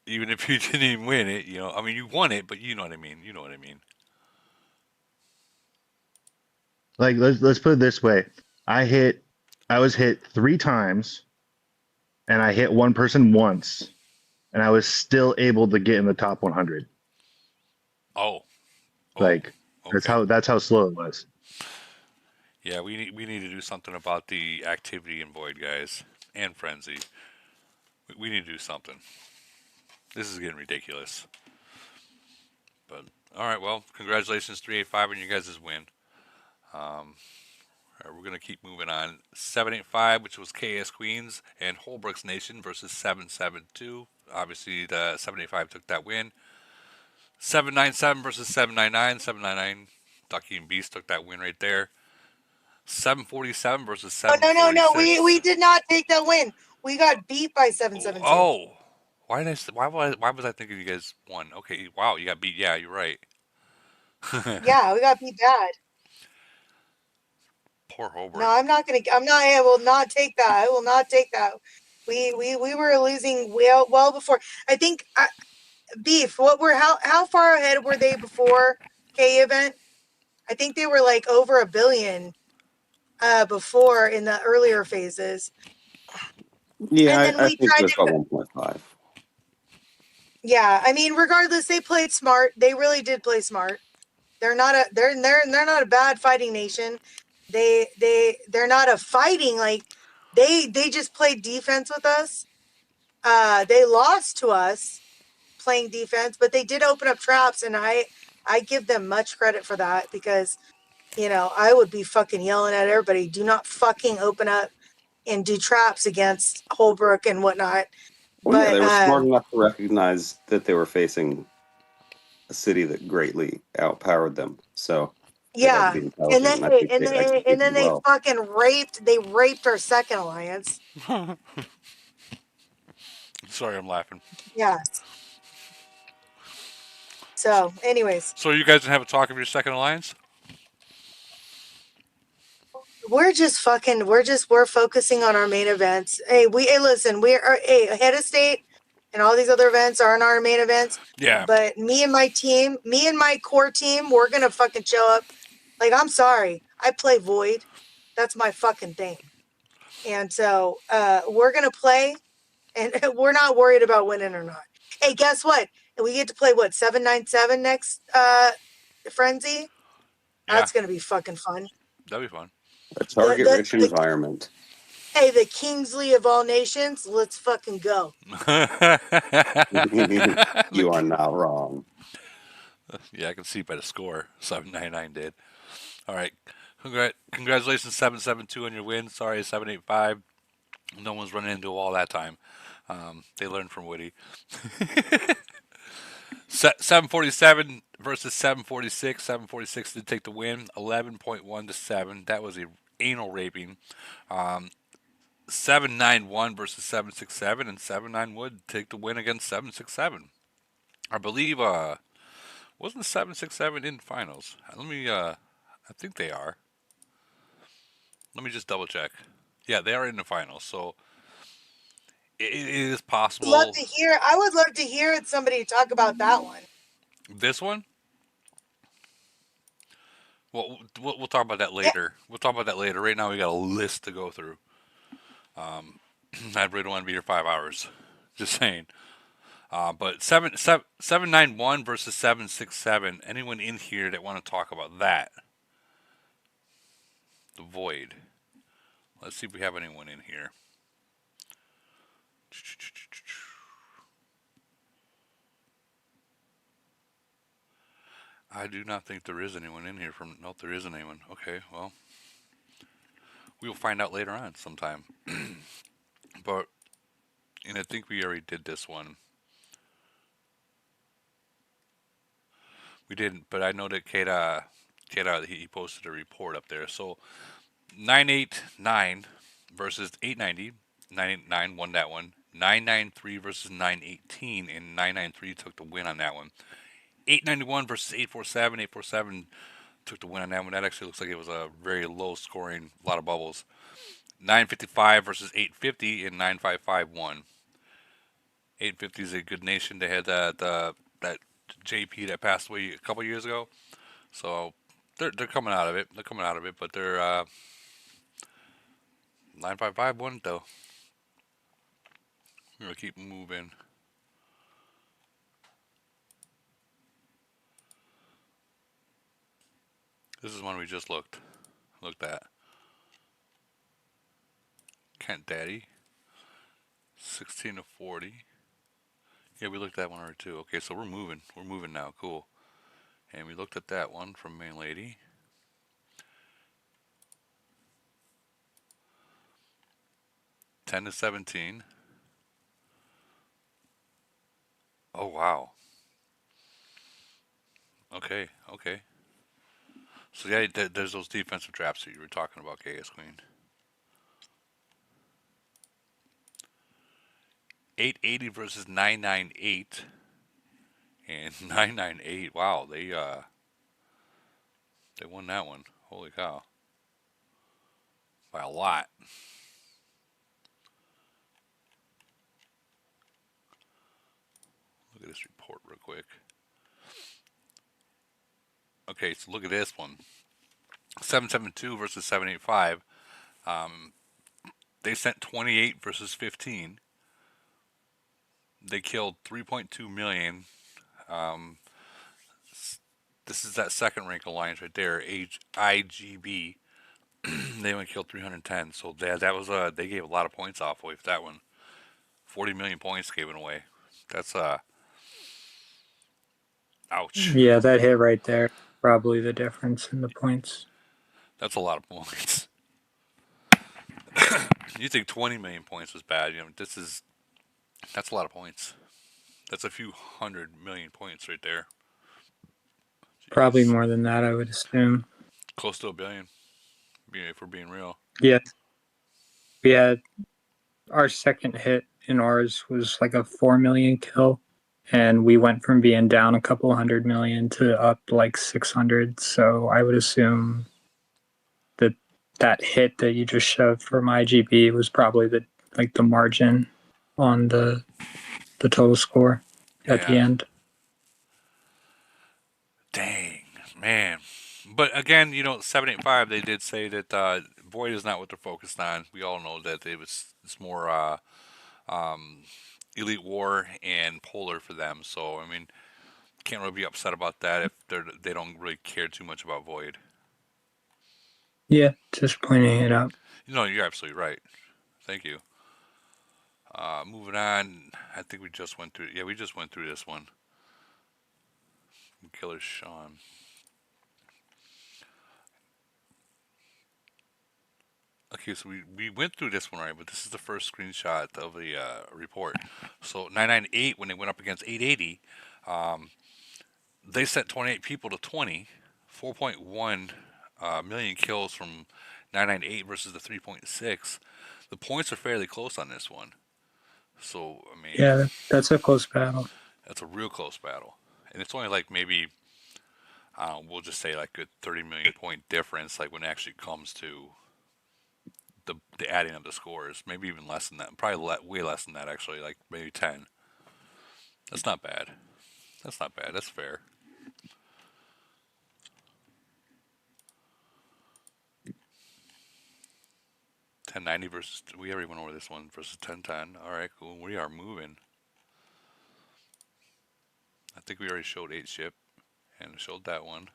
even if you didn't even win it, I mean, you won it, but you know what I mean. You know what I mean. Like let's put it this way. I was hit 3 times and I hit one person once and I was still able to get in the top 100. Oh. Like Okay. that's how slow it was. Yeah, we need to do something about the activity in Void, guys, and Frenzy. We need to do something. This is getting ridiculous. But all right, well, congratulations, 385 on you guys' win. All right, we're gonna keep moving on. 785, which was KS Queens and Holbrook's Nation versus 772. Obviously, the 785 took that win. 797 versus 799. 799, Ducky and Beast took that win right there. 747 versus Oh, no, 746. we did not take that win. We got beat by 772. Oh, why was I thinking you guys won? Okay, wow, you got beat. Yeah, you're right. Yeah, we got beat bad. Poor Holbrook. No, I will not take that. I will not take that. We were losing well before. I think Beef, how far ahead were they before K event? I think they were like over 1 billion before in the earlier phases. Yeah, And then I we think tried it was to about 1.5. Yeah, I mean, regardless, they played smart. They really did play smart. They're not a bad fighting nation. They're not a fighting like they just played defense with us. They lost to us playing defense, but they did open up traps, and I give them much credit for that because I would be fucking yelling at everybody, do not fucking open up and do traps against Holbrook and whatnot. Well, yeah, But they were smart enough to recognize that they were facing a city that greatly outpowered them. So they had to yeah, be intelligent, and I think they and executed then they well. fucking raped our second alliance. Sorry, I'm laughing. Yes. So, anyways, So you guys didn't have a talk of your second alliance? we're focusing on our main events. Hey, listen, Head of State and all these other events aren't our main events. Yeah. But me and my core team, we're gonna fucking show up. Like, I'm sorry, I play Void. That's my fucking thing. And so we're gonna play, and we're not worried about winning or not. Hey, guess what? We get to play what 797 next frenzy. Yeah. That's gonna be fucking fun. That'd be fun. A The target-rich the environment. Hey, the Kingsley of all nations, let's fucking go. You are not wrong. Yeah, I can see by the score. 799 did. All right. Congratulations, 772 on your win. Sorry, 785. No one's running into a wall that time. They learned from Woody. 747 versus 746. 746 did take the win, 11.1 to 7. That was a anal raping. 791 versus 767, and 79 would take the win against 767. I believe wasn't 767 in finals. I think they are. Let me just double check. Yeah, they are in the finals. So it is possible. I would love to hear somebody talk about that one. This one. Well, we'll talk about that Yeah. later. We'll talk about that later. Right now, we got a list to go through. I really don't want to be here 5 hours. Just saying. But 791 versus 767. Anyone in here that want to talk about that? The void. Let's see if we have anyone in here. I do not think there is anyone in here from. Nope, there isn't anyone. Okay, well, we'll find out later on sometime. But, and I think we already did this one. We didn't, but I know that Kata, he posted a report up there. So 989 versus 890. 989 won that one. 993 versus 918, and 993 took the win on that one. 891 versus 847. 847 took the win on that one. That actually looks like it was a very low scoring, a lot of bubbles. 955 versus 850, and 955 won. 850 is a good nation. They had that JP that passed away a couple years ago. So they're coming out of it. They're coming out of it, but they're 955 won though. We're gonna keep moving. This is one we just looked at. Kent Daddy, 16 to 40. Yeah, we looked at that one already too. Okay, so we're moving. We're moving now. Cool. And we looked at that one from Main Lady. 10 to 17. Oh wow. Okay. Okay. So yeah, there's those defensive traps that you were talking about, KS Queen. 880 versus 998. And 998. Wow, they won that one. Holy cow. By a lot. Look at this report real quick. Okay, so look at this one. 772 versus 785. They sent 28 versus 15. They killed 3.2 million. This is that second rank alliance right there, IGB. They only killed 310. So that was they gave a lot of points off with that one. 40 million points given away. That's Ouch. Yeah, that hit right there. Probably the difference in the points. That's a lot of points. You think 20 million points was bad? That's a lot of points. That's a few 100 million points right there. Probably Jeez. more than that, I would assume. Close to a billion. If we're being real. Yeah, we had our second hit in ours was like a 4 million kill, and we went from being down a couple 100 million to up like 600. So I would assume that that hit that you just shoved from IGB was probably the margin on the total score at the Yeah. end. Dang, man. But again, 785, they did say that Void is not what they're focused on. We all know that it's more um, Elite War and Polar for them. So, I mean, can't really be upset about that if they don't really care too much about Void. Yeah, just pointing it out. You're absolutely right. Thank you. Moving on, I think we just went through. Yeah, we just went through this one. Killer Sean. Okay, so we went through this one, right? But this is the first screenshot of the report. So 998, when they went up against 880, um, they sent 28 people to 20, 4.1 million kills from 998 versus the 3.6. The points are fairly close on this one. So, I mean, Yeah, that's a close battle. that's a real close battle. And it's only like maybe, we'll just say like a 30 million point difference, like when it actually comes to the adding of the scores. Maybe even less than that. Probably way less than that, actually, like maybe 10. That's not bad. That's not bad. That's fair. $10.90 versus, we already went over this one, versus $10.10. All right, cool. We are moving. I think we already showed 8 ship and showed that one.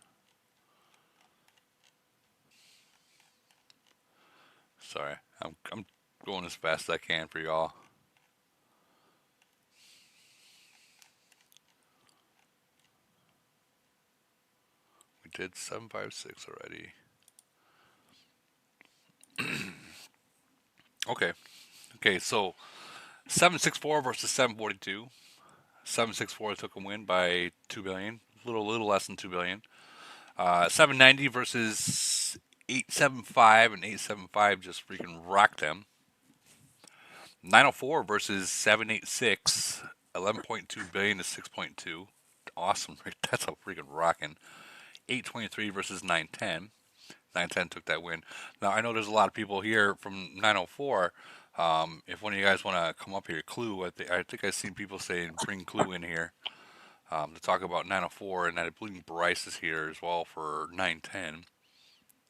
Sorry, I'm going as fast as I can for y'all. We did 756 already. Okay. Okay, so 764 versus 742. 764 took a win by 2 billion, little less than 2 billion. 790 versus 875, and 875 just freaking rocked them. 904 versus 786, 11.2 billion to 6.2. Awesome. That's a freaking rocking. 823 versus 910. 910 took that win. Now, I know there's a lot of people here from 904. If one of you guys want to come up here, Clue, I think I've seen people saying bring Clue in here to talk about 904, and I believe Bryce is here as well for 910.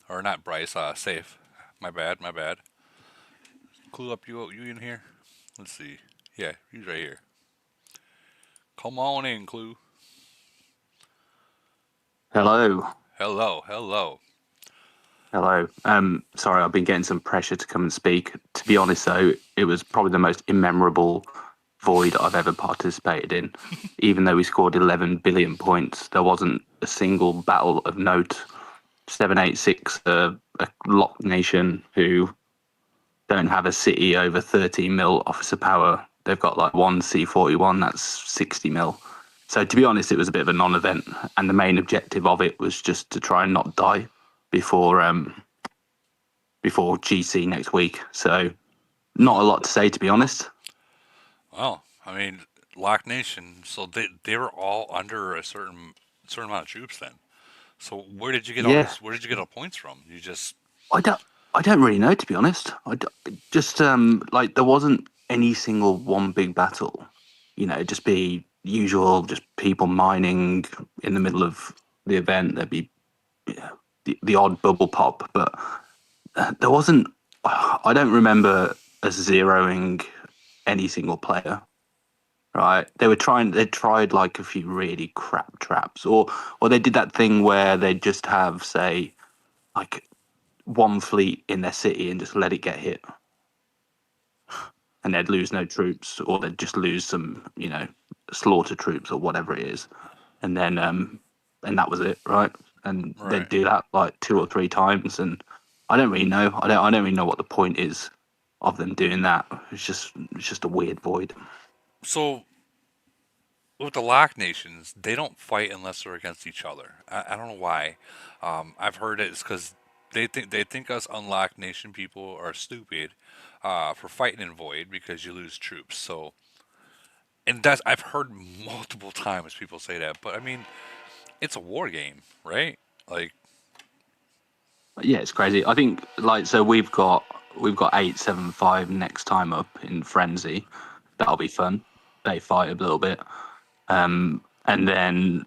Or not Bryce, Safe. My bad. Clue up, you in here? Let's see. Yeah, he's right here. Come on in, Clue. Hello. Hello. Hello. Sorry, I've been getting some pressure to come and speak. To be honest, though, it was probably the most immemorable void I've ever participated in. Even though we scored 11 billion points, there wasn't a single battle of note. 786, a locked nation who don't have a city over 30 mil officer power. They've got like one C41, that's 60 mil. So to be honest, it was a bit of a non-event, and the main objective of it was just to try and not die before GC next week. So not a lot to say, to be honest. Well, I mean, Lock Nation. So they were all under a certain amount of troops then. So where did you get all Yeah, this? Where did you get all points from? You just I don't really know, to be honest. Just like there wasn't any single one big battle. It'd just be usual, just people mining in the middle of the event. There'd be the odd bubble pop, but there wasn't. I don't remember us zeroing any single player. Right? They tried like a few really crap traps, or they did that thing where they just have, say, like one fleet in their city and just let it get hit, and they'd lose no troops, or they'd just lose some, slaughter troops or whatever it is. and then and that was it, right? And Right. they'd do that like 2 or 3 times, and I don't really know. I don't really know what the point is of them doing that. It's just a weird void. So with the Lock Nations, they don't fight unless they're against each other. I don't know why. I've heard it's because they think us unlocked nation people are stupid for fighting in Void because you lose troops. So, and that's I've heard multiple times people say that. But I mean, it's a war game, right? Like, Yeah, it's crazy. I think like so we've got 875 next time up in Frenzy. That'll be fun. They fight a little bit. And then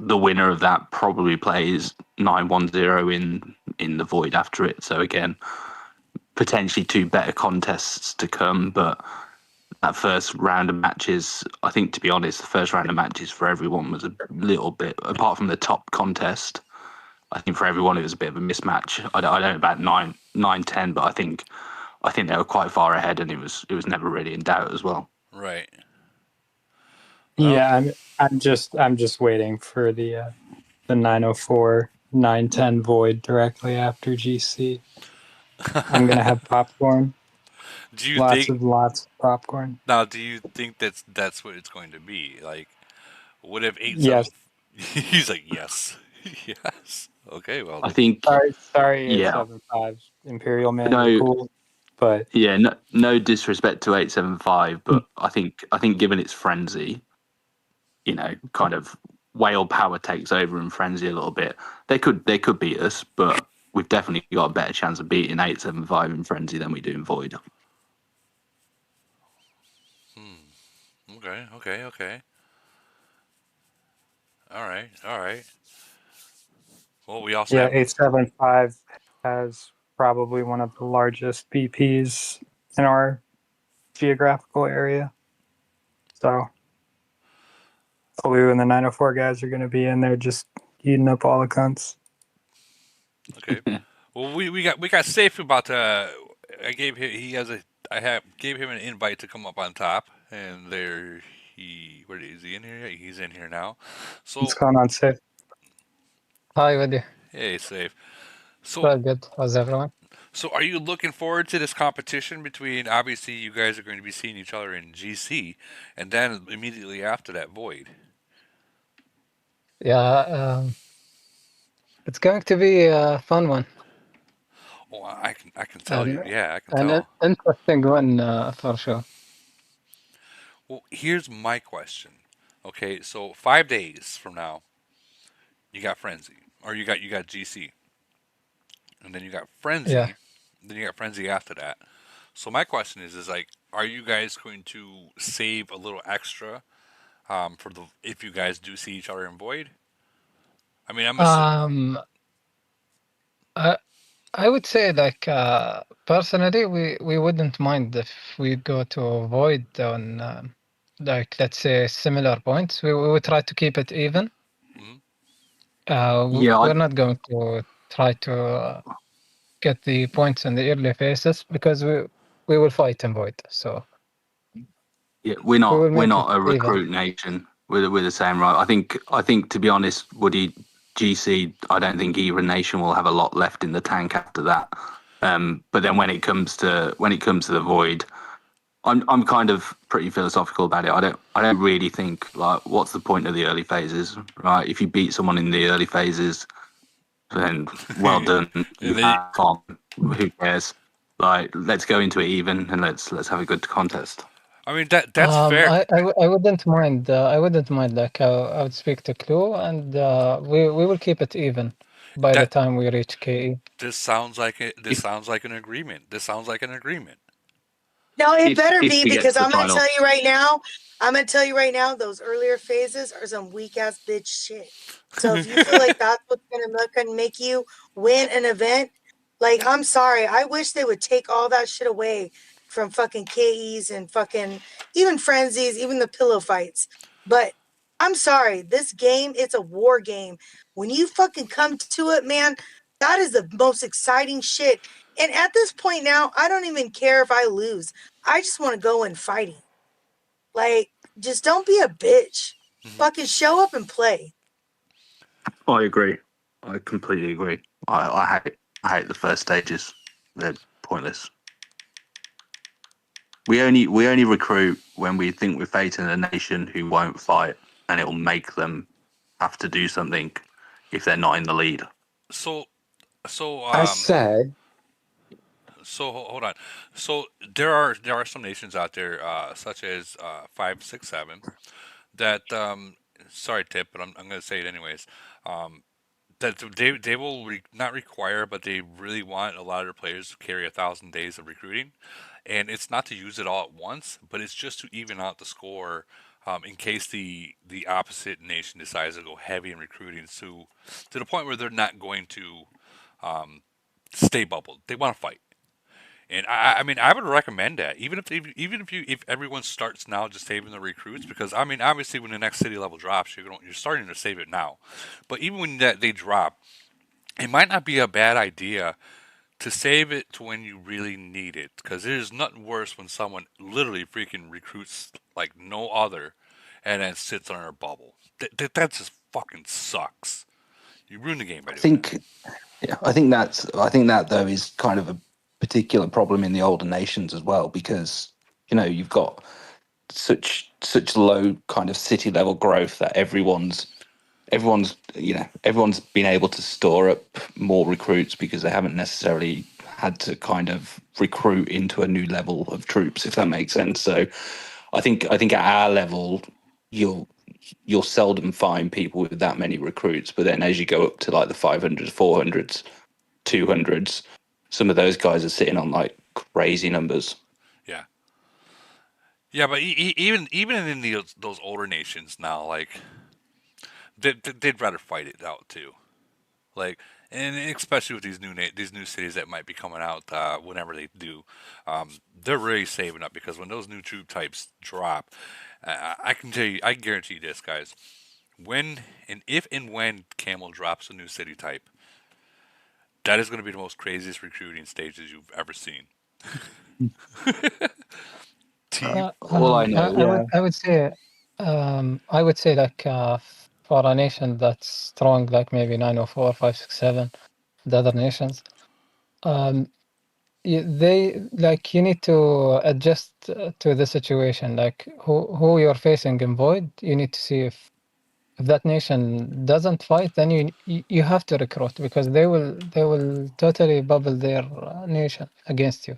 the winner of that probably plays 910 in the void after it. So again, potentially 2 better contests to come, but that first round of matches, I think to be honest, the first round of matches for everyone was a little bit apart from the top contest. I think for everyone it was a bit of a mismatch. I don't know about 9, 10, but I think they were quite far ahead, and it was never really in doubt as well. right? Well, Yeah, I'm just waiting for the 904 910 void directly after GC. I'm gonna have popcorn, do you lots think of lots of popcorn. now? Do you think that's what it's going to be? Like, what if 8-7? Yes, He's like, yes, yes. Okay, well I then. think sorry, yeah, 875 Imperial Man, you're no, cool, but yeah, no disrespect to 875, but I think given its frenzy, kind of whale power takes over in frenzy a little bit. They could beat us, but we've definitely got a better chance of beating 875 in frenzy than we do in void. Okay, okay, okay. All right, all right. Well, we also yeah, have 875 has probably one of the largest BPs in our geographical area. So Blue and the 904 guys are going to be in there just eating up all the cunts. okay. Well, we got safe about I gave him he has a I have gave him an invite to come up on top, and there where is he in here? Yeah, he's in here now. What's So going on, Safe? Hi, Woody. hey, safe. So Well, good. How's everyone? so are you looking forward to this competition between? Obviously, you guys are going to be seeing each other in GC, and then immediately after that, Void. Yeah, it's going to be a fun one, Oh, I can tell you. and Yeah, I can an tell. interesting one for sure. Well, here's my question. Okay, so 5 days from now, you got Frenzy, or you got GC, and then you got Yeah. Frenzy, then you got Frenzy after that. So my question is like, are you guys going to save a little extra for the if you guys do see each other in Void? I mean, Um, I I would say like personally, we wouldn't mind if we go to avoid on like let's say similar points. We would try to keep it even. Mhm. Yeah, We're not going to try to get the points in the early phases because we will fight in void. So yeah, we're we not will we're make it not a even. recruit nation. We're the same, right? I think to be honest, Woody, GC, I don't think either nation will have a lot left in the tank after that. But then when it comes to the void, I'm kind of pretty philosophical about it. I don't really think like what's the point of the early phases, right? If you beat someone in the early phases, then well done. You And then have fun. Who cares? Like let's go into it even and let's have a good contest. I mean that's fair. I wouldn't mind. I wouldn't mind. Like I would speak to Clue, and we will keep it even by the That time we reach KE. this sounds like it. This If sounds like an agreement. This sounds like an agreement. No, it if better if be we get because to the I'm gonna tell final, you right now. I'm gonna tell you right now. Those earlier phases are some weak ass bitch shit. So if you feel like that's what's gonna make you win an event, like I'm sorry. I wish they would take all that shit away from fucking KEs and fucking even frenzies, even the pillow fights. But I'm sorry. This game, it's a war game. When you fucking come to it, man, that is the most exciting shit. And at this point now, I don't even care if I lose. I just want to go in fighting. Like, just don't be a bitch. Mhm. Fucking show up and play. I agree. I completely agree. I hate the first stages. They're pointless. We only recruit when we think we're facing a nation who won't fight, and it will make them have to do something if they're not in the lead. So so I um said, hold on. So there are some nations out there, such as 5, 6, 7, that sorry tip, but I'm going to say it anyways. Um, that they will not require, but they really want a lot of their players to carry 1,000 days of recruiting, and it's not to use it all at once, but it's just to even out the score. In case the opposite nation decides to go heavy in recruiting, to the point where they're not going to um, stay bubbled. They want to fight. And I mean, I would recommend that, even if everyone starts now just saving the recruits, because I mean, obviously, when the next city level drops, you're starting to save it now. But even when that they drop, it might not be a bad idea to save it to when you really need it, because there's nothing worse when someone literally freaking recruits like no other, and then sits on a bubble. That just fucking sucks. You ruin the game by I doing that. think, yeah, I think that though is kind of a particular problem in the older nations as well, because you've got such low kind of city level growth that everyone's been able to store up more recruits because they haven't necessarily had to kind of recruit into a new level of troops, if that makes sense. So I think at our level, you'll you'll seldom find people with that many recruits. But then as you go up to like the 500s, 400s, 200s, some of those guys are sitting on like crazy numbers. Yeah. Yeah, but even in those older nations now, like they'd rather fight it out too. Like, and especially with these new cities that might be coming out whenever they do, they're really saving up, because when those new troop types drop, I can tell you, I can guarantee you this, guys. When and if and when Camel drops a new city type, that is going to be the most craziest recruiting stages you've ever seen. Team. All I know, yeah. I would say like for a nation that's strong, like maybe 904, 567, the other nations, um, they like you need to adjust to the situation. Like who you're facing in Void, you need to see if that nation doesn't fight, then you have to recruit, because they will totally bubble their nation against you.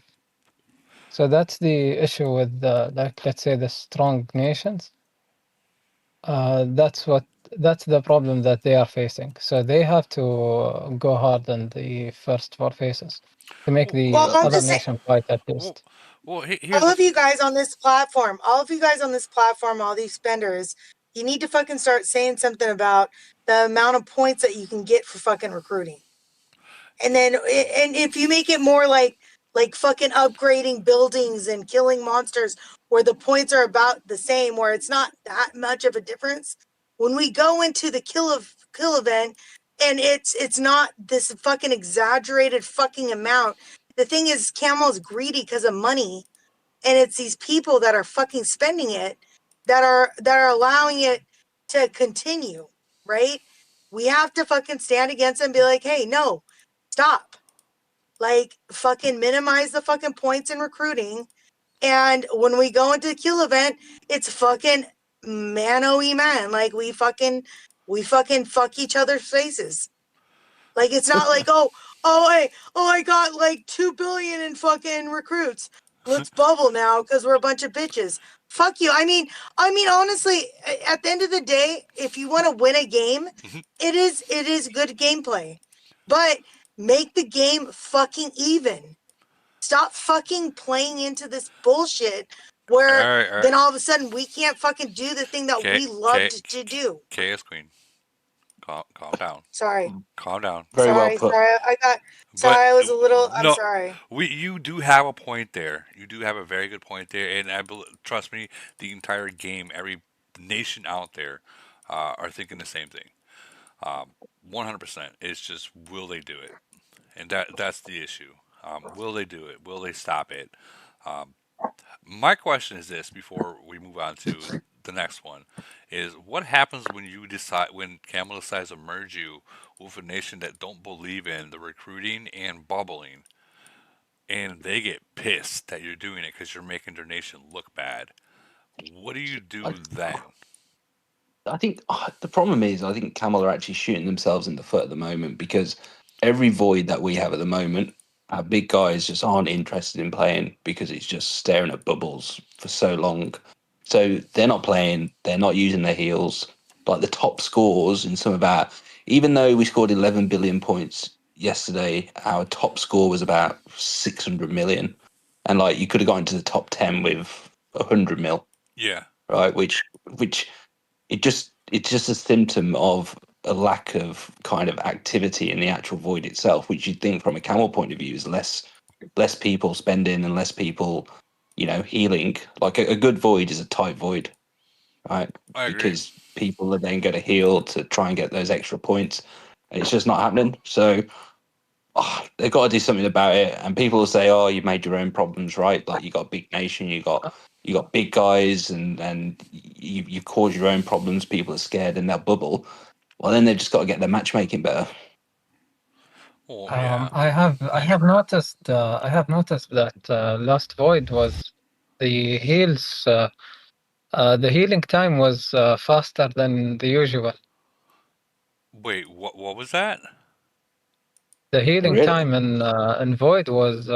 So that's the issue with the, like, let's say, the strong nations. That's the problem that they are facing. So they have to go hard in the first four phases to make Well, Well, the I'm other just saying, nation fight at well, least. here's all the. of you guys on this platform, all of you guys on this platform, all these spenders, you need to fucking start saying something about the amount of points that you can get for fucking recruiting. And then and if you make it more like fucking upgrading buildings and killing monsters where the points are about the same, where it's not that much of a difference, when we go into the kill event and it's not this fucking exaggerated fucking amount. The thing is, Camel's greedy because of money, and it's these people that are fucking spending it that are allowing it to continue, right? We have to fucking stand against them and be like, hey, no, stop. Like, fucking minimize the fucking points in recruiting. And when we go into the kill event, it's fucking man man. Like, we fucking fuck each other's faces. Like, it's not like, I got like 2 billion in fucking recruits. Let's bubble now because we're a bunch of bitches. Fuck you. I mean, honestly, at the end of the day, if you want to win a game, it is good gameplay. But make the game fucking even. Stop fucking playing into this bullshit All where right, all right. then all of a sudden we can't fucking do the thing that K we K loved to do. KS Queen. Calm down. Sorry. Calm down. Very well Sorry, put. sorry. But Sorry, I was a little, I'm no, sorry. you do have a point there. You do have a very good point there, and trust me, the entire game, every nation out there, are thinking the same thing. 100%. It's just, will they do it? And that's the issue. Will they do it? Will they stop it? Um, my question is this: before we move on to the next one is what happens when Camel decides to merge you with a nation that don't believe in the recruiting and bubbling, and they get pissed that you're doing it because you're making their nation look bad. What do you I, do then? I think the problem is, I think Camel are actually shooting themselves in the foot at the moment because every void that we have at the moment, our big guys just aren't interested in playing because it's just staring at bubbles for so long. So they're not playing, they're not using their heals. Like the top scores in some of our, even though we scored 11 billion points yesterday, our top score was about 600 million. And like you could have got into the top 10 with 100 mil, Yeah, right? Which it's just a symptom of a lack of kind of activity in the actual void itself, which you'd think from a camel point of view is less people spending and less people, healing. Like a good void is a tight void, right? I agree. Because people are then going to heal to try and get those extra points. And it's just not happening. So they've got to do something about it. And people will say, "Oh, you made your own problems, right? Like you got a big nation, you got big guys, and you've caused your own problems. People are scared and they'll bubble." Well, then they've just got to get their matchmaking better. Oh yeah. I have noticed that Lost Void was the heals. The healing time was faster than the usual. Wait, what was that? The healing Really, time in Void was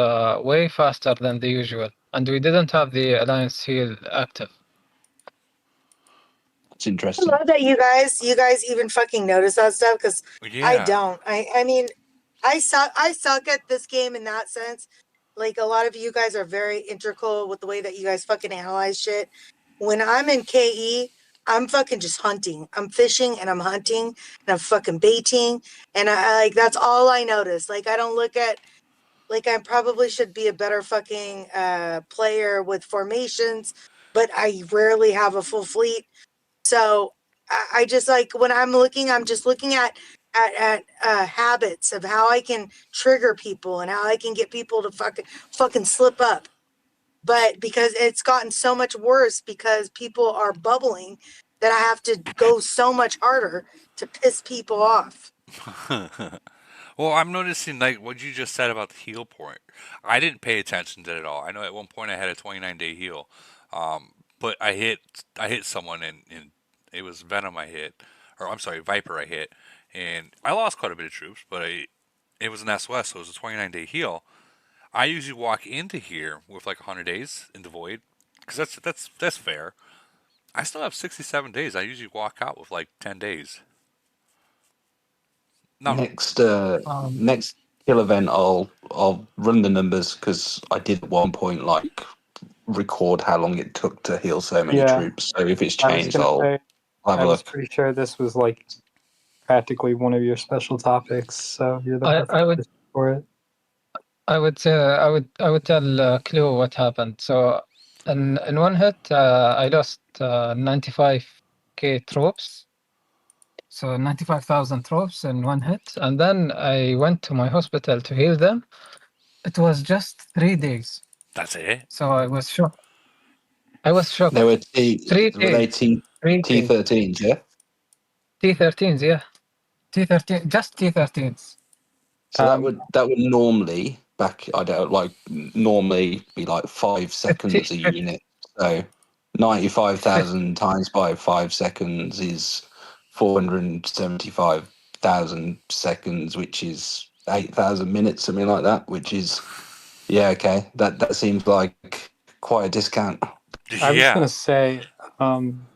way faster than the usual, and we didn't have the Alliance heal active. it's I interesting. love that you guys even fucking notice that stuff because I Yeah. don't. I mean, I suck at this game in that sense. Like a lot of you guys are very integral with the way that you guys fucking analyze shit. When I'm in KE, I'm fucking just hunting. I'm fishing and I'm hunting and I'm fucking baiting and I like that's all I notice. Like I don't look at like I probably should be a better fucking player with formations, but I rarely have a full fleet. So I just like when I'm looking, I'm just looking at habits of how I can trigger people and how I can get people to fucking slip up. But because it's gotten so much worse because people are bubbling that I have to go so much harder to piss people off. Well, I'm noticing like what you just said about the heal point. I didn't pay attention to it at all. I know at one point I had a 29-day heal, but I hit someone and it was Venom I hit, or I'm sorry, Viper I hit, and I lost quite a bit of troops, but it was an SOS, so it was a 29-day heal. I usually walk into here with like 100 days in the void, because that's fair. I still have 67 days. I usually walk out with like 10 days. Not Next, Um, next kill event, I'll run the numbers because I did at one point like record how long it took to heal so many Yeah, troops. So if it's I was changed, gonna I'll say, have I a was look. pretty sure this was like practically one of your special topics, so you're the I, perfect I would person for it. I would tell Clue what happened. So in one hit, I lost 95k troops. So 95,000 troops in one hit, and then I went to my hospital to heal them. It was just 3 days. that's it. So I was shocked. I was They shocked. were 3 days. 3 days. T13s, yeah. T13s, yeah. T13, just T13s. So that Um, would normally back I don't like normally be like 5 seconds a 50, unit. So 95,000 times by 5 seconds is 475,000 seconds, which is 8,000 minutes, something like that. Which is yeah, okay. That seems like quite a discount. I was Yeah. gonna say, from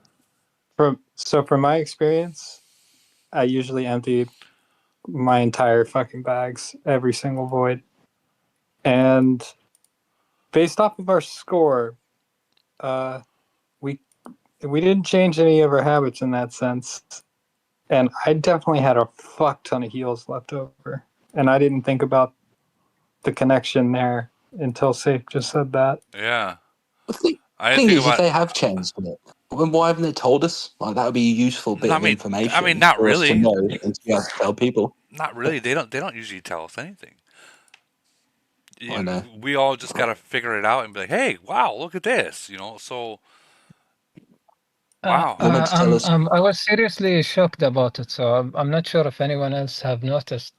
my experience, I usually empty my entire fucking bags every single void, and based off of our score, uh, we we didn't change any of our habits in that sense. And I definitely had a fuck ton of heals left over, and I didn't think about the connection there until Safe just said that. Yeah. The thing, I didn't thing think is, if about. they have changed it, then why haven't they told us? Like that would be a useful bit I of mean, I mean, information not for us to really. know and to be able to tell people. Not really. They don't usually tell us anything. I know. We all just gotta figure it out and be like, hey, wow, look at this. So Wow. Wanted to tell us. I was seriously shocked about it, so I'm not sure if anyone else have noticed.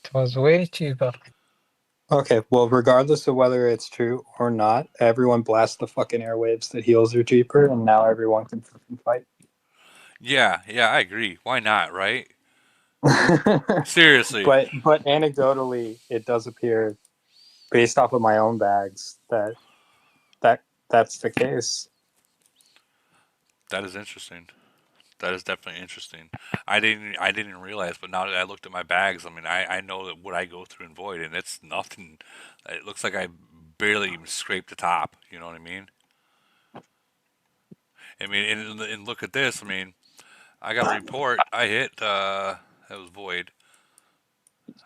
It was way cheaper. Okay, well, regardless of whether it's true or not, everyone blasts the fucking airwaves that heals are cheaper, and now everyone can fucking fight. Yeah, I agree. Why not, right? Seriously. But anecdotally, it does appear, based off of my own bags, that's the case. That is interesting. That is definitely interesting. I didn't realize, but now that I looked at my bags, I mean, I know that what I go through in Void, and it's nothing. It looks like I barely even scraped the top. You know what I mean? I mean, and look at this. I mean, I got a report. I hit. That was Void.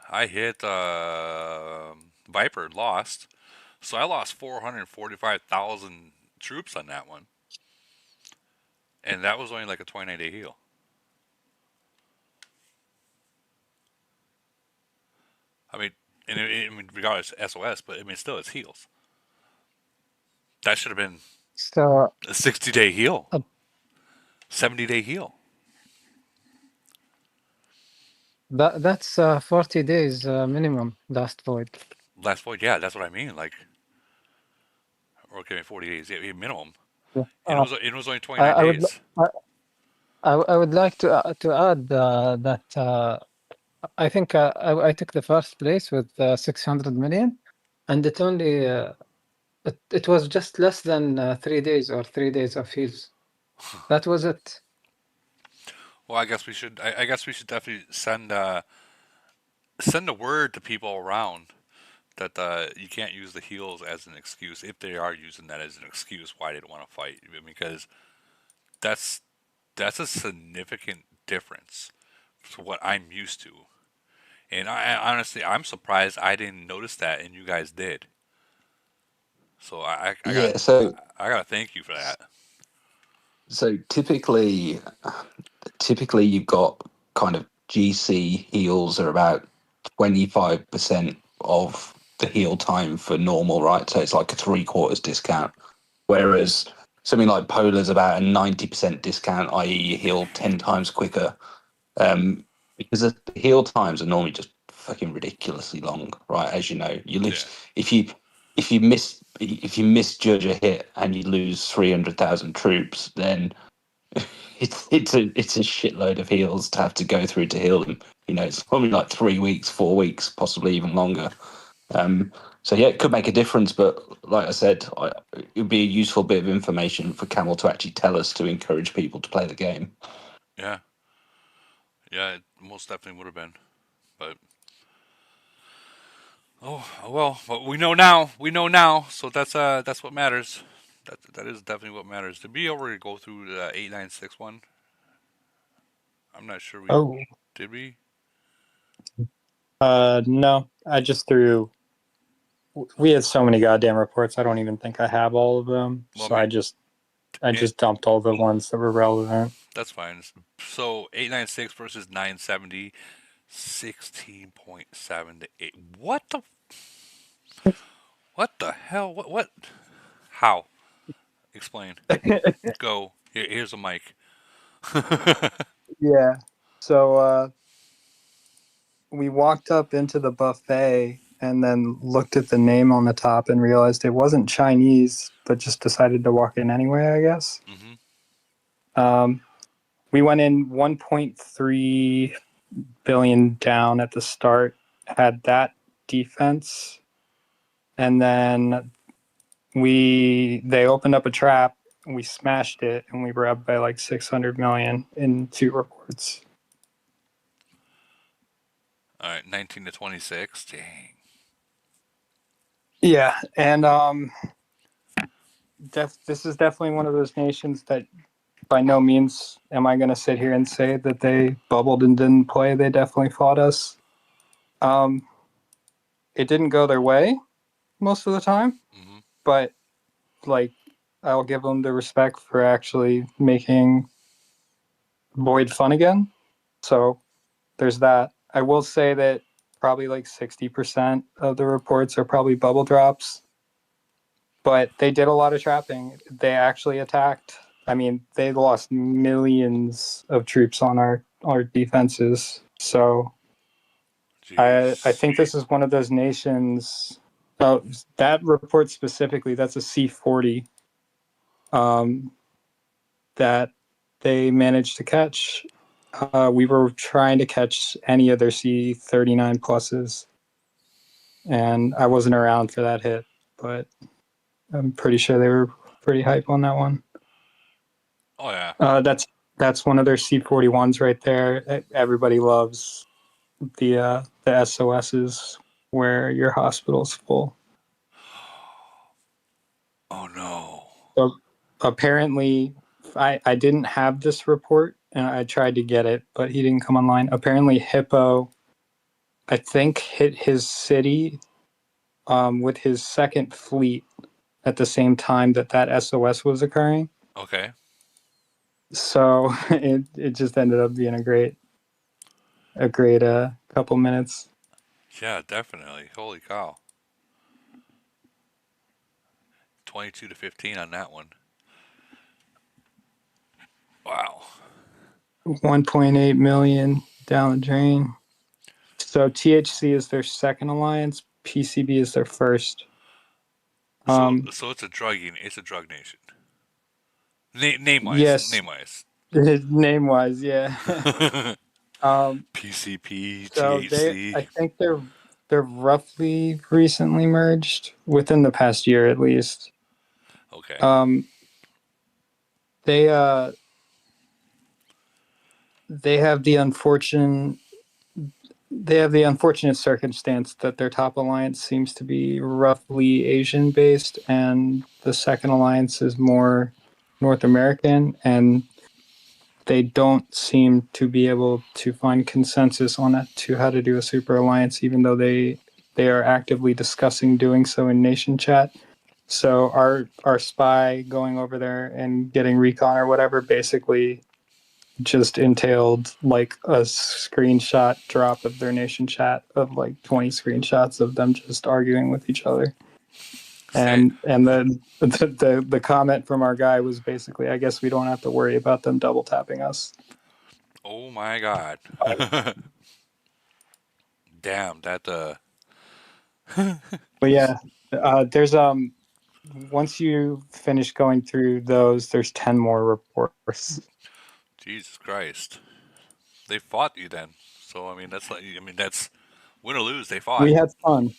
I hit Viper, lost. So I lost 445,000 troops on that one, and that was only like a 29-day heal. I mean, I mean, regardless SOS, but I mean, still, it's heals. That should have been So a 60-day heal, uh, 70-day heal. that's 40 days minimum last void. Last void, yeah, that's what I mean. Like, okay, 40 days, yeah, minimum. Yeah. And it was only I, 29 I would days. I would like to add that I think I took the first place with 600 million, and it only it was just less than 3 days or 3 days of heals. That was it. Well, I guess we should. I guess we should definitely send a word to people around that you can't use the heals as an excuse if they are using that as an excuse why they don't want to fight. Because that's that's a significant difference to what I'm used to. And I honestly, I'm surprised I didn't notice that, and you guys did. So Yeah, so I gotta thank you for that. so typically you've got kind of GC heals are about 25% of the heal time for normal, right? So it's like a 3/4 discount. Whereas something like Polar's about a 90% discount, i.e., you heal 10 times quicker. Because the heal times are normally just fucking ridiculously long, right? As you know, you Yeah, lose if you misjudge a hit and you lose 300,000 troops, then it's a shitload of heals to have to go through to heal them. You know, it's probably like 3 weeks, 4 weeks, possibly even longer. So yeah, it could make a difference, but like I said, it would be a useful bit of information for Camel to actually tell us to encourage people to play the game. yeah, it most definitely would have been. But oh well, but we know now. We know now. So that's what matters. That is definitely what matters. Did we already go through the 896 one? I'm not sure we Oh, did. We no, I just threw. We had so many goddamn reports. I don't even think I have all of them. well, I So I mean, just it, dumped all the ones that were relevant. that's fine. So 896 versus 970, 16.7 to 8. What the hell? What? How? Explain. Go. Here's a mic. Yeah. So we walked up into the buffet and then looked at the name on the top and realized it wasn't Chinese, but just decided to walk in anyway, I guess. hmm We went in 1.3 billion down at the start, had that defense, and then they opened up a trap, we smashed it, and we were up by like 600 million in 2 reports. All right, 19 to 26. Dang. Yeah, and this is definitely one of those nations that by no means am I going to sit here and say that they bubbled and didn't play. They definitely fought us. It didn't go their way most of the time, hmm but like I'll give them the respect for actually making Void fun again. So there's that. I will say that probably like 60% of the reports are probably bubble drops, but they did a lot of trapping. They actually attacked I mean, they lost millions of troops on our defenses. So I Jeez. think this is one of those nations. Oh, that report specifically, that's a C-40 that they managed to catch. We were trying to catch any of their C-39 pluses, and I wasn't around for that hit, but I'm pretty sure they were pretty hype on that one. Oh yeah. That's one of their C-41s right there. Everybody loves the SOSs where your hospital's full. Oh no. So apparently, I didn't have this report, and I tried to get it, but he didn't come online. Apparently, Hippo, I think, hit his city with his second fleet at the same time that SOS was occurring. Okay. So it just ended up being a great couple minutes. Yeah, definitely. Holy cow. 22-15 on that one. Wow. 1.8 million down the drain. So THC is their second alliance. PCB is their first. So it's a drug nation. Name wise. Yes, name wise, yeah. PCP, So THC. I think they're roughly recently merged within the past year at least. Okay. They have the unfortunate circumstance that their top alliance seems to be roughly Asian based, and the second alliance is more North American, and they don't seem to be able to find consensus on how to do a super alliance, even though they are actively discussing doing so in nation chat. So our spy going over there and getting recon or whatever basically just entailed like a screenshot drop of their nation chat of like 20 screenshots of them just arguing with each other. And then the comment from our guy was basically, I guess we don't have to worry about them double tapping us. Oh my god. Damn, that But yeah, there's once you finish going through those, there's 10 more reports. Jesus Christ. They fought you then. So I mean that's win or lose, they fought. We had fun.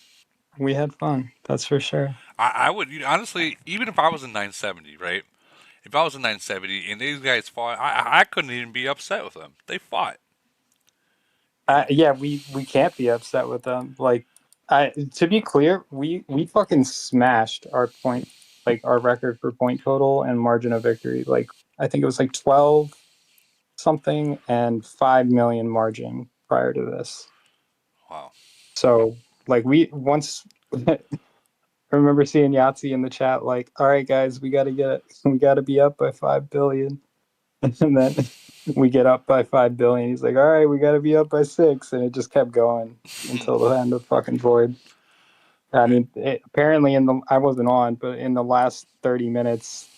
We had fun. That's for sure. I would honestly, even if I was in 970, right? If I was in 970 and these guys fought, I couldn't even be upset with them. They fought. Yeah, we can't be upset with them. Like, to be clear, we fucking smashed our point, like our record for point total and margin of victory. Like, I think it was like 12 something and 5 million margin prior to this. Wow. So, like, we once. I remember seeing Yahtzee in the chat, like, all right, guys, we got to be up by 5 billion. And then we get up by 5 billion. He's like, all right, we got to be up by 6. And it just kept going until the end of fucking Void. I mean, apparently I wasn't on, but in the last 30 minutes,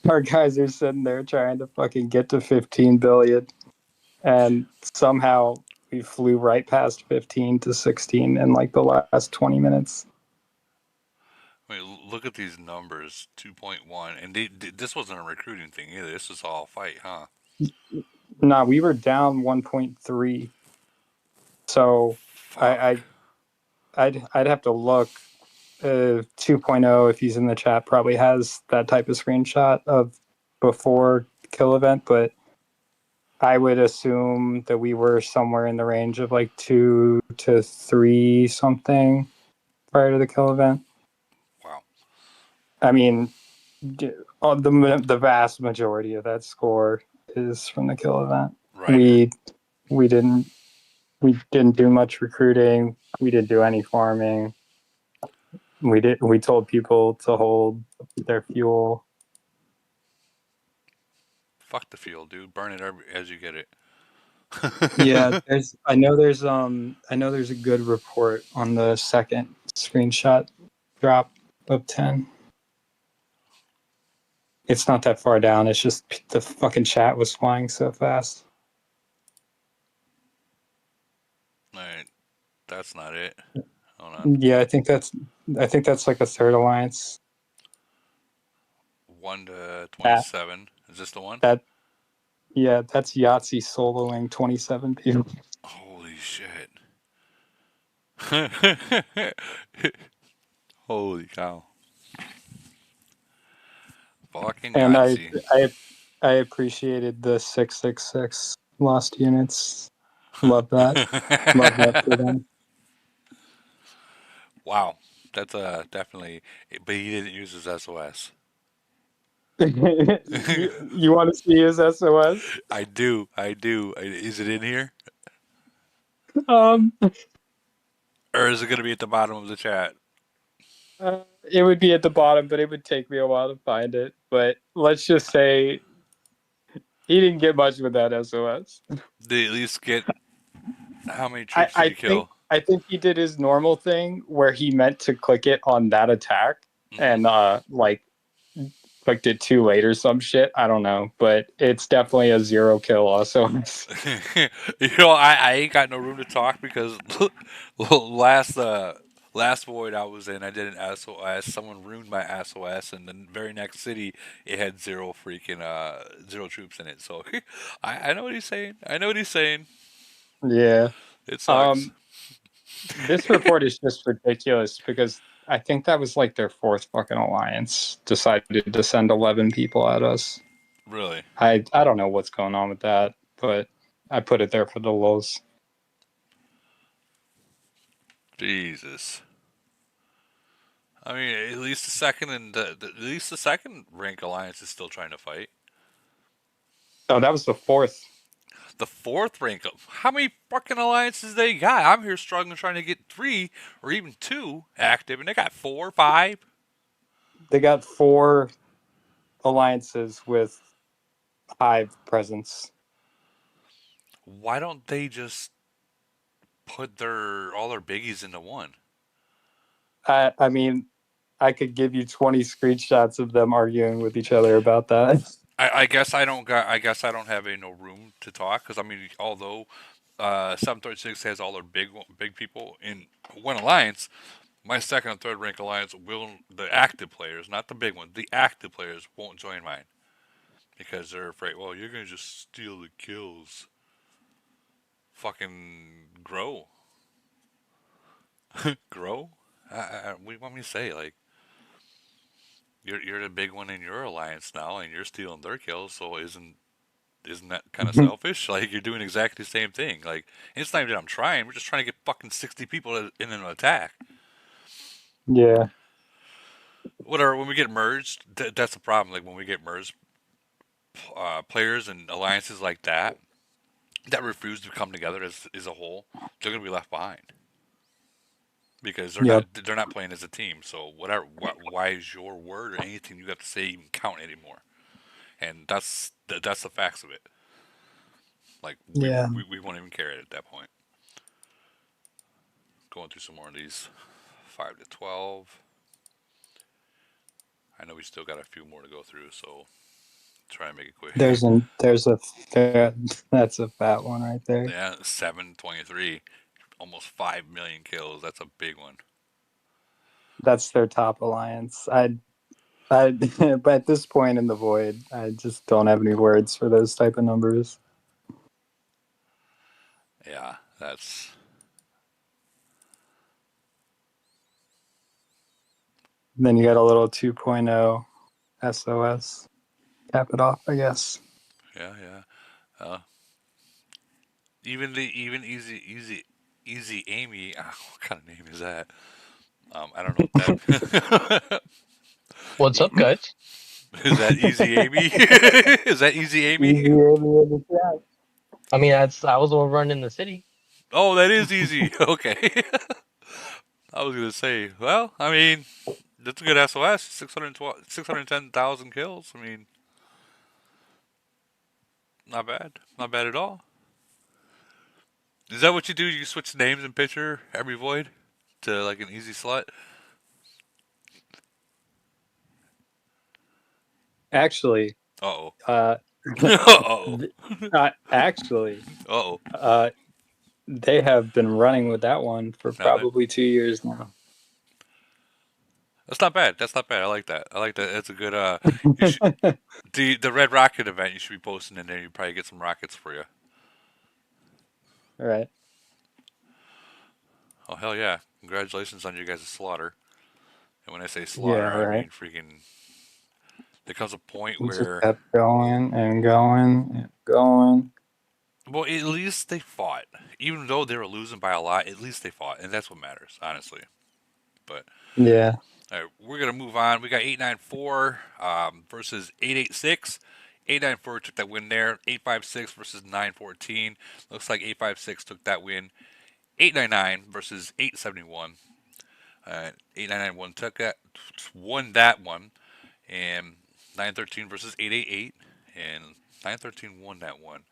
our guys are sitting there trying to fucking get to 15 billion. And somehow we flew right past 15 to 16 in like the last 20 minutes. I mean, look at these numbers: 2.1, and this wasn't a recruiting thing either. This was all fight, huh? Nah, we were down 1.3. So Fuck. I'd have to look. 2.0, if he's in the chat, probably has that type of screenshot of before kill event, but I would assume that we were somewhere in the range of like 2 to 3 something prior to the kill event. Wow. I mean, the vast majority of that score is from the kill event. Right. We didn't do much recruiting. We didn't do any farming. We told people to hold their fuel. Fuck the field, dude. Burn it as you get it. Yeah, I know there's a good report on the second screenshot drop of 10. It's not that far down. It's just the fucking chat was flying so fast. All right, that's not it. Hold on. Yeah, I think that's like a third alliance. 1 to That 27. Is this the one? that yeah, that's Yahtzee soloing 27 people. Holy shit. Holy cow. Fucking And I Yahtzee. I I appreciated the 666 lost units. Love that. Love that for them. Wow. That's definitely. But he didn't use his SOS. you want to see his SOS? I do. I do. Is it in here? Um, Or is it going to be at the bottom of the chat? it would be at the bottom, but it would take me a while to find it. But let's just say he didn't get much with that SOS. Did he at least get. How many I, troops did I he think kill? I think he did his normal thing where he meant to click it on that attack Hmm. and like clicked it too late or some shit. I don't know, but it's definitely a zero kill SOS. I ain't got no room to talk because last last void I was in, I did an SOS. Someone ruined my SOS, and the very next city it had zero freaking zero troops in it. So I know what he's saying. I know what he's saying. Yeah. It sucks. Um, this report is just ridiculous because I think that was like their fourth fucking alliance decided to send 11 people at us. Really, I don't know what's going on with that, but I put it there for the lulz. Jesus. I mean, at least the second and at least the second rank alliance is still trying to fight. Oh, that was the fourth. The fourth rank. How many fucking alliances they got? I'm here struggling trying to get 3 or even 2 active, and they got 4, 5. They got 4 alliances with Hive presence. Why don't they just put their all their biggies into one? I mean, I could give you 20 screenshots of them arguing with each other about that. I guess I don't got. I guess I don't have no room to talk because I mean, although 736 has all their big people in one alliance, my second and third rank alliance will the active players, not the big ones, the active players won't join mine because they're afraid. Well, you're gonna just steal the kills. Fucking grow, grow. What do you want me to say? Like you're the big one in your alliance now, and you're stealing their kills. So isn't that kind of selfish? Like you're doing exactly the same thing. Like it's not even that I'm trying. We're just trying to get fucking 60 people in an attack. Yeah. Whatever. When we get merged, that's the problem. Like when we get merged, players and alliances like that refuse to come together as a whole, they're gonna be left behind because Yep. they're not playing as a team. So whatever. Why is your word or anything you have to say even count anymore? And that's the facts of it. Like Yeah. we won't even care at that point. Going through some more of these 5 to 12. I know we still got a few more to go through, so try and make it quick. There's a fat, that's a fat one right there. Yeah, 723, almost 5 million kills. That's a big one. That's their top alliance. But at this point in the void, I just don't have any words for those type of numbers. Yeah, that's Then you got a little 2.0 SOS. Cap it off, I guess. yeah. Even easy Amy. What kind of name is that? I don't know what that. What's up, guys? Is that easy Amy? Is that easy Amy? Easy in the chat. I mean, I was the one running the city. Oh, that is easy. Okay. I was gonna say, well, I mean, that's a good SOS. 610,000 kills. I mean, not bad. Not bad at all. Is that what you do? You switch names and picture every void to like an easy slut? Actually, Uh-oh. uh, Uh-oh. actually, Uh-oh. they have been running with that one for Have they? probably 2 years now. That's not bad. That's not bad. I like that. I like that. That's a good you should the Red Rocket event you should be posting in there. You probably get some rockets for you. All right. Oh hell yeah. Congratulations on you guys' slaughter. And when I say Yeah, slaughter, I right. mean freaking there comes a point It just where kept going and going and going. well, at least they fought. Even though they were losing by a lot, at least they fought, and that's what matters, honestly. But Yeah. all right, we're gonna move on. We got 894 versus 886. 894 took that win there. 856 versus 914. Looks like 856 took that win. 899 versus 871. 899 won that one, and 913 versus 888, and 913 won that one.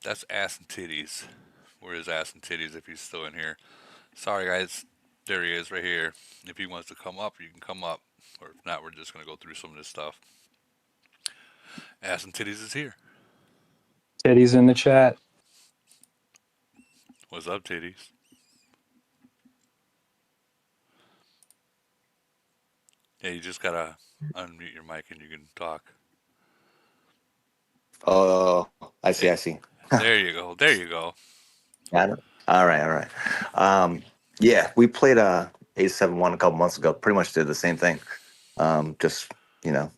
That's ass and titties. Where is ass and titties if he's still in here? Sorry guys, there he is right here. If he wants to come up, you can come up, or if not, we're just gonna go through some of this stuff. Ass and titties is here. Teddy's in the chat. What's up, titties? Yeah, you just gotta unmute your mic and you can talk. Oh, I see. I see. There you go. There you go. Got it. All right. All right. Yeah, we played 871 a couple months ago. Pretty much did the same thing. Just you know,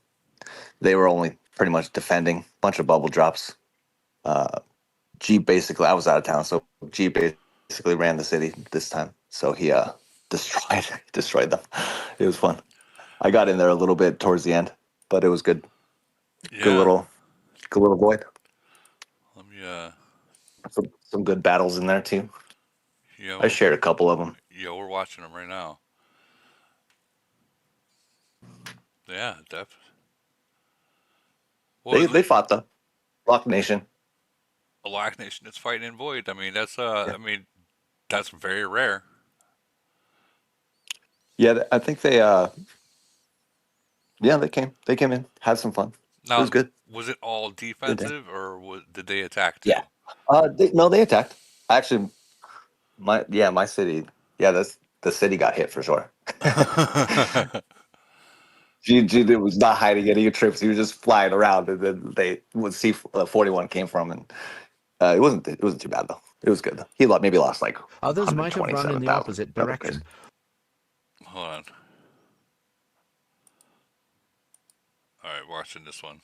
they were only pretty much defending. Bunch of bubble drops. G basically, I was out of town, so G basically ran the city this time. So he destroyed them. It was fun. I got in there a little bit towards the end, but it was good. Good Yeah. little void. Let me Some good battles in there too. yeah, I shared a couple of them. yeah, we're watching them right now. Yeah, def. Well, They fought the Rock Nation. a Lock Nation that's fighting in Void. I mean, that's Yeah. I mean, that's very rare. Yeah, I think they yeah, they came in, had some fun. It was Now, good. was it all Good day. defensive or did they attack too? Yeah. No, they attacked. Actually, my city. Yeah, that's the city got hit for sure. G was not hiding any troops. He was just flying around, and then they would see 41 came from, and it wasn't too bad though. It was good. He maybe lost like Others might have run in the 127,000. opposite Nothing crazy. direction. Hold on. All right, watching this one.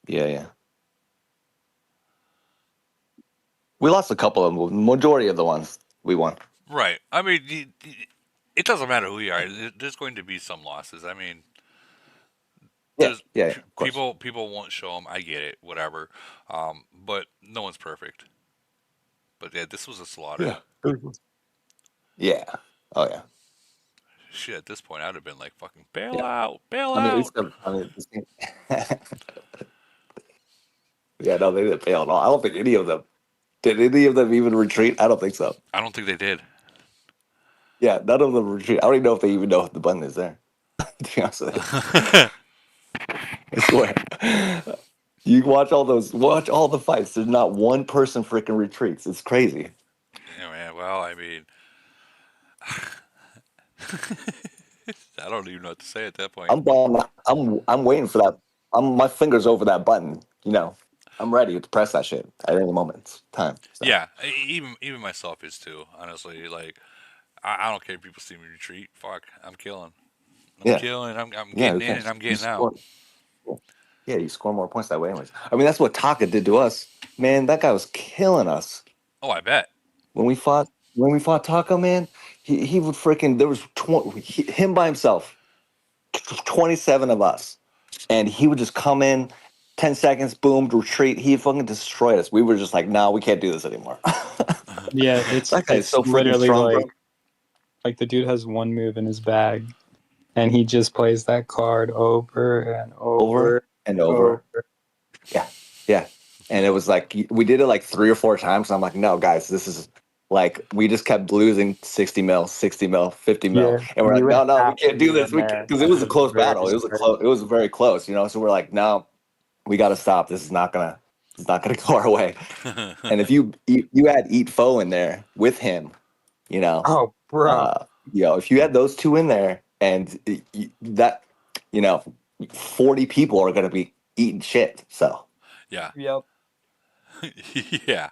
Yeah. We lost a couple of them. Majority of the ones we won. Right. I mean, it doesn't matter who you are. There's going to be some losses. I mean, there's Yeah, of course. people won't show them. I get it. Whatever. But no one's perfect. But yeah, this was a slaughter. Yeah. Oh yeah. Shit, at this point, I'd have been like, "Fucking bail Yeah. out, bail I mean, out." yeah, no, they didn't fail at all. I don't think any of them did. Any of them even retreat? I don't think so. I don't think they did. Yeah, none of them retreat. I don't even know if they even know if the button is there. To be honest with you, I swear. You watch all the fights. There's not one person freaking retreats. It's crazy. Yeah, man. Well, I mean, I don't even know what to say at that point. I'm waiting for that. My fingers over that button. I'm ready to press that shit at any moment. It's time. So. Yeah, even myself is too. Honestly, like I don't care if people see me retreat. Fuck, I'm killing. I'm killing. I'm getting in and I'm getting out. Yeah, you score more points that way, anyways. I mean, that's what Taka did to us. Man, that guy was killing us. Oh, I bet. When we fought Taka, man, he would freaking. There was him by himself, 27 of us, and he would just come in, 10 seconds, boom, retreat. He fucking destroyed us. We were just like, no, we can't do this anymore. Yeah, it's that guy's so freaking literally strong, bro. like the dude has one move in his bag, and he just plays that card over and over and over. Yeah. And it was like we did it like 3 or 4 times. And I'm like, no, guys, this is Like we just kept losing 60 mil, 60 mil, 50 mil, Yeah, and we're we like, would no, we have to can't do be this. in We there. because it was a It was close very battle. It was hard. it was very close, you know. So we're like, no, we got to stop. This is not gonna go our way. And if you had Eat Foe in there with him, you know, Oh, bro. if you had those two in there, and that, you know, 40 people are gonna be eating shit. So. Yeah. Yep. Yeah.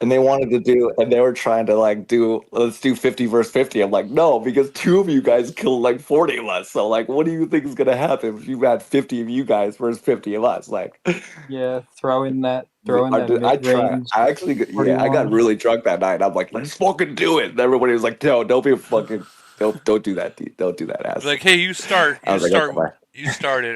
And they wanted to do, and they were trying to like let's do 50 versus 50. I'm like, no, because two of you guys killed like 40 of us. So like, what do you think is gonna happen if you had 50 of you guys versus 50 of us? Like, Yeah, throwing that I mid tried. range I actually, yeah, I got 41. really drunk that night. I'm like, let's fucking do it. And everybody was like, no, don't be a fucking, don't do that, dude. Don't do that, ass. Like, hey, you start. I You was like, start. okay, bye. You started.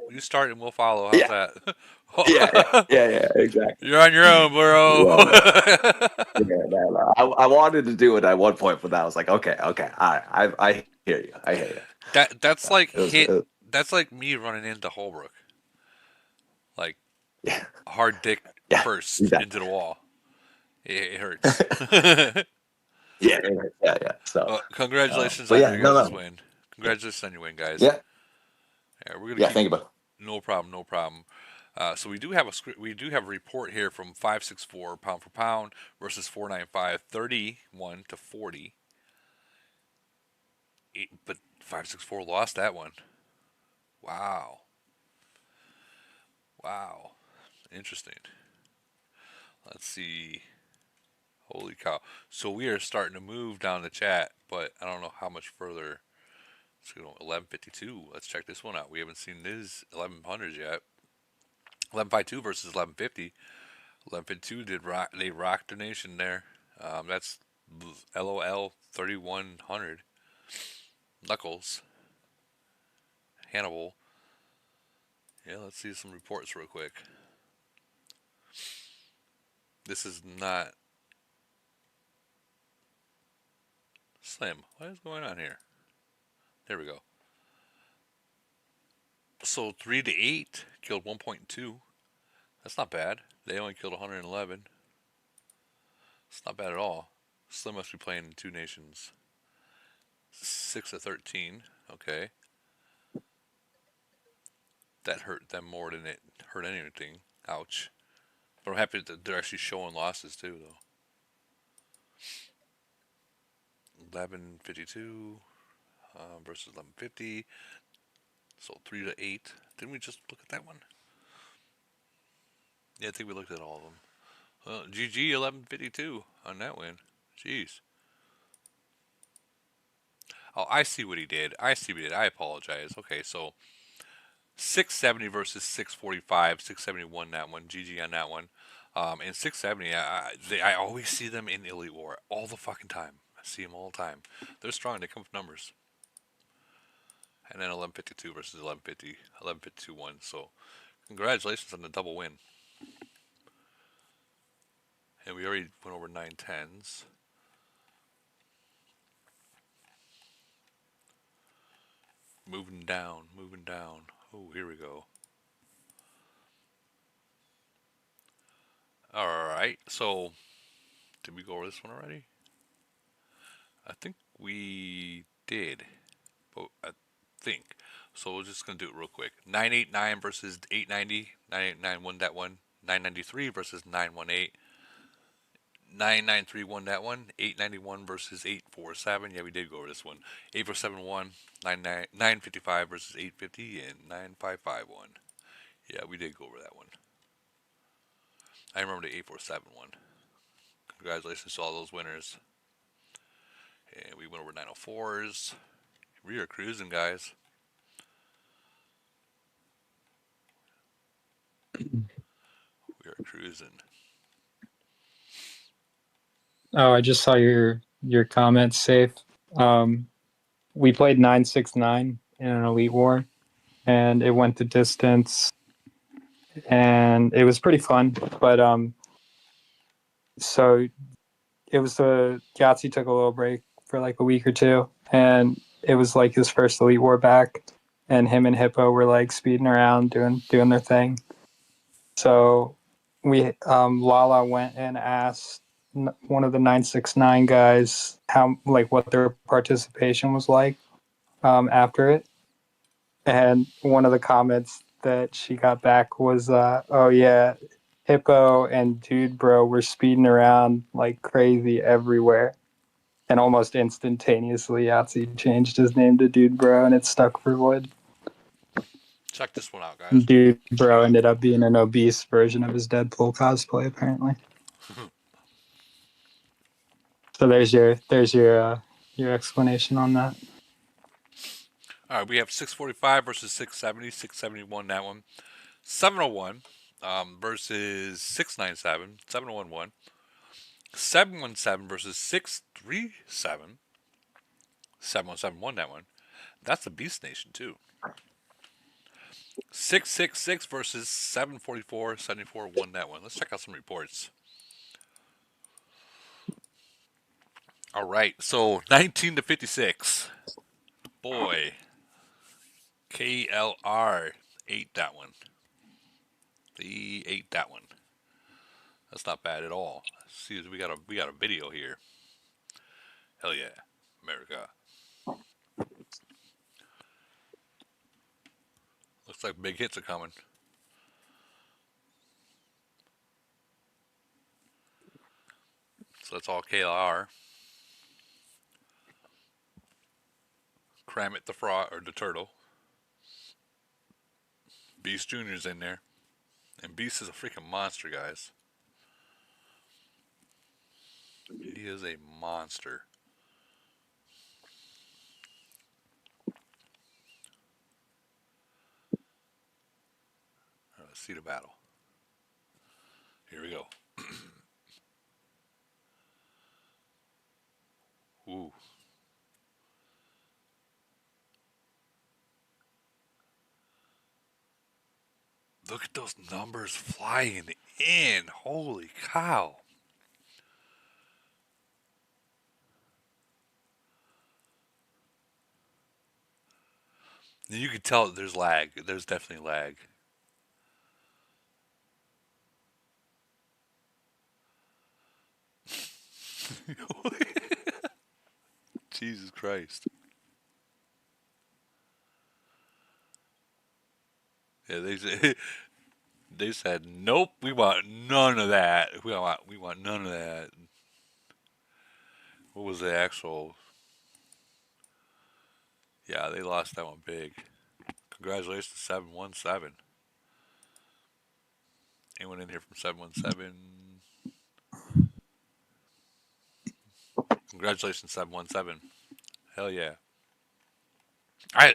You start, and we'll follow. How's Yeah, that? yeah, exactly. You're on your own, bro. Yeah, yeah, no. I wanted to do it at one point, but I was like, okay, all right, I hear you. I hear you. That's So like it was, hit. That's like me running into Holbrook, like yeah, hard dick yeah, first into exactly. the wall. It hurts. Yeah. So, Well, congratulations but on yeah, your guys' no. win. Congratulations on your win, guys. Yeah, Yeah, we're gonna yeah. keep. Thank you, bud. No problem. No problem. So we do have a script. We do have a report here from 564 pound for pound versus 495, 31 to 40. But 564 lost that one. Wow. Wow. Interesting. Let's see. Holy cow. So we are starting to move down the chat, but I don't know how much further. Let's go 1152. Let's check this one out. We haven't seen this 1100s yet. 1152 versus 1150. 1152 did rock. They rocked the nation there. That's LOL 3100. Knuckles. Hannibal. Yeah, let's see some reports real quick. This is not Slim. What is going on here? There we go. So 3 to 8 killed 1.2. That's not bad. They only killed 111. It's not bad at all. Slim must be playing in two nations. 6 to 13. Okay. That hurt them more than it hurt anything. Ouch. But I'm happy that they're actually showing losses too, though. 1152 versus 1150. So 3 to 8. Didn't we just look at that one? Yeah, I think we looked at all of them. GG 1152 on that win. Jeez. Oh, I see what he did. I apologize. Okay, so 670 versus 645. 671 that one. GG on that one. And 670, I always see them in Elite War all the fucking time. I see them all the time. They're strong. They come with numbers. And then 1152 versus 1150. 1152 won. So congratulations on the double win. And we already went over 910s. Moving down, moving down. Oh, here we go. Alright, so did we go over this one already? I think we did. But I think. So we're just going to do it real quick. 989 versus 890. 989 won that one. 993 versus 918. 993 won that one. 891 versus 847. Yeah, we did go over this one. 847 won. 955 versus 850. And 955 won. Yeah, we did go over that one. I remember the 847 one. Congratulations to all those winners. And we went over 904s. We are cruising, guys. We are cruising. Oh, I just saw your comment, Safe. We played 969 in an Elite War, and it went the distance, and it was pretty fun. But so it was Yahtzee took a little break for like a week or two, and it was like his first Elite War back, and him and Hippo were like speeding around doing their thing. So we Lala went and asked one of the 969 guys how like what their participation was like after it, and one of the comments that she got back was, "Oh yeah, Hippo and Dude Bro were speeding around like crazy everywhere." And almost instantaneously, Yahtzee changed his name to Dude Bro, and it stuck for Void. Check this one out, guys. Dude Bro ended up being an obese version of his Deadpool cosplay, apparently. So there's your explanation on that. All right, we have 645 versus 670. 671 that one. 701 versus 697. 701 won. 717 versus 637. 717 won that one. That's the Beast Nation too. 666 versus 744. 74 won that one. Let's check out some reports. All right, so 19 to 56. Boy, KLR ate that one. He ate that one. That's not bad at all. See, we got a video here. Hell yeah, America. Looks like big hits are coming. So that's all KLR. Kramit the frog or the turtle. Beast Junior's in there, and Beast is a freaking monster, guys. He is a monster. All right, let's see the battle. Here we go. Ooh. Look at those numbers flying in. Holy cow. You can tell there's lag. There's definitely lag. Jesus Christ. Yeah, they said nope. We want none of that. We want none of that. What was the actual? Yeah, they lost that one big. Congratulations, 717. Anyone in here from 717? Congratulations, 717. Hell yeah.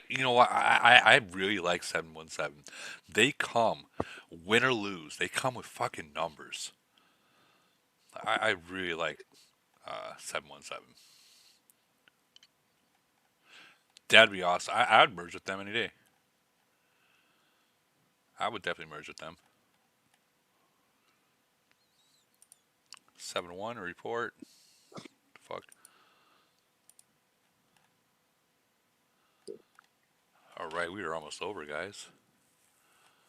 You know what? I really like 717. They come, win or lose. They come with fucking numbers. I really like 717. That'd be awesome. I'd merge with them any day. I would definitely merge with them. 7-1 report. Fuck. All right, we are almost over, guys.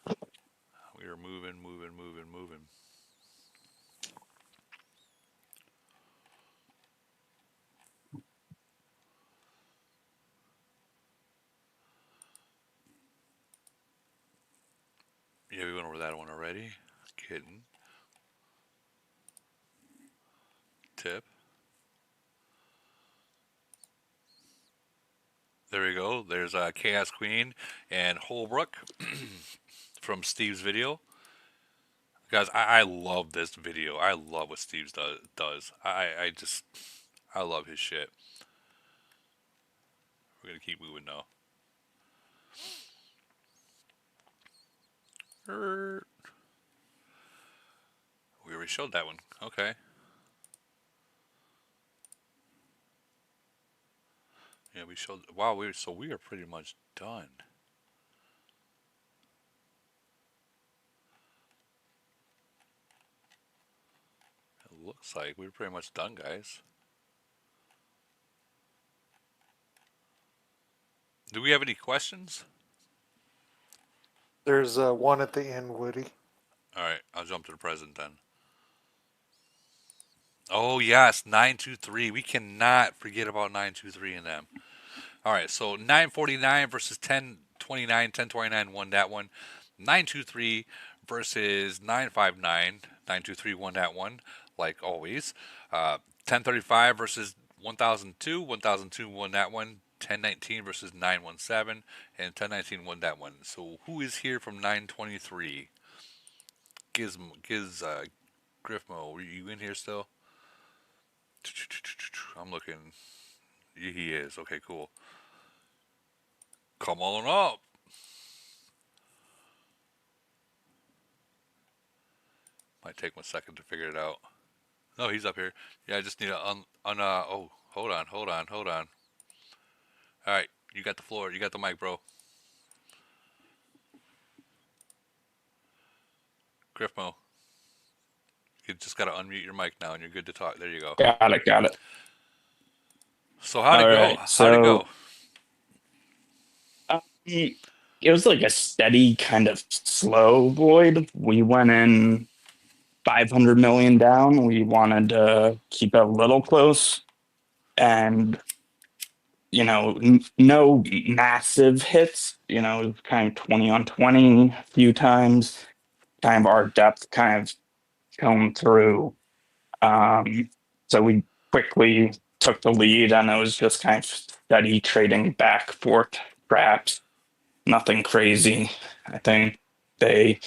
We are moving, moving, moving, moving. Yeah, we went over that one already. Kidding. Tip. There we go. There's Chaos Queen and Holbrook from Steve's video. Guys, I love this video. I love what Steve's does. I love his shit. We're gonna keep moving now. We already showed that one. Okay. Yeah, we showed. Wow, we are pretty much done. It looks like we're pretty much done, guys. Do we have any questions? There's one at the end, Woody. All right, I'll jump to the present then. Oh yes, 923. We cannot forget about 923 in them. All right, so 949 versus 1029. 1029 won that one. 923 versus 959. 923 won that one, like always. 1035 versus 1002. 1002 won that one. 1019 versus 917. And 1019 won that one. So who is here from 923? Griffmo, were you in here still? I'm looking. He is. Okay, cool. Come on up. Might take 1 second to figure it out. No, he's up here. Yeah, I just need to oh, hold on, hold on, hold on. All right, you got the floor. You got the mic, bro. Griffmo, you just got to unmute your mic now and you're good to talk. There you go. Got it. Got it. So how'd All it go? right. How'd it go? So it was like a steady kind of slow void. We went in 500 million down. We wanted to keep it a little close and, no massive hits, kind of 20 on 20 a few times, kind of our depth kind of come through. So we quickly took the lead and it was just kind of steady trading back forth traps. Nothing crazy. I think they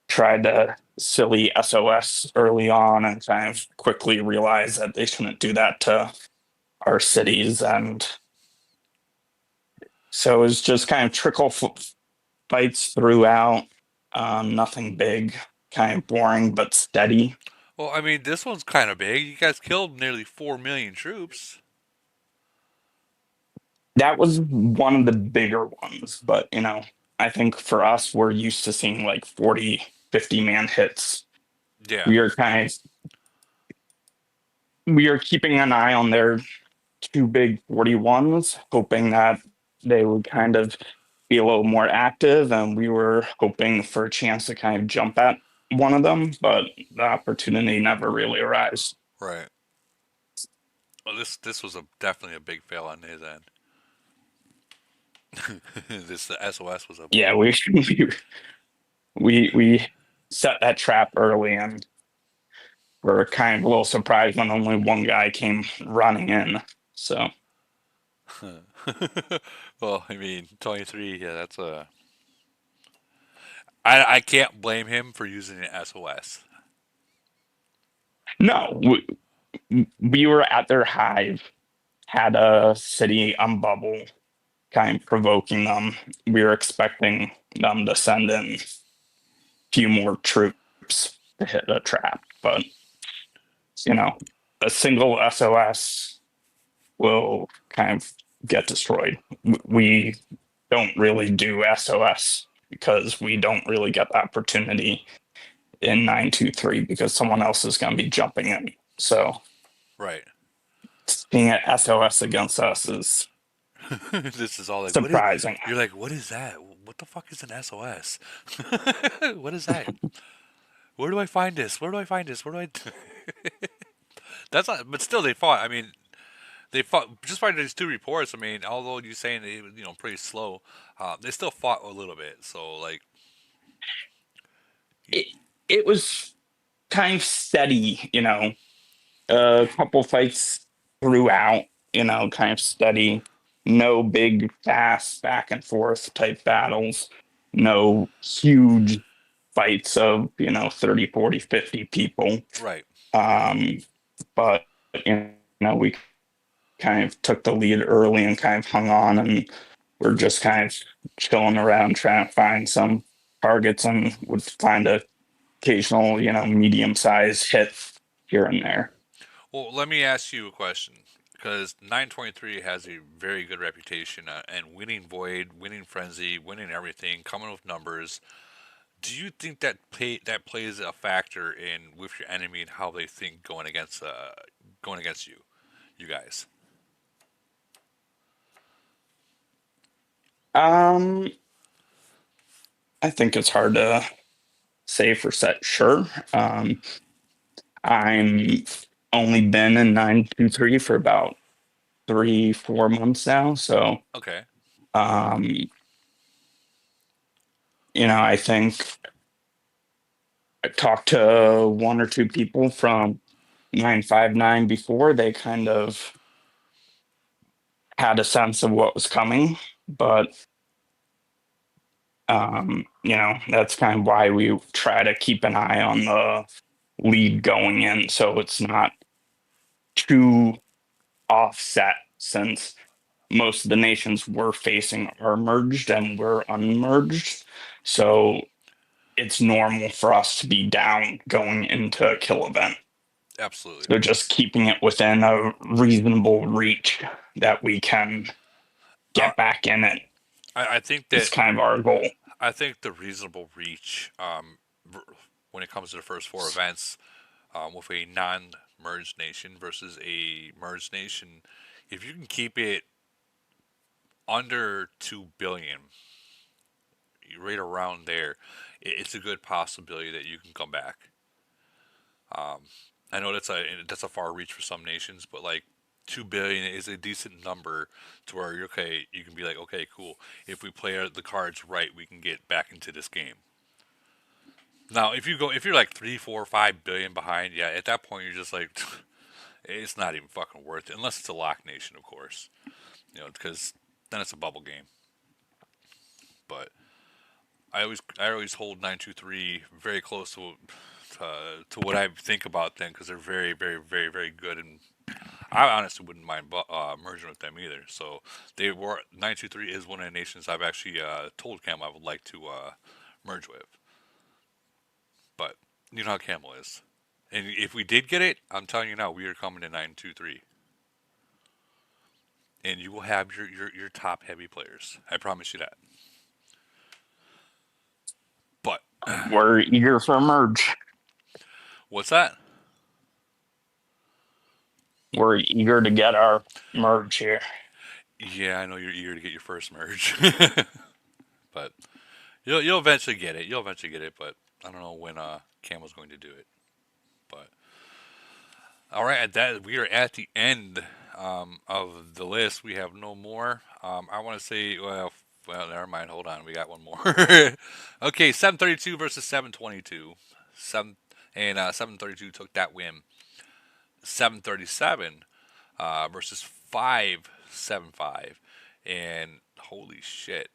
tried to silly SOS early on and kind of quickly realized that they shouldn't do that to our cities. And so it was just kind of fights throughout. Nothing big, kind of boring but steady. Well, I mean, this one's kind of big. You guys killed nearly 4 million troops. That was one of the bigger ones, but I think for us, we're used to seeing like 40, 50 man hits. Yeah. We are kind of we are keeping an eye on their two big 41s, hoping that they would kind of be a little more active. And we were hoping for a chance to kind of jump at one of them, but the opportunity never really arose. Right. Well, this was definitely a big fail on his end. This the SOS was a. Yeah, we set that trap early and we're kind of a little surprised when only one guy came running in. So Well, I mean, 23. Yeah, that's a. I can't blame him for using an SOS. no, we were at their hive, had a city unbubble, kind of provoking them. We were expecting them to send in a few more troops to hit a trap, but a single SOS will kind of get destroyed. We don't really do SOS because we don't really get the opportunity in 923 because someone else is going to be jumping in. So Right. seeing an SOS against us is This is all like surprising. You're like, what is that? What the fuck is an SOS? What is that? Where do I find this? Where do I find this? Where do I? That's not. But still, they fought. I mean, they fought just by these two reports. I mean, although you're saying they, pretty slow, they still fought a little bit. So like, It was kind of steady, a couple fights throughout, kind of steady. No big, fast back and forth type battles. No huge fights of, 30, 40, 50 people. right. Um, but, we kind of took the lead early and kind of hung on and we're just kind of chilling around trying to find some targets and would find a occasional, medium sized hit here and there. Well, let me ask you a question because 923 has a very good reputation and winning Void, winning Frenzy, winning everything, coming with numbers. Do you think that plays a factor in with your enemy and how they think going against you guys? I think it's hard to say for sure. I'm only been in 923 for about 3-4 months now. So, Okay. um, I think I talked to one or two people from 959 before. They kind of had a sense of what was coming, but that's kind of why we try to keep an eye on the lead going in, so it's not too offset, since most of the nations we're facing are merged and we're unmerged. So it's normal for us to be down going into a kill event. Absolutely. So just keeping it within a reasonable reach that we can Uh, get back in it I think is that kind of our goal. I think the reasonable reach when it comes to the first four events with a non-merged nation versus a merged nation, if you can keep it under 2 billion, right around there, it's a good possibility that you can come back. I know that's a far reach for some nations, but like 2 billion is a decent number to where you're okay. You can be like, okay, cool. If we play the cards right, we can get back into this game. Now, if you're like 3, 4, 5 billion behind, yeah, at that point you're just like, it's not even fucking worth it, unless it's a lock nation, of course. Because then it's a bubble game. But I always hold 923 very close to what I think about them, because they're very, very, very, very good, and I honestly wouldn't mind merging with them either. So 923 is one of the nations I've actually told Cam I would like to merge with. But you know how Camel is. And if we did get it, I'm telling you now, we are coming to 923. And you will have your top heavy players. I promise you that. But We're eager for a merge. what's that? We're eager to get our merge here. Yeah, I know you're eager to get your first merge. But you'll eventually get it. You'll eventually get it, but I don't know when Camel's going to do it. But all right, at that we are at the end of the list. We have no more. I want to say, well, never mind. Hold on, we got one more. Okay, 732 versus 722. 732 took that win. 737 versus 575, and holy shit,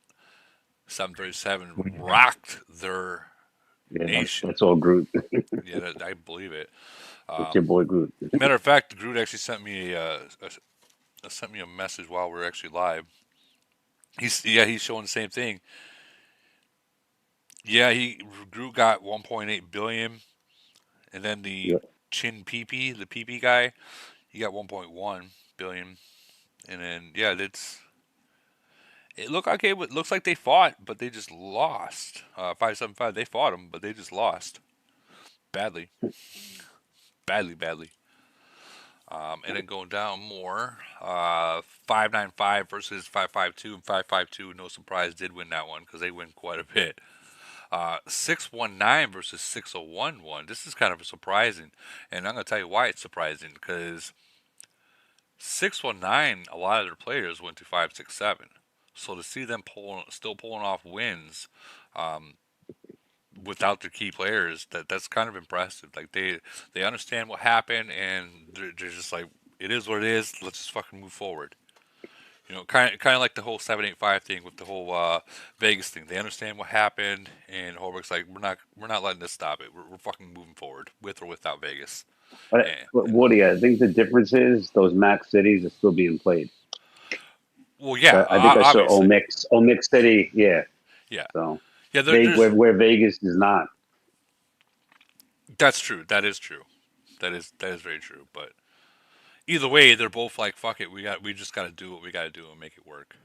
737 rocked their Yeah, nation. that's all Groot. Yeah, I believe it. It's your boy Groot. Matter of fact, Groot actually sent me a message while we were actually live. He's showing the same thing. Yeah, Groot got 1.8 billion, and then the Yeah. the PP guy, he got 1.1 billion, and then yeah, it looks like they fought, but they just lost. 575, they fought them, but they just lost badly, badly, badly. And then going down more, 595 versus 552, and 552, no surprise, did win that one because they win quite a bit. 619 versus 6011. This is kind of surprising, and I'm going to tell you why it's surprising, because 619, a lot of their players went to 567. So to see them still pulling off wins um, without their key players, that's kind of impressive. Like they understand what happened, and they're just like, it is what it is. Let's just fucking move forward. Kind of like the whole 785 thing with the whole Vegas thing. They understand what happened, and Holbrook's like, we're not letting this stop it. We're fucking moving forward with or without Vegas. But Woody, I think the difference is those max cities are still being played. Well, yeah, I think I saw obviously, Omix City, yeah. yeah, So yeah. There's where Vegas is not. That's true. That is true. That is very true. But either way, they're both like, fuck it. We just got to do what we got to do and make it work.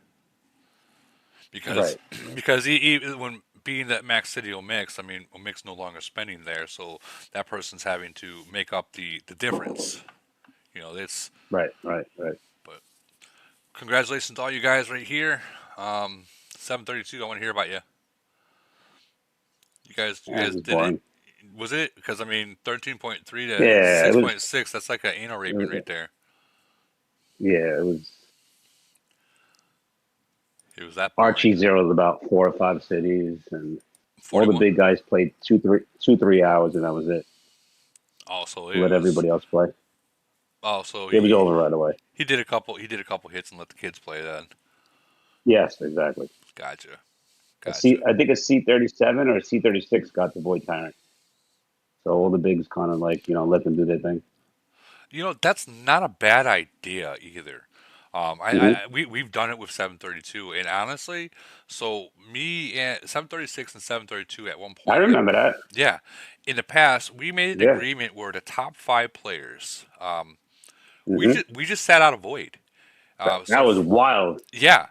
Because Right. because when being that Max City will mix, I mean, will mix no longer spending there, so that person's having to make up the difference. It's Right. but congratulations to all you guys right here. 732. I want to hear about you. You guys Yeah, did it's it. boring. Was it? Because I mean, 13.3 to Yeah, it was. 6.6. That's like an anal raping right there. Yeah, it was. It was that boring. Archie zeroed about 4 or 5 cities, and all the 41. big guys played 3 hours, and that was it. Also, it Let was. everybody else play. Also, It was over right away. he did a couple. He did a couple hits and let the kids play. Then. Yes, exactly. Gotcha. A C, Gotcha. I think a C-37 or a C-36 got the Void Tyrant. So all the bigs kind of like let them do their thing. You know, that's not a bad idea either. Hmm. We've done it with 732, and honestly, so me and 736 and 732 at one I point, remember that. yeah, in the past we made an Yeah. agreement where the top five players, Hmm. we just sat out a void. That was wild. Yeah,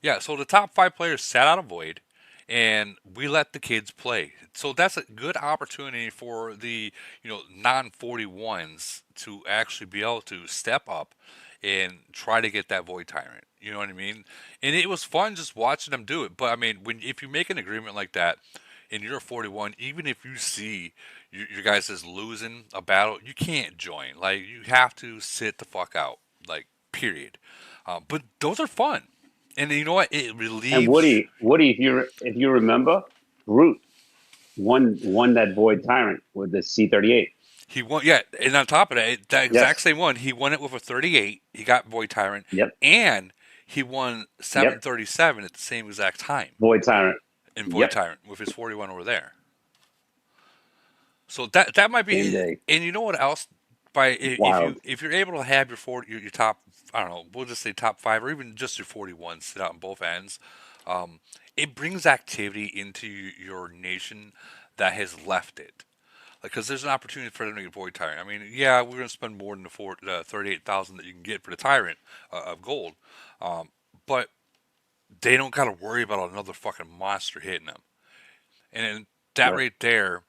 yeah. So the top five players sat out a void, and we let the kids play. So that's a good opportunity for the non 41s to actually be able to step up and try to get that void tyrant. You know what I mean? And it was fun just watching them do it. But I mean, when if you make an agreement like that, and you're a 41, even if you see your guys is losing a battle, you can't join. Like you have to sit the fuck out. Like period. But those are fun, and you know what? It And relieves. Woody, if you remember, Groot won that Void Tyrant with the C-38. He won, yeah, and on top of that, that exact Yes. same one, he won it with a 38. He got Void Tyrant, Yep. and he won Yep. 737 at the same exact time Void Tyrant. in Void Yep. Tyrant with his 41 over there. So that might Same be, day. and you know what else? By Wild. if you're able to have your top, I don't know, we'll just say top five or even just your 41 sit out on both ends, it brings activity into your nation that has left it. Like, because there's an opportunity for them to get void tyrant. I mean, yeah, we're going to spend more than the 38,000 that you can get for the tyrant of gold, um, but they don't got to worry about another fucking monster hitting them. And that Right. right there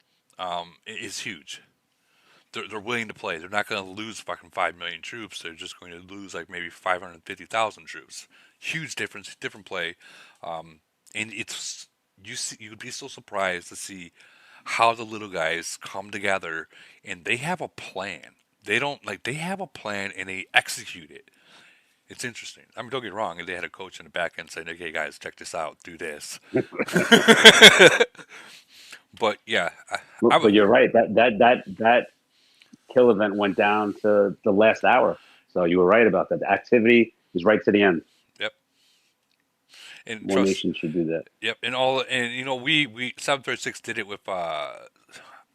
is huge. They're willing to play. They're not going to lose fucking 5 million troops. They're just going to lose like maybe 550,000 troops. Huge difference, different play, and it's you'd be so surprised to see how the little guys come together and they have a plan. They don't like they have a plan and they execute it. It's interesting. I mean, don't get me wrong. They had a coach in the back end saying, "Okay, guys, check this out. Do this." But yeah, I would. But you're right. That kill event went down to the last hour. So you were right about that. The activity is right to the end. Yep. And More trust. nations should do that. Yep. And all. And we 736 did it with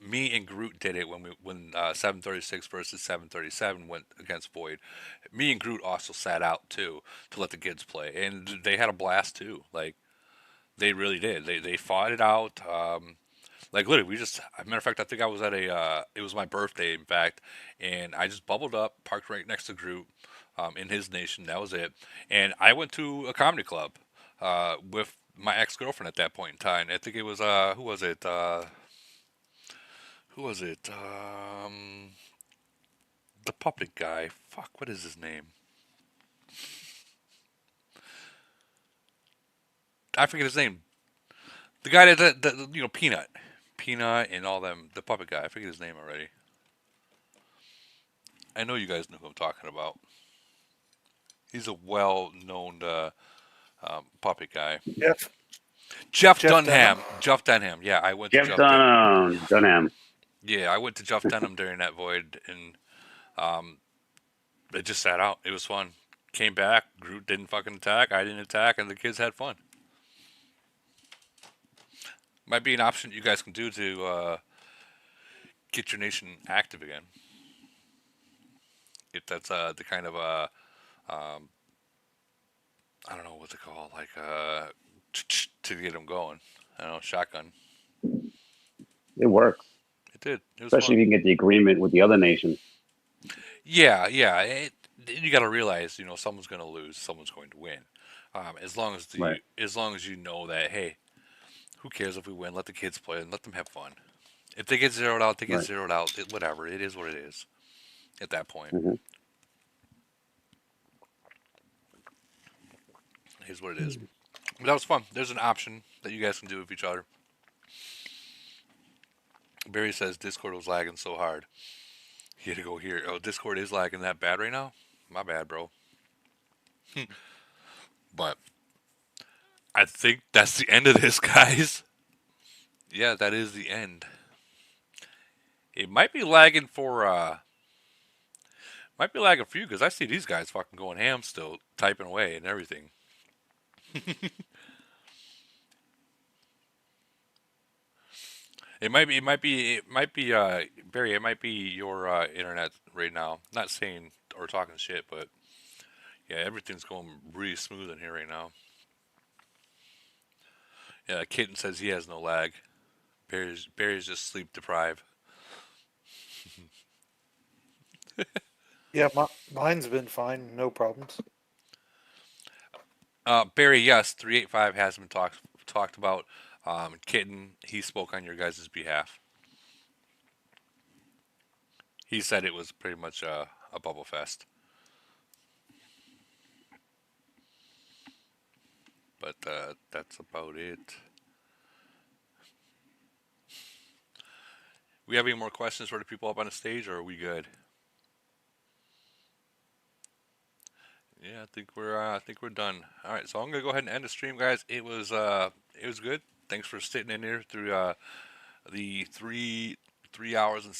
me and Groot did it when 736 versus 737 went against Void. Me and Groot also sat out too to let the kids play, and they had a blast too. Like they really did. They fought it out. Like literally, we just. As a matter of fact, I think I was at a. It was my birthday, in fact, and I just bubbled up, parked right next to Groot, in his nation. That was it. And I went to a comedy club, with my ex girlfriend at that point in time. I think it was who was it? Who was it? The puppet guy. Fuck, what is his name? I forget his name. The guy that Peanut, Peanut, and all them. The puppet guy. I forget his name already. I know you guys know who I'm talking about. He's a well-known puppet guy. Jeff Jeff Jeff Dunham. Dunham. Jeff Dunham. Yeah, I went to Jeff Jeff. Dunham. Yeah, I went to Jeff Dunham during that void, and um, it just sat out. It was fun. Came back. Groot didn't fucking attack. I didn't attack, and the kids had fun. Might be an option you guys can do to get your nation active again. If that's the kind of um, I don't know what to call like to get them going. I don't know, shotgun. It works, It did. It was especially fun. if you can get the agreement with the other nation. Yeah, yeah. You got to realize, someone's going to lose, someone's going to win. Right. As long as you know that, hey, who cares if we win? Let the kids play and let them have fun. If they get zeroed out, they get Right. zeroed out. Whatever. It is what it is. At that point, Hmm. it is what it is. But that was fun. There's an option that you guys can do with each other. Barry says Discord was lagging so hard. He had to go here. Oh, Discord is lagging that bad right now? My bad, bro. But I think that's the end of this, guys. Yeah, that is the end. It might be lagging for you because I see these guys fucking going ham still, typing away and everything. It might be Barry. It might be your internet right now. Not saying or talking shit, but yeah, everything's going really smooth in here right now. Yeah, Kitten says he has no lag. Barry's just sleep deprived. Yeah, mine's been fine, no problems. Barry, yes, 385 has been talked about. Kitten, he spoke on your guys' behalf. He said it was pretty much a bubble fest. But that's about it. We have any more questions for the people up on the stage, or are we good? Yeah, I think we're done. All right, so I'm gonna go ahead and end the stream, guys. It was good. Thanks for sitting in here through the three hours and